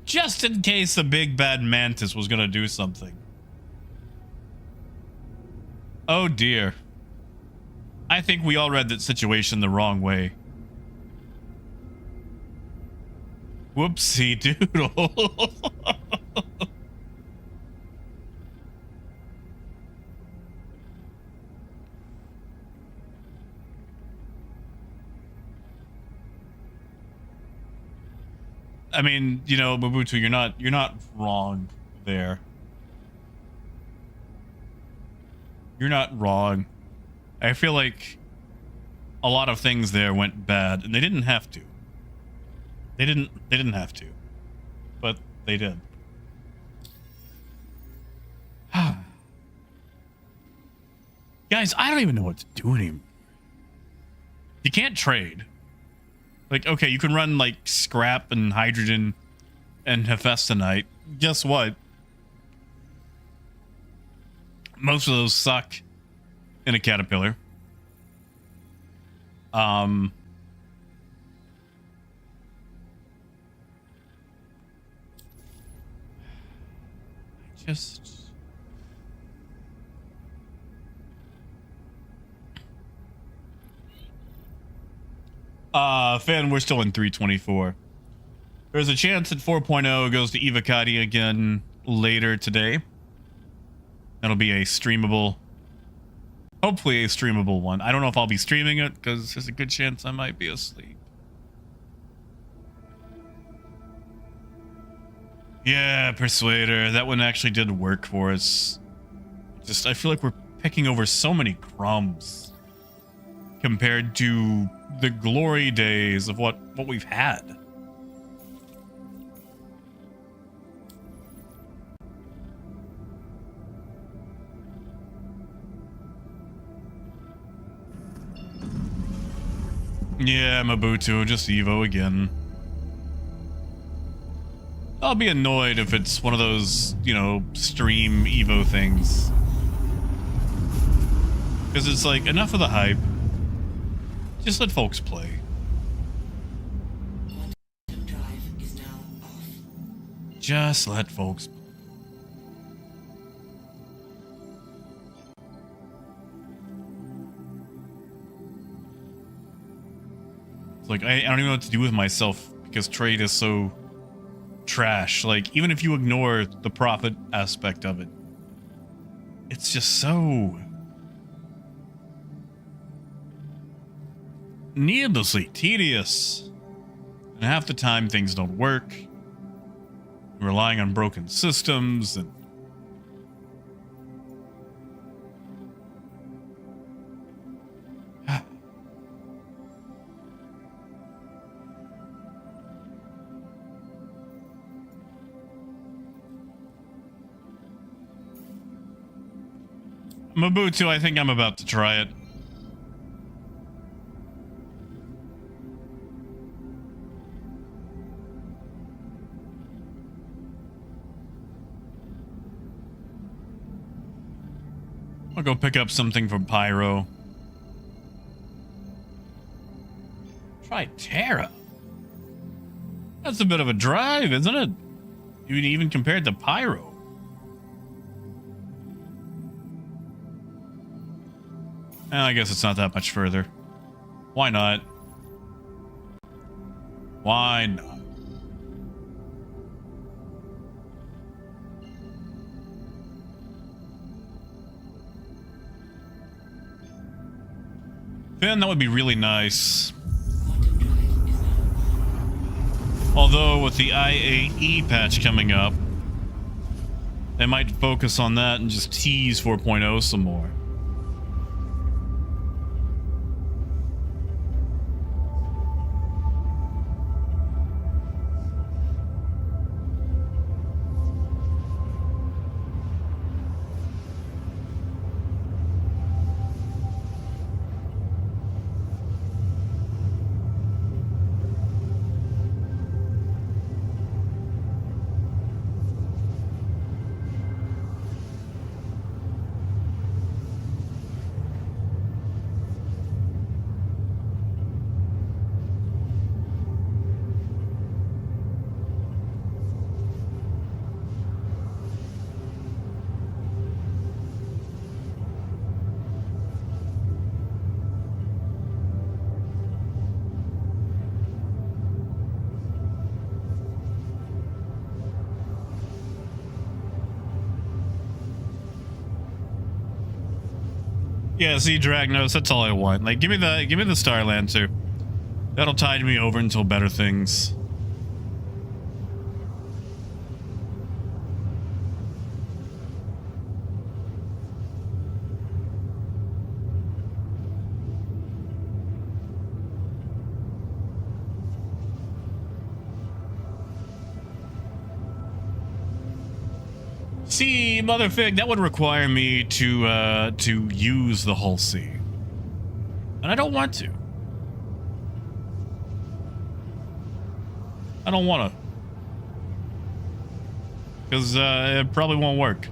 just in case the big bad Mantis was going to do something. Oh dear. I think we all read that situation the wrong way. Whoopsie doodle. I mean, you know, Mabutu, you're not wrong there. You're not wrong. I feel like a lot of things there went bad, and they didn't have to. They didn't have to. But they did. Guys, I don't even know what to do anymore. You can't trade. Like, okay, you can run like scrap and hydrogen and hephaestonite. Guess what? Most of those suck in a caterpillar. I just... Fan, we're still in 324. There's a chance that 4.0 goes to Evocati again later today. That'll be a streamable, hopefully a streamable one. I don't know if I'll be streaming it because there's a good chance I might be asleep. Yeah, Persuader, that one actually did work for us. Just, I feel like we're picking over so many crumbs compared to the glory days of what we've had. Yeah, Mabutu, just Evo again. I'll be annoyed if it's one of those, you know, stream Evo things. Because it's like, enough of the hype. Just let folks play. Quantum drive is now off. Just let folks play. It's like, I don't even know what to do with myself because trade is so trash. Like, even if you ignore the profit aspect of it, it's just so needlessly tedious. And half the time things don't work. You're relying on broken systems and Mabutu, I think I'm about to try it. I'll go pick up something from Pyro. Try Terra. That's a bit of a drive, isn't it? Even compared to Pyro. I guess it's not that much further. Why not? Why not? Finn, that would be really nice. Quantum drive is now. Although with the IAE patch coming up, they might focus on that and just tease 4.0 some more. Yeah, see, Dragnos, that's all I want. Like, give me the Star Lancer. That'll tide me over until better things. See, Motherfig, that would require me to use the Hull C. And I don't want to. I don't want to. Because it probably won't work.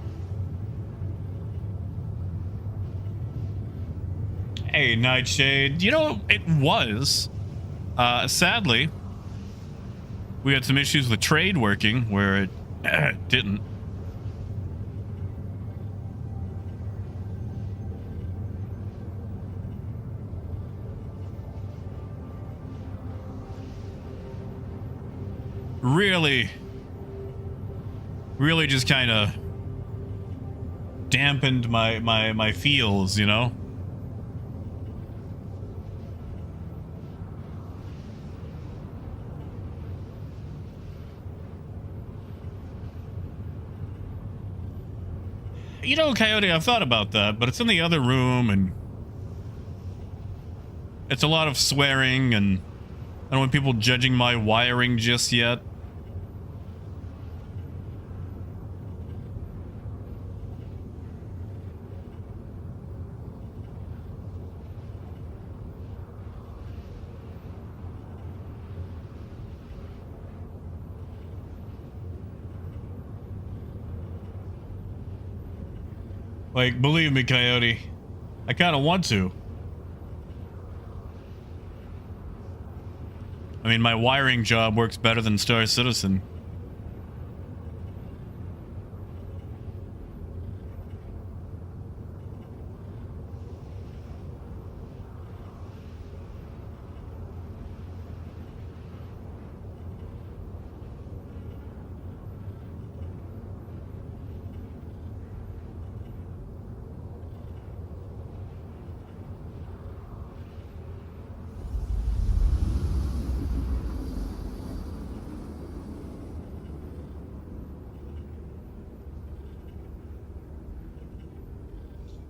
Hey, Nightshade. You know, it was. Sadly, we had some issues with trade working where it didn't. Really just kind of dampened my feels, you know? You know, Coyote, I've thought about that, but it's in the other room, and it's a lot of swearing, and I don't want people judging my wiring just yet. Like, believe me, Coyote, I kind of want to. I mean, my wiring job works better than Star Citizen.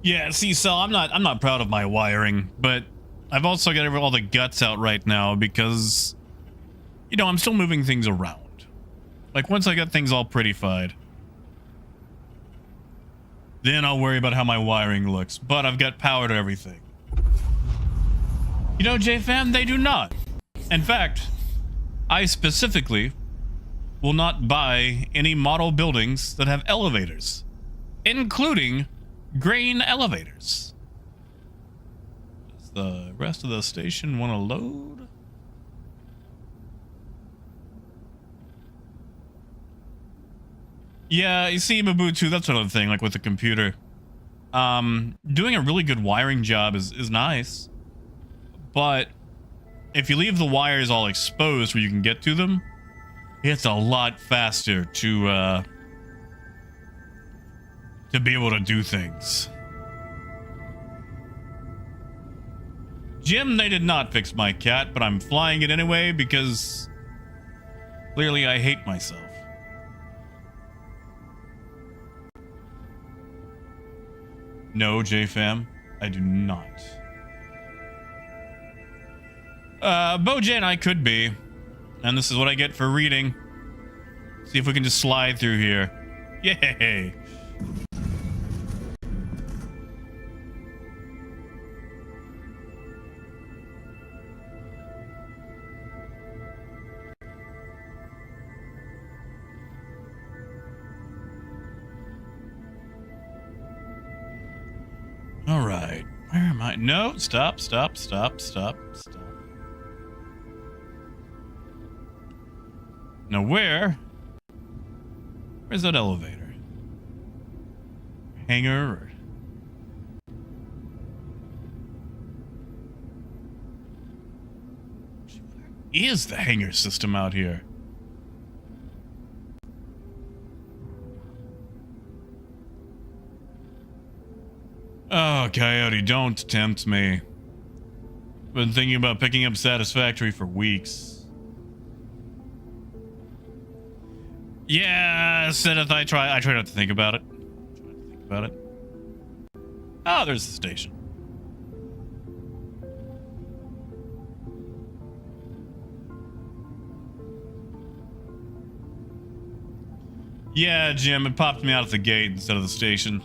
Yeah, see, so I'm not proud of my wiring, but I've also got all the guts out right now because, you know, I'm still moving things around. Like, once I got things all prettified, then I'll worry about how my wiring looks. But I've got power to everything. You know, JFam, they do not. In fact, I specifically will not buy any model buildings that have elevators, including grain elevators. Does the rest of the station want to load? Yeah, you see, Mobutu, that's another thing, like with the computer. Doing a really good wiring job is nice. But if you leave the wires all exposed where you can get to them, it's a lot faster to be able to do things. Jim, they did not fix my cat, but I'm flying it anyway because clearly I hate myself. No, JFam, I do not. Bojan, and I could be. And this is what I get for reading. See if we can just slide through here. Yay! All right, where am I? No, stop. Now where's that elevator? Hangar? Where is the hangar system out here? Oh, Coyote, don't tempt me. Been thinking about picking up Satisfactory for weeks. Yeah, Seth, I try not to think about it. Oh, there's the station. Yeah, Jim, it popped me out of the gate instead of the station.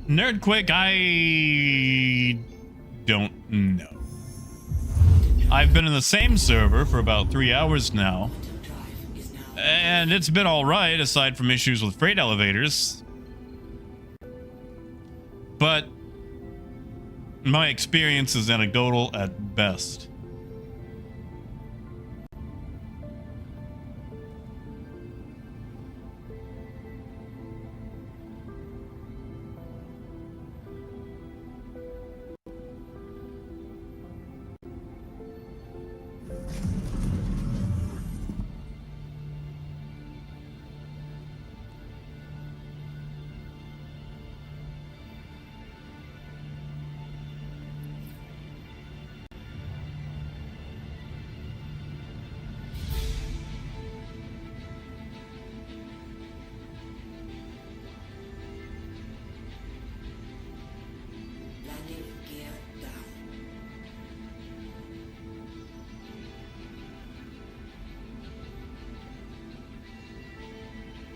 Nerdquick, I don't know. I've been in the same server for about 3 hours now, and it's been alright aside from issues with freight elevators. But my experience is anecdotal at best.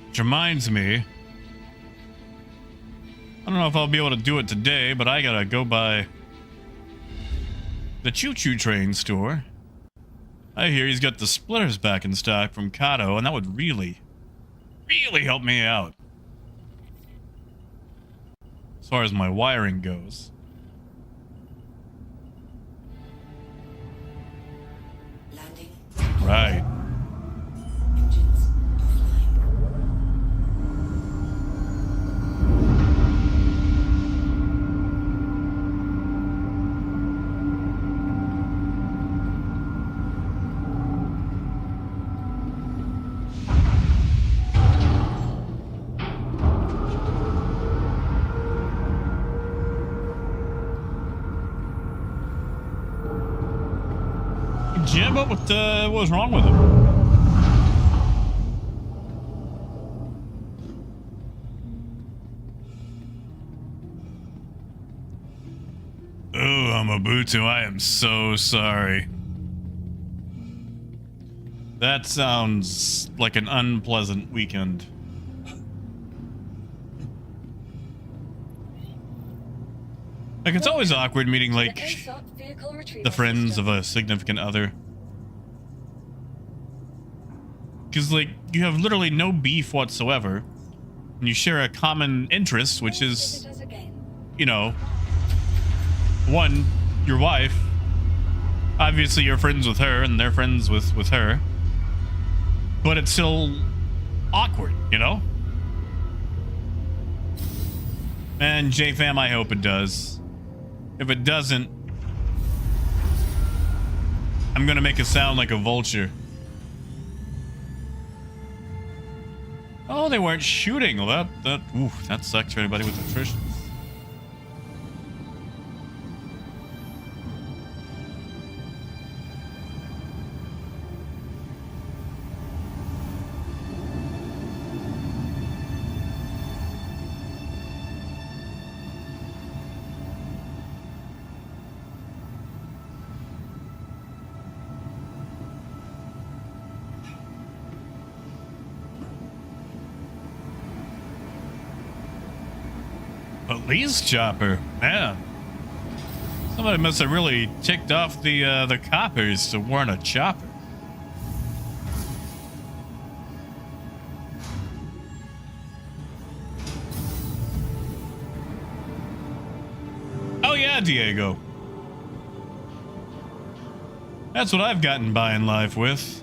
Which reminds me, I don't know if I'll be able to do it today, but I gotta go by the choo-choo train store. I hear he's got the splitters back in stock from Kado, and that would really help me out as far as my wiring goes. Landing. Right. Engines offline. Jim, what was wrong with him? Oh, Amabutu, I am so sorry. That sounds like an unpleasant weekend. Like, it's always awkward meeting, like, the friends of a significant other. Because, like, you have literally no beef whatsoever. And you share a common interest, which is, Visit us again. you know, one, your wife. Obviously, you're friends with her, and they're friends with her. But it's still awkward, you know? And JFam, I hope it does. If it doesn't, I'm gonna make it sound like a vulture. Oh, they weren't shooting. Well, that sucks for anybody with attrition. Police chopper, man. Somebody must have really ticked off the coppers to warrant a chopper. Oh yeah, Diego. That's what I've gotten by in life with.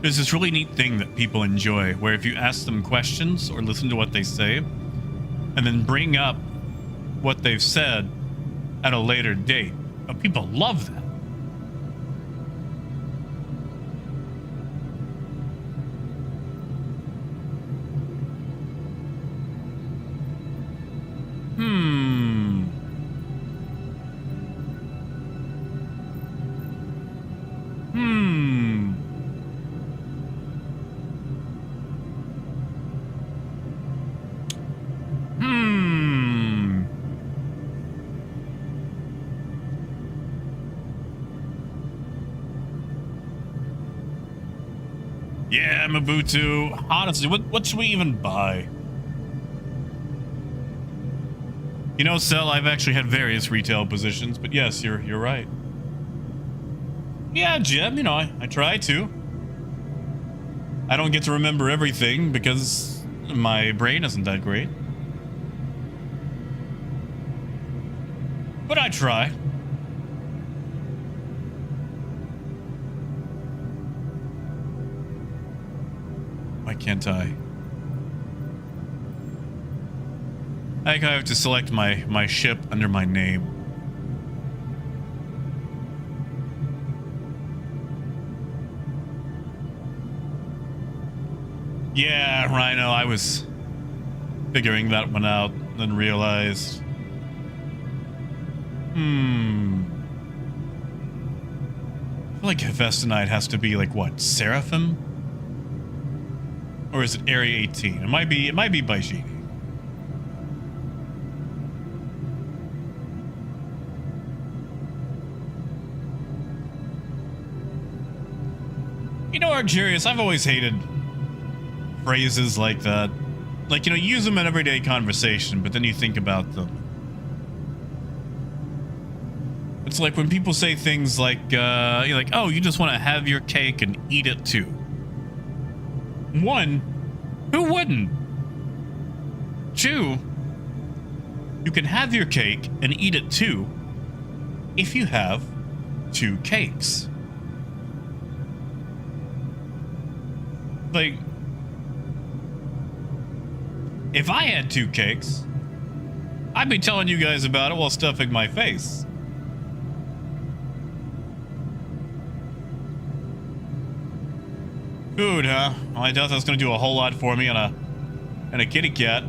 There's this really neat thing that people enjoy, where if you ask them questions or listen to what they say, and then bring up what they've said at a later date, people love that. Yeah, Mabutu. Honestly, what should we even buy? You know, Cell, I've actually had various retail positions, but yes, you're right. Yeah, Jeb, you know, I try to. I don't get to remember everything because my brain isn't that great. But I try. Why can't I? I think I have to select my ship under my name. Yeah, Rhino, I was figuring that one out, then realized. I feel like Hephaestonite has to be like what, Seraphim? Or is it Area 18? It might be Baijini. You know, Argerius, I've always hated phrases like that. Like, you know, use them in everyday conversation, but then you think about them. It's like when people say things like, you're like, oh, you just want to have your cake and eat it too. One, who wouldn't? Two, you can have your cake and eat it too if you have 2 cakes. Like, if I had 2 cakes, I'd be telling you guys about it while stuffing my face. Food, huh? Well, I doubt that's gonna do a whole lot for me and a kitty cat.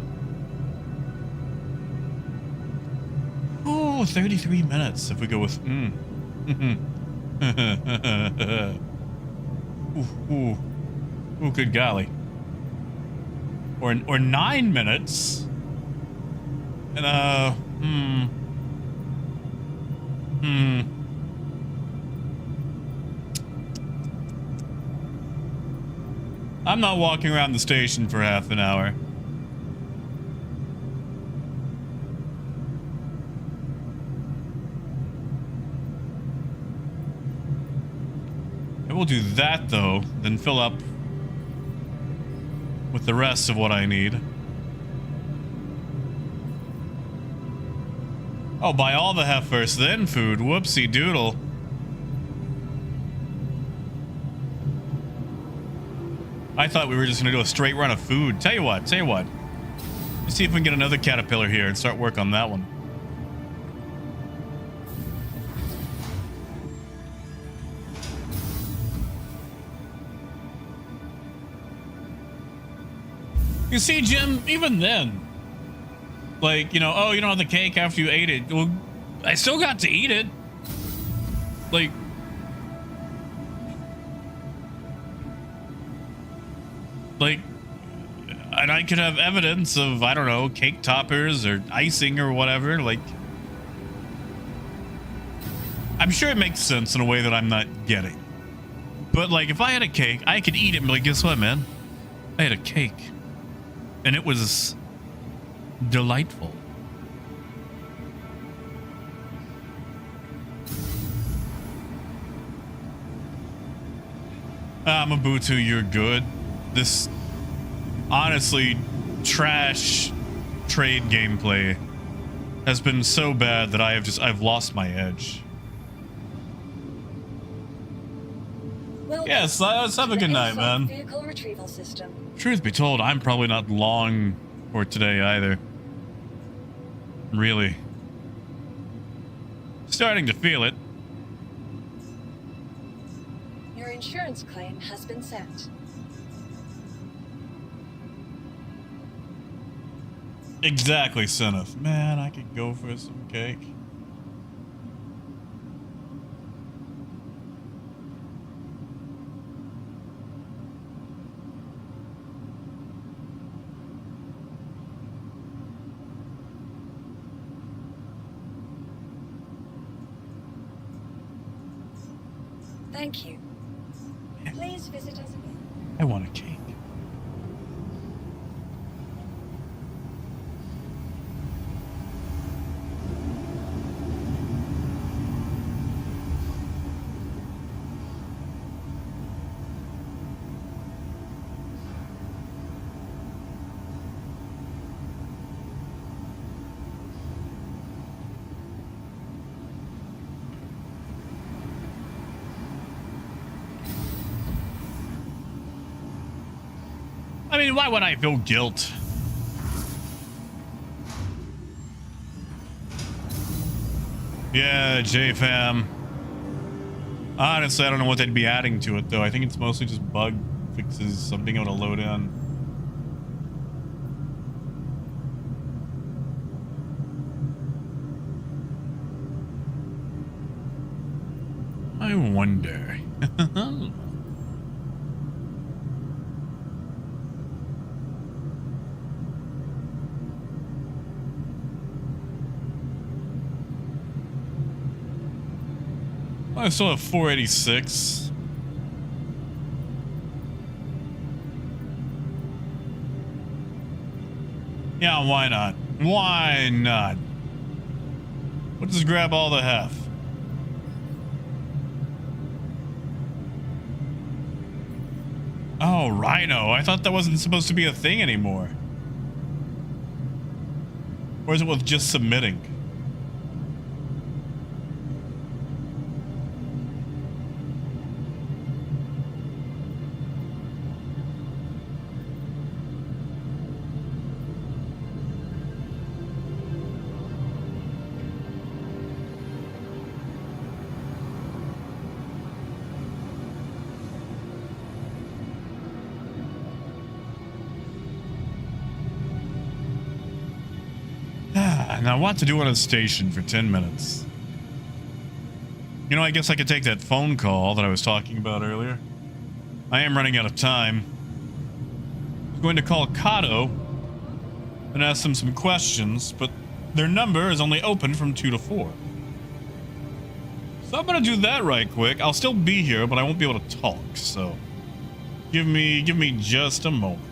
Oh, 33 minutes if we go with ooh, good golly. Or 9 minutes. And I'm not walking around the station for half an hour. I will do that though, then fill up with the rest of what I need. Oh, buy all the heft first, then food. Whoopsie doodle. I thought we were just gonna do a straight run of food. Tell you what. Let's see if we can get another caterpillar here and start work on that one. You see, Jim, even then, like, you know, oh, you don't have the cake after you ate it. Well, I still got to eat it. Like, and I could have evidence of, I don't know, cake toppers or icing or whatever. Like, I'm sure it makes sense in a way that I'm not getting. But, like, if I had a cake, I could eat it and be like, guess what, man? I had a cake. And it was delightful. Mabutu, you're good. This honestly trash trade gameplay has been so bad that I've lost my edge. Well, Yes, let's have a good night, man. Vehicle retrieval system. Truth be told, I'm probably not long for today either. Really. Starting to feel it. Your insurance claim has been sent. Exactly, Senef. Man, I could go for some cake. Thank you. Please visit us again. I want a cake. I mean, why would I feel guilt? Yeah, JFam. Honestly, I don't know what they'd be adding to it, though. I think it's mostly just bug fixes, I'm being able to load in. I wonder. I still have 486. Yeah, why not? Why not? We'll just grab all the heft. Oh, Rhino. I thought that wasn't supposed to be a thing anymore. Or is it with just submitting? Now, what to do on a station for 10 minutes? You know, I guess I could take that phone call that I was talking about earlier. I am running out of time. I'm going to call Kado and ask them some questions, but their number is only open from 2 to 4. So I'm going to do that right quick. I'll still be here, but I won't be able to talk, so give me just a moment.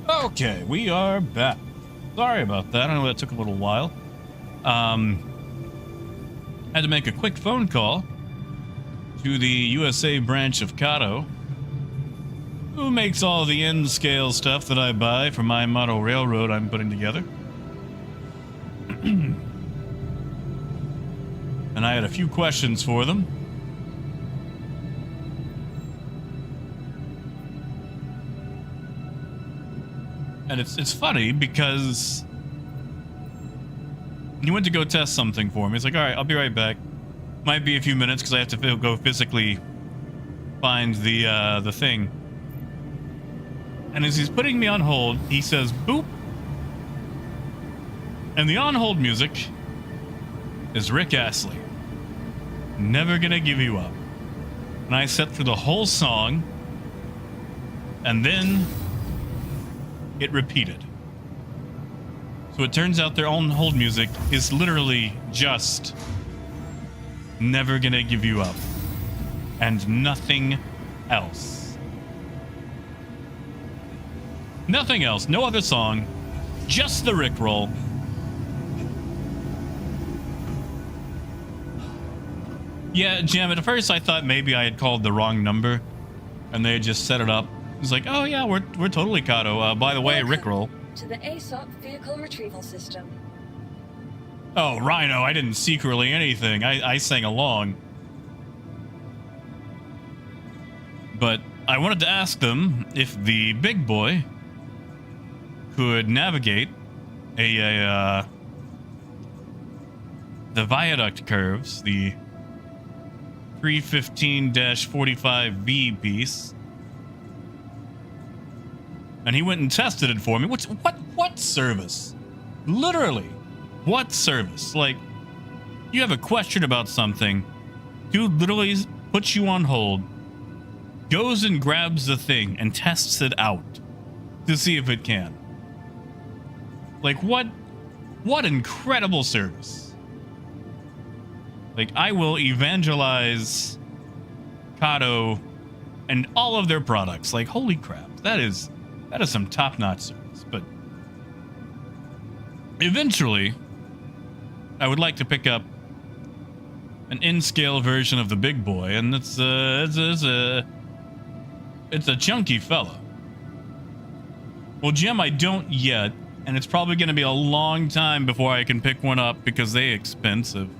Okay, we are back. Sorry about that. I know that took a little while. Had to make a quick phone call to the USA branch of Kado, who makes all the N-scale stuff that I buy for my model railroad I'm putting together. And I had a few questions for them. And it's funny because he went to go test something for me. He's like, all right, I'll be right back. Might be a few minutes because I have to go physically find the thing. And as he's putting me on hold, he says, boop. And the on-hold music is Rick Astley. Never Gonna Give You Up. And I sat through the whole song, and then it repeated. So it turns out their on-hold music is literally just Never Gonna Give You Up. And nothing else. Nothing else. No other song. Just the Rickroll. Yeah, Jim, at first I thought maybe I had called the wrong number and they had just set it up. It's like, oh yeah, we're totally Kado. By the way, Rickroll. To the ASOP vehicle retrieval system. Oh, Rhino, I didn't secretly anything. I sang along. But I wanted to ask them if the big boy could navigate the viaduct curves, the 315-45B piece. And he went and tested it for me. What service? Literally, what service? Like, you have a question about something, dude literally puts you on hold, goes and grabs the thing and tests it out to see if it can. Like, what incredible service. Like, I will evangelize Kado and all of their products. Like, holy crap, that is some top-notch service. But eventually, I would like to pick up an in-scale version of the big boy, and it's a chunky fella. Well, Jim, I don't yet, and it's probably going to be a long time before I can pick one up because they're expensive.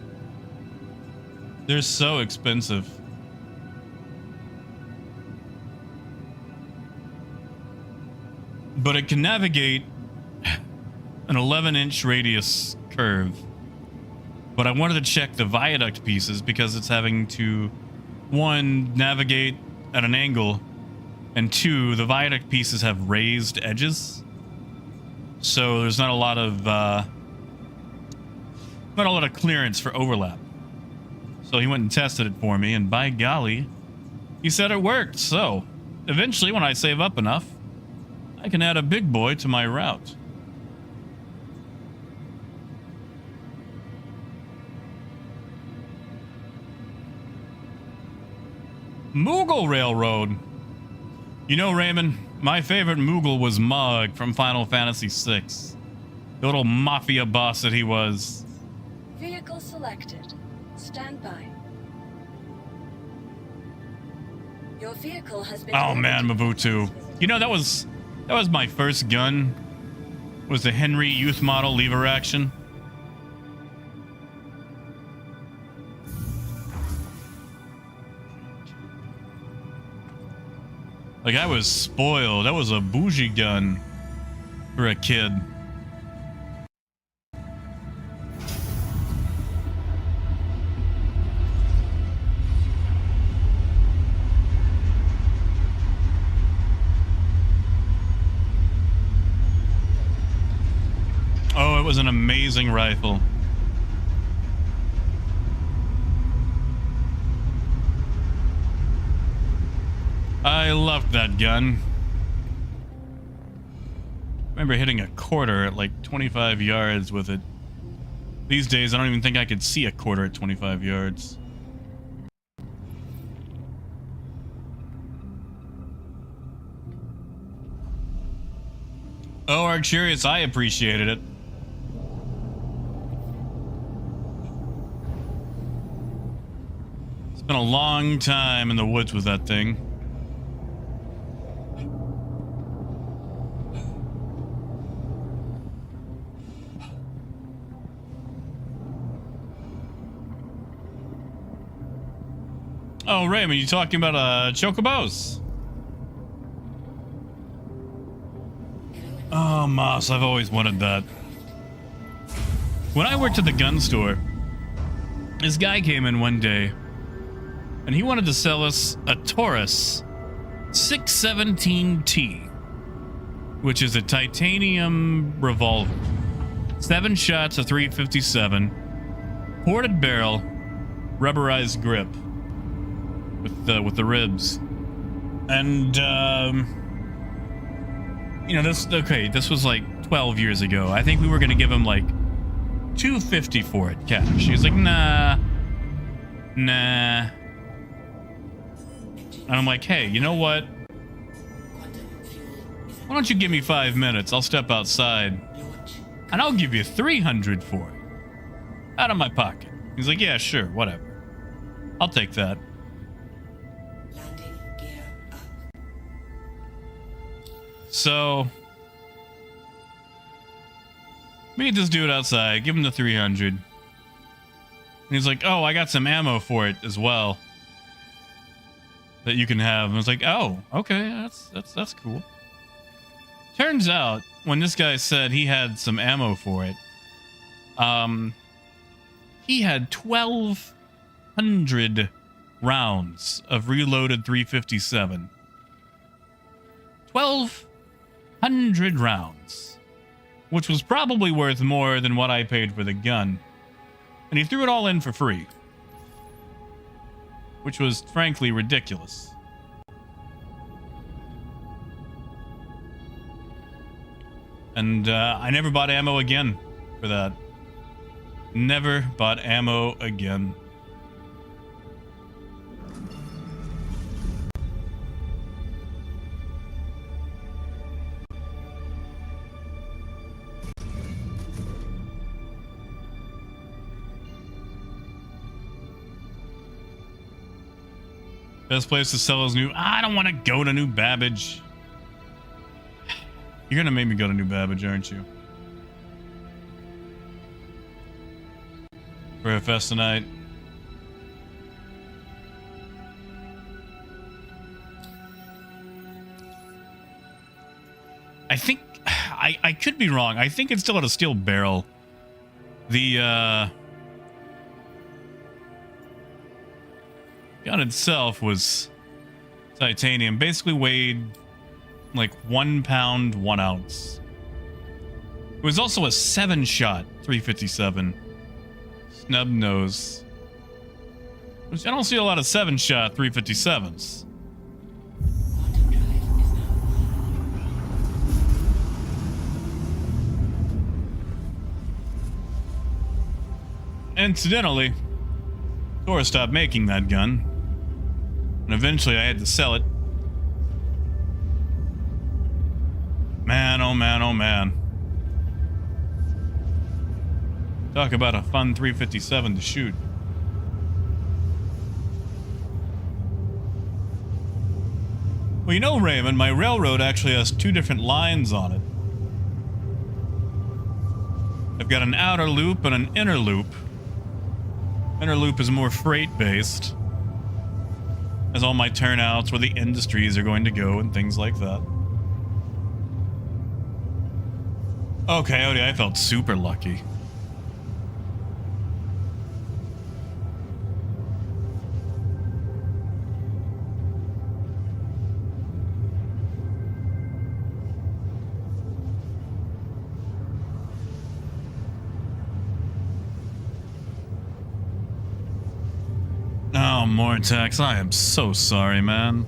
They're so expensive. But it can navigate an 11-inch radius curve. But I wanted to check the viaduct pieces because it's having to, one, navigate at an angle, and two, the viaduct pieces have raised edges. So there's not a lot of clearance for overlap. So he went and tested it for me, and by golly, he said it worked. So eventually, when I save up enough, I can add a big boy to my route. Moogle Railroad. You know, Raymond, my favorite Moogle was Mog from Final Fantasy VI. The little mafia boss that he was. Vehicle selected. Stand by. Your vehicle has been. Oh man, Mabutu. You know, that was my first gun. Was the Henry Youth Model lever action. Like, I was spoiled. That was a bougie gun for a kid. Oh, it was an amazing rifle. I loved that gun. I remember hitting a quarter at like 25 yards with it. These days, I don't even think I could see a quarter at 25 yards. Oh, Arcturius, I appreciated it. It's been a long time in the woods with that thing. Oh, Raymond, you talking about chocobos? Oh, Moss, I've always wanted that. When I worked at the gun store, this guy came in one day, and he wanted to sell us a Taurus 617T, which is a titanium revolver. 7 shots of 357, ported barrel, rubberized grip with the ribs. And you know, this was like 12 years ago. I think we were gonna give him like $250 for it cash. He was like, nah. And I'm like, hey, you know what? Why don't you give me 5 minutes? I'll step outside and I'll give you $300 for it. Out of my pocket. He's like, yeah, sure, whatever. I'll take that. So, meet this dude outside, give him the 300. And he's like, oh, I got some ammo for it as well that you can have. And I was like, oh, okay, that's cool. Turns out, when this guy said he had some ammo for it, he had 1,200 rounds of reloaded 357. 1,200 rounds, which was probably worth more than what I paid for the gun. And he threw it all in for free, which was frankly ridiculous. And I never bought ammo again for that. Never bought ammo again. Best place to sell is New... I don't want to go to New Babbage. You're gonna make me go to New Babbage, aren't you? For a fest tonight. I think... I could be wrong. I think it's still at a steel barrel. The, gun itself was titanium, basically weighed like 1 pound 1 ounce. It was also a 7-shot 357 snub nose, which I don't see a lot of 7-shot 357s. Incidentally, Tora stopped making that gun. And eventually I had to sell it. Man, oh man, oh man. Talk about a fun 357 to shoot. Well, you know, Raymond, my railroad actually has 2 different lines on it. I've got an outer loop and an inner loop. Inner loop is more freight-based. As all my turnouts where the industries are going to go and things like that. Oh, Coyote, I felt super lucky. Oh, Mortex, I am so sorry, man.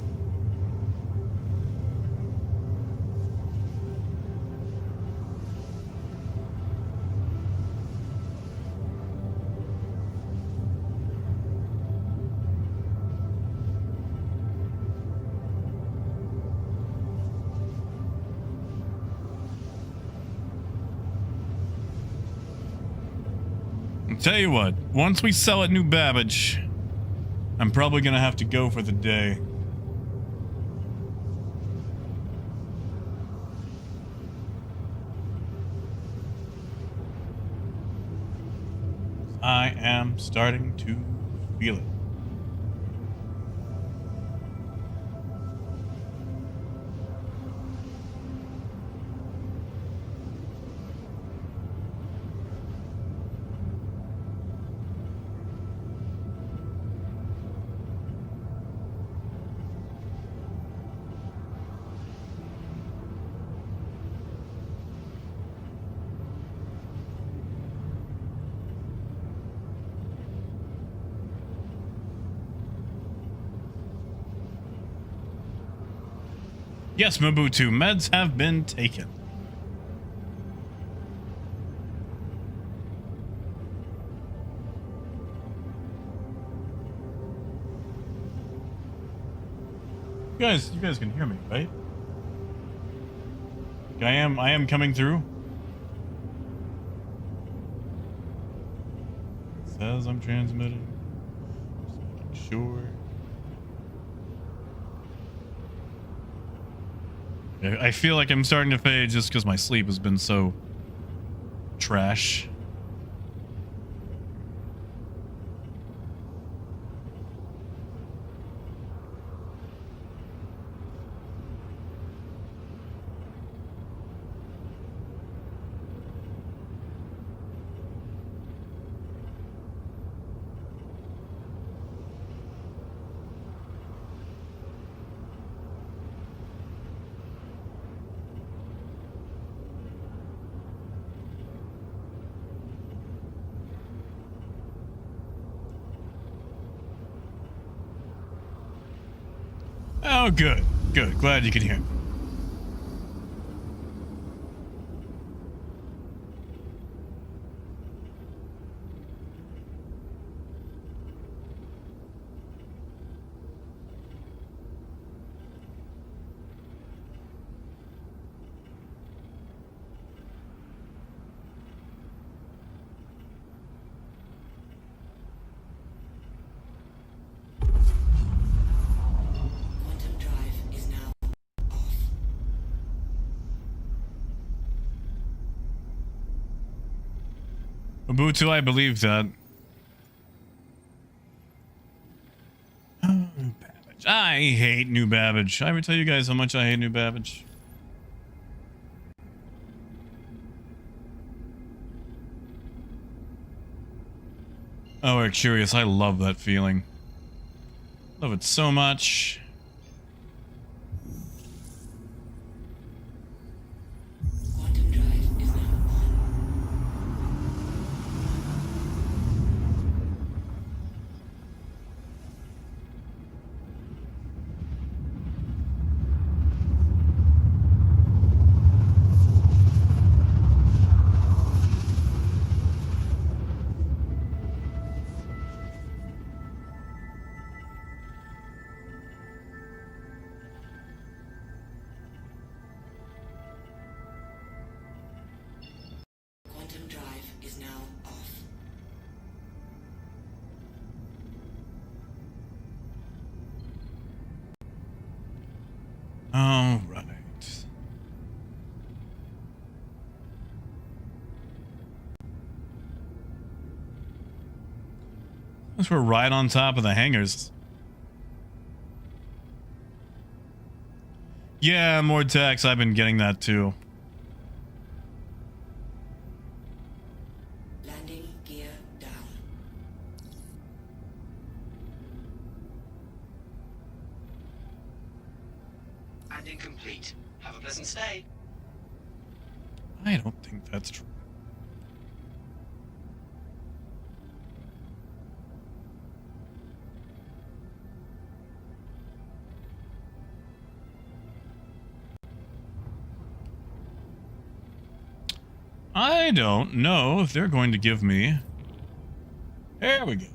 Tell you what, once we sell at New Babbage, I'm probably gonna have to go for the day. I am starting to feel it. Yes, Mobutu, meds have been taken. You guys can hear me, right? I am coming through. It says I'm transmitting. Just making sure. I feel like I'm starting to fade just because my sleep has been so trash. Oh, good. Good. Glad you can hear me. Ubuntu, I believe that. Oh, New Babbage. I hate New Babbage. I ever tell you guys how much I hate New Babbage? Oh, we're curious. I love that feeling. Love it so much. Quantum drive is now on. Quantum drive is now off. All right. Since we're right on top of the hangars. Yeah, more tax. I've been getting that too. Landing gear down. Landing complete. Have a pleasant stay. I don't think that's true. I don't know if they're going to give me... There we go.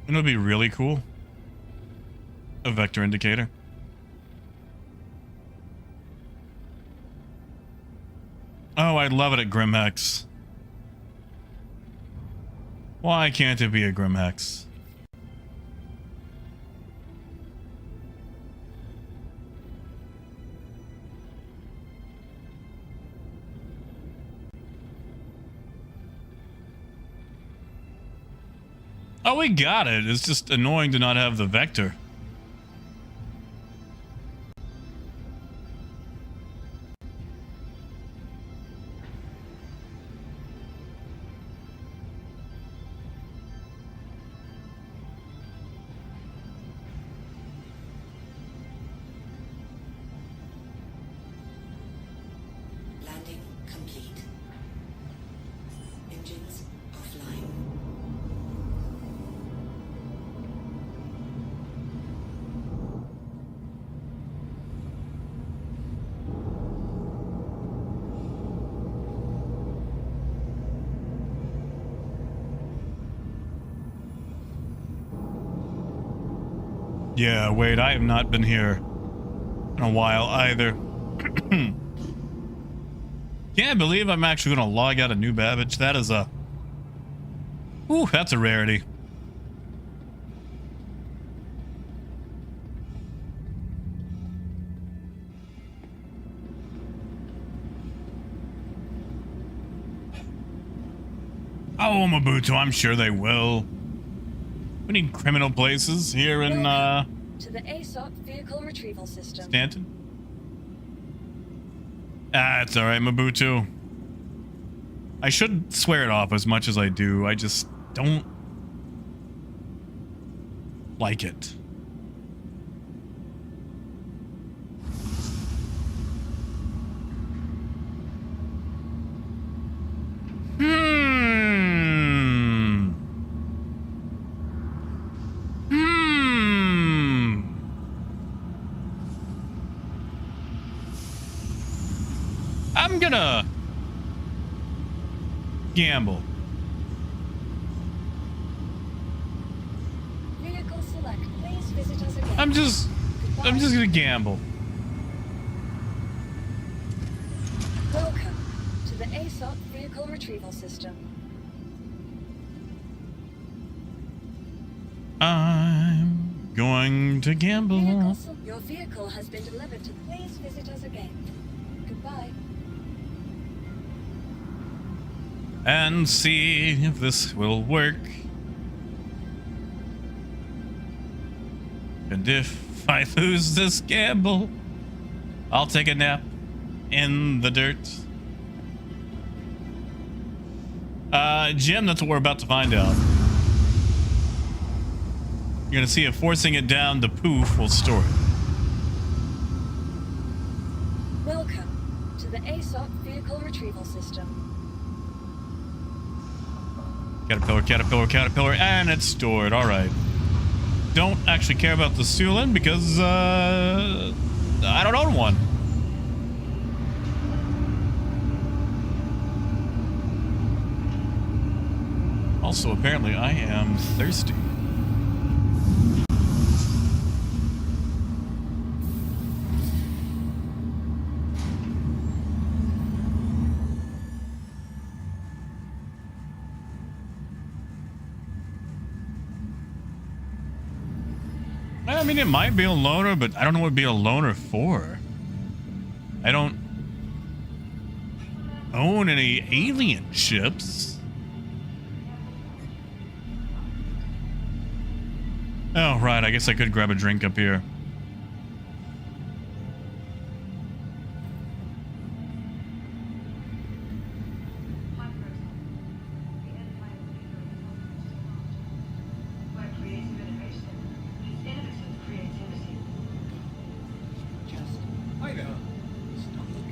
It would be really cool. A vector indicator. Oh, I'd love it at Grimhex. Why can't it be a Grimhex? Oh, we got it. It's just annoying to not have the vector. Landing complete. Engines offline. Yeah, wait, I have not been here in a while either. Can't believe I'm actually going to log out a new Babbage. That is a... Ooh, that's a rarity. Oh, Mabuto, I'm sure they will. We need criminal places here in, To the ASOP vehicle retrieval system. Stanton. Ah, it's alright, Mabuto. I should swear it off as much as I do. I just don't like it. I'm gonna gamble. Vehicle select. Please visit us again. I'm just gonna gamble. Welcome to the ASOP vehicle retrieval system. I'm going to gamble. Your vehicle has been delivered to. Please visit us again. Goodbye. And see if this will work. And if I lose this gamble, I'll take a nap in the dirt. Jim, that's what we're about to find out. You're gonna see if forcing it down the poof will store it. Welcome to the ASOP vehicle retrieval system. Caterpillar, caterpillar, caterpillar, and it's stored. All right. Don't actually care about the Sulin because I don't own one. Also, apparently, I am thirsty. I mean, it might be a loaner, but I don't know what it'd be a loaner for. I don't own any alien ships. Oh, right. I guess I could grab a drink up here.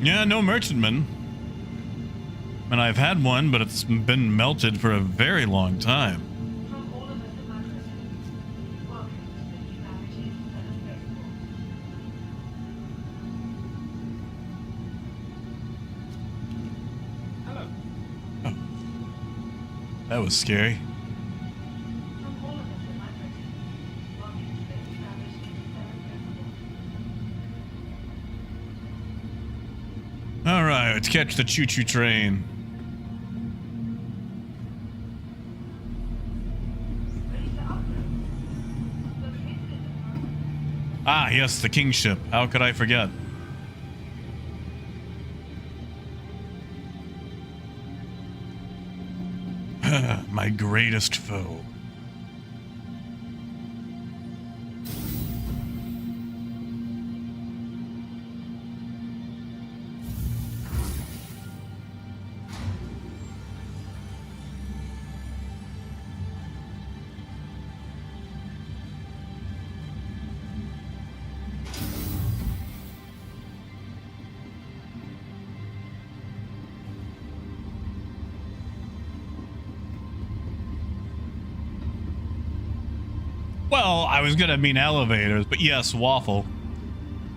Yeah, no merchantman. And I've had one, but it's been melted for a very long time. Hello. Oh. That was scary. right, let's catch the choo-choo train. Ah, yes, the kingship. How could I forget? My greatest foe. Well, I was gonna mean elevators, but yes, Waffle.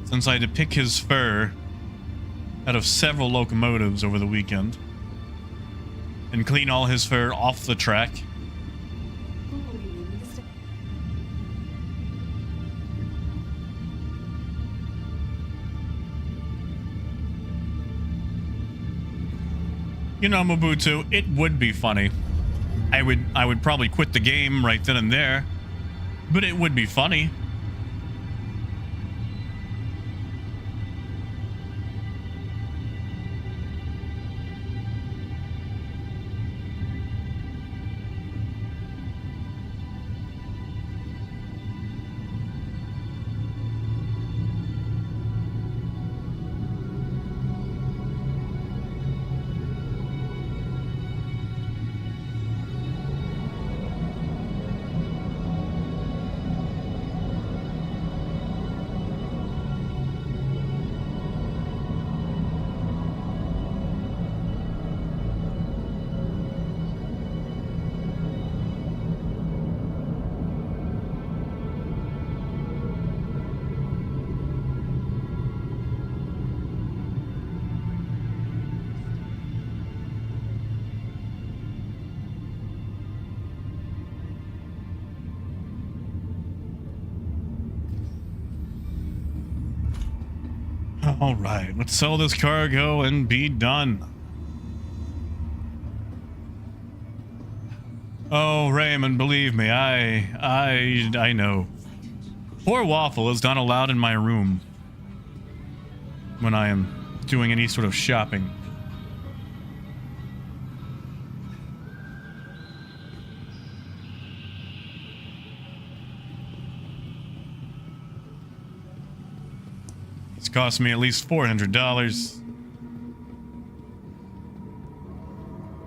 Since I had to pick his fur out of several locomotives over the weekend and clean all his fur off the track. You know, Mobutu, it would be funny. I would probably quit the game right then and there. But it would be funny. All right, let's sell this cargo and be done. Oh, Raymond, believe me, I know. Poor Waffle is not allowed in my room when I am doing any sort of shopping. It's cost me at least $400.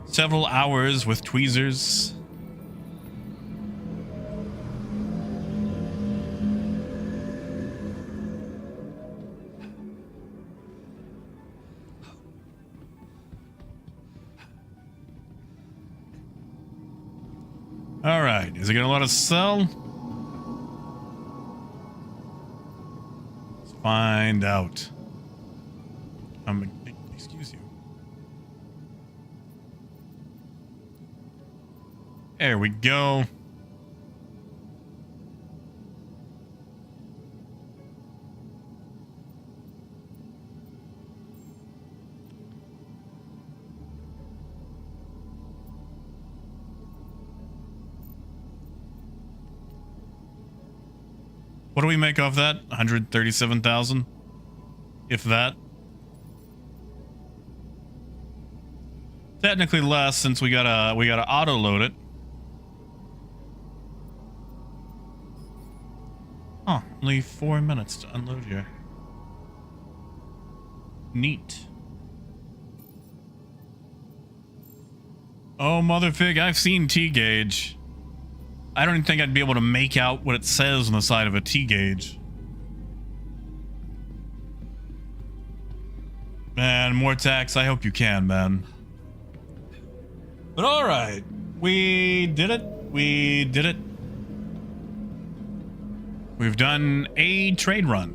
Several hours with tweezers. All right, is it gonna let us sell? Find out. Excuse you. There we go. What do we make off that? 137,000? If that. Technically less since we gotta auto load it. Oh, only 4 minutes to unload here. Neat. Oh, motherfig, I've seen T-gauge. I don't even think I'd be able to make out what it says on the side of a T-gauge. Man, more tax. I hope you can, man. But alright. We did it. We did it. We've done a trade run.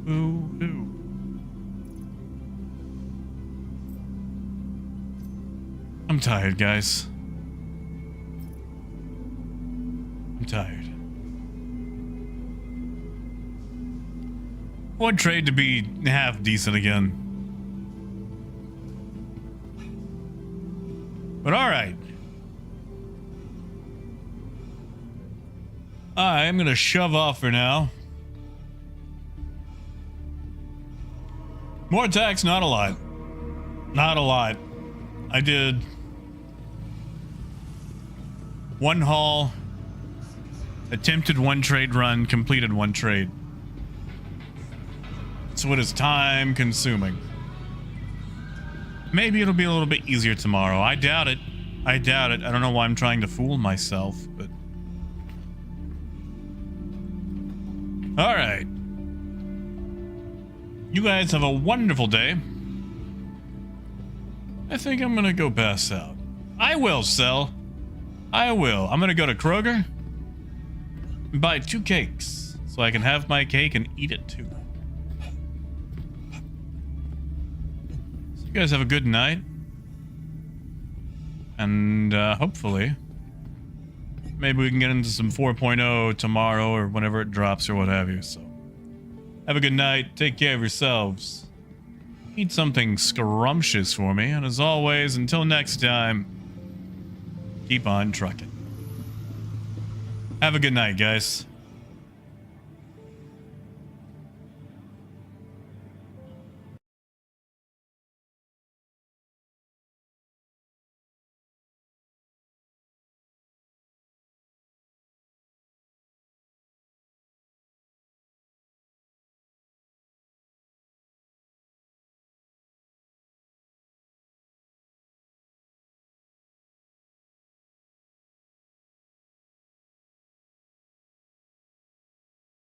Ooh. I'm tired, guys. I'm tired. One trade to be half decent again. But all right. I'm going to shove off for now. More attacks, not a lot. Not a lot. I did one haul, attempted one trade run, completed one trade. So it is time consuming. Maybe it'll be a little bit easier tomorrow. I doubt it. I doubt it. I don't know why I'm trying to fool myself, but... all right. You guys have a wonderful day. I think I'm gonna go pass out. I will, Cell. I will. I'm gonna go to Kroger and buy 2 cakes so I can have my cake and eat it too. So you guys have a good night. And hopefully, maybe we can get into some 4.0 tomorrow or whenever it drops or what have you. So have a good night. Take care of yourselves. Eat something scrumptious for me. And as always, until next time, keep on trucking. Have a good night, guys.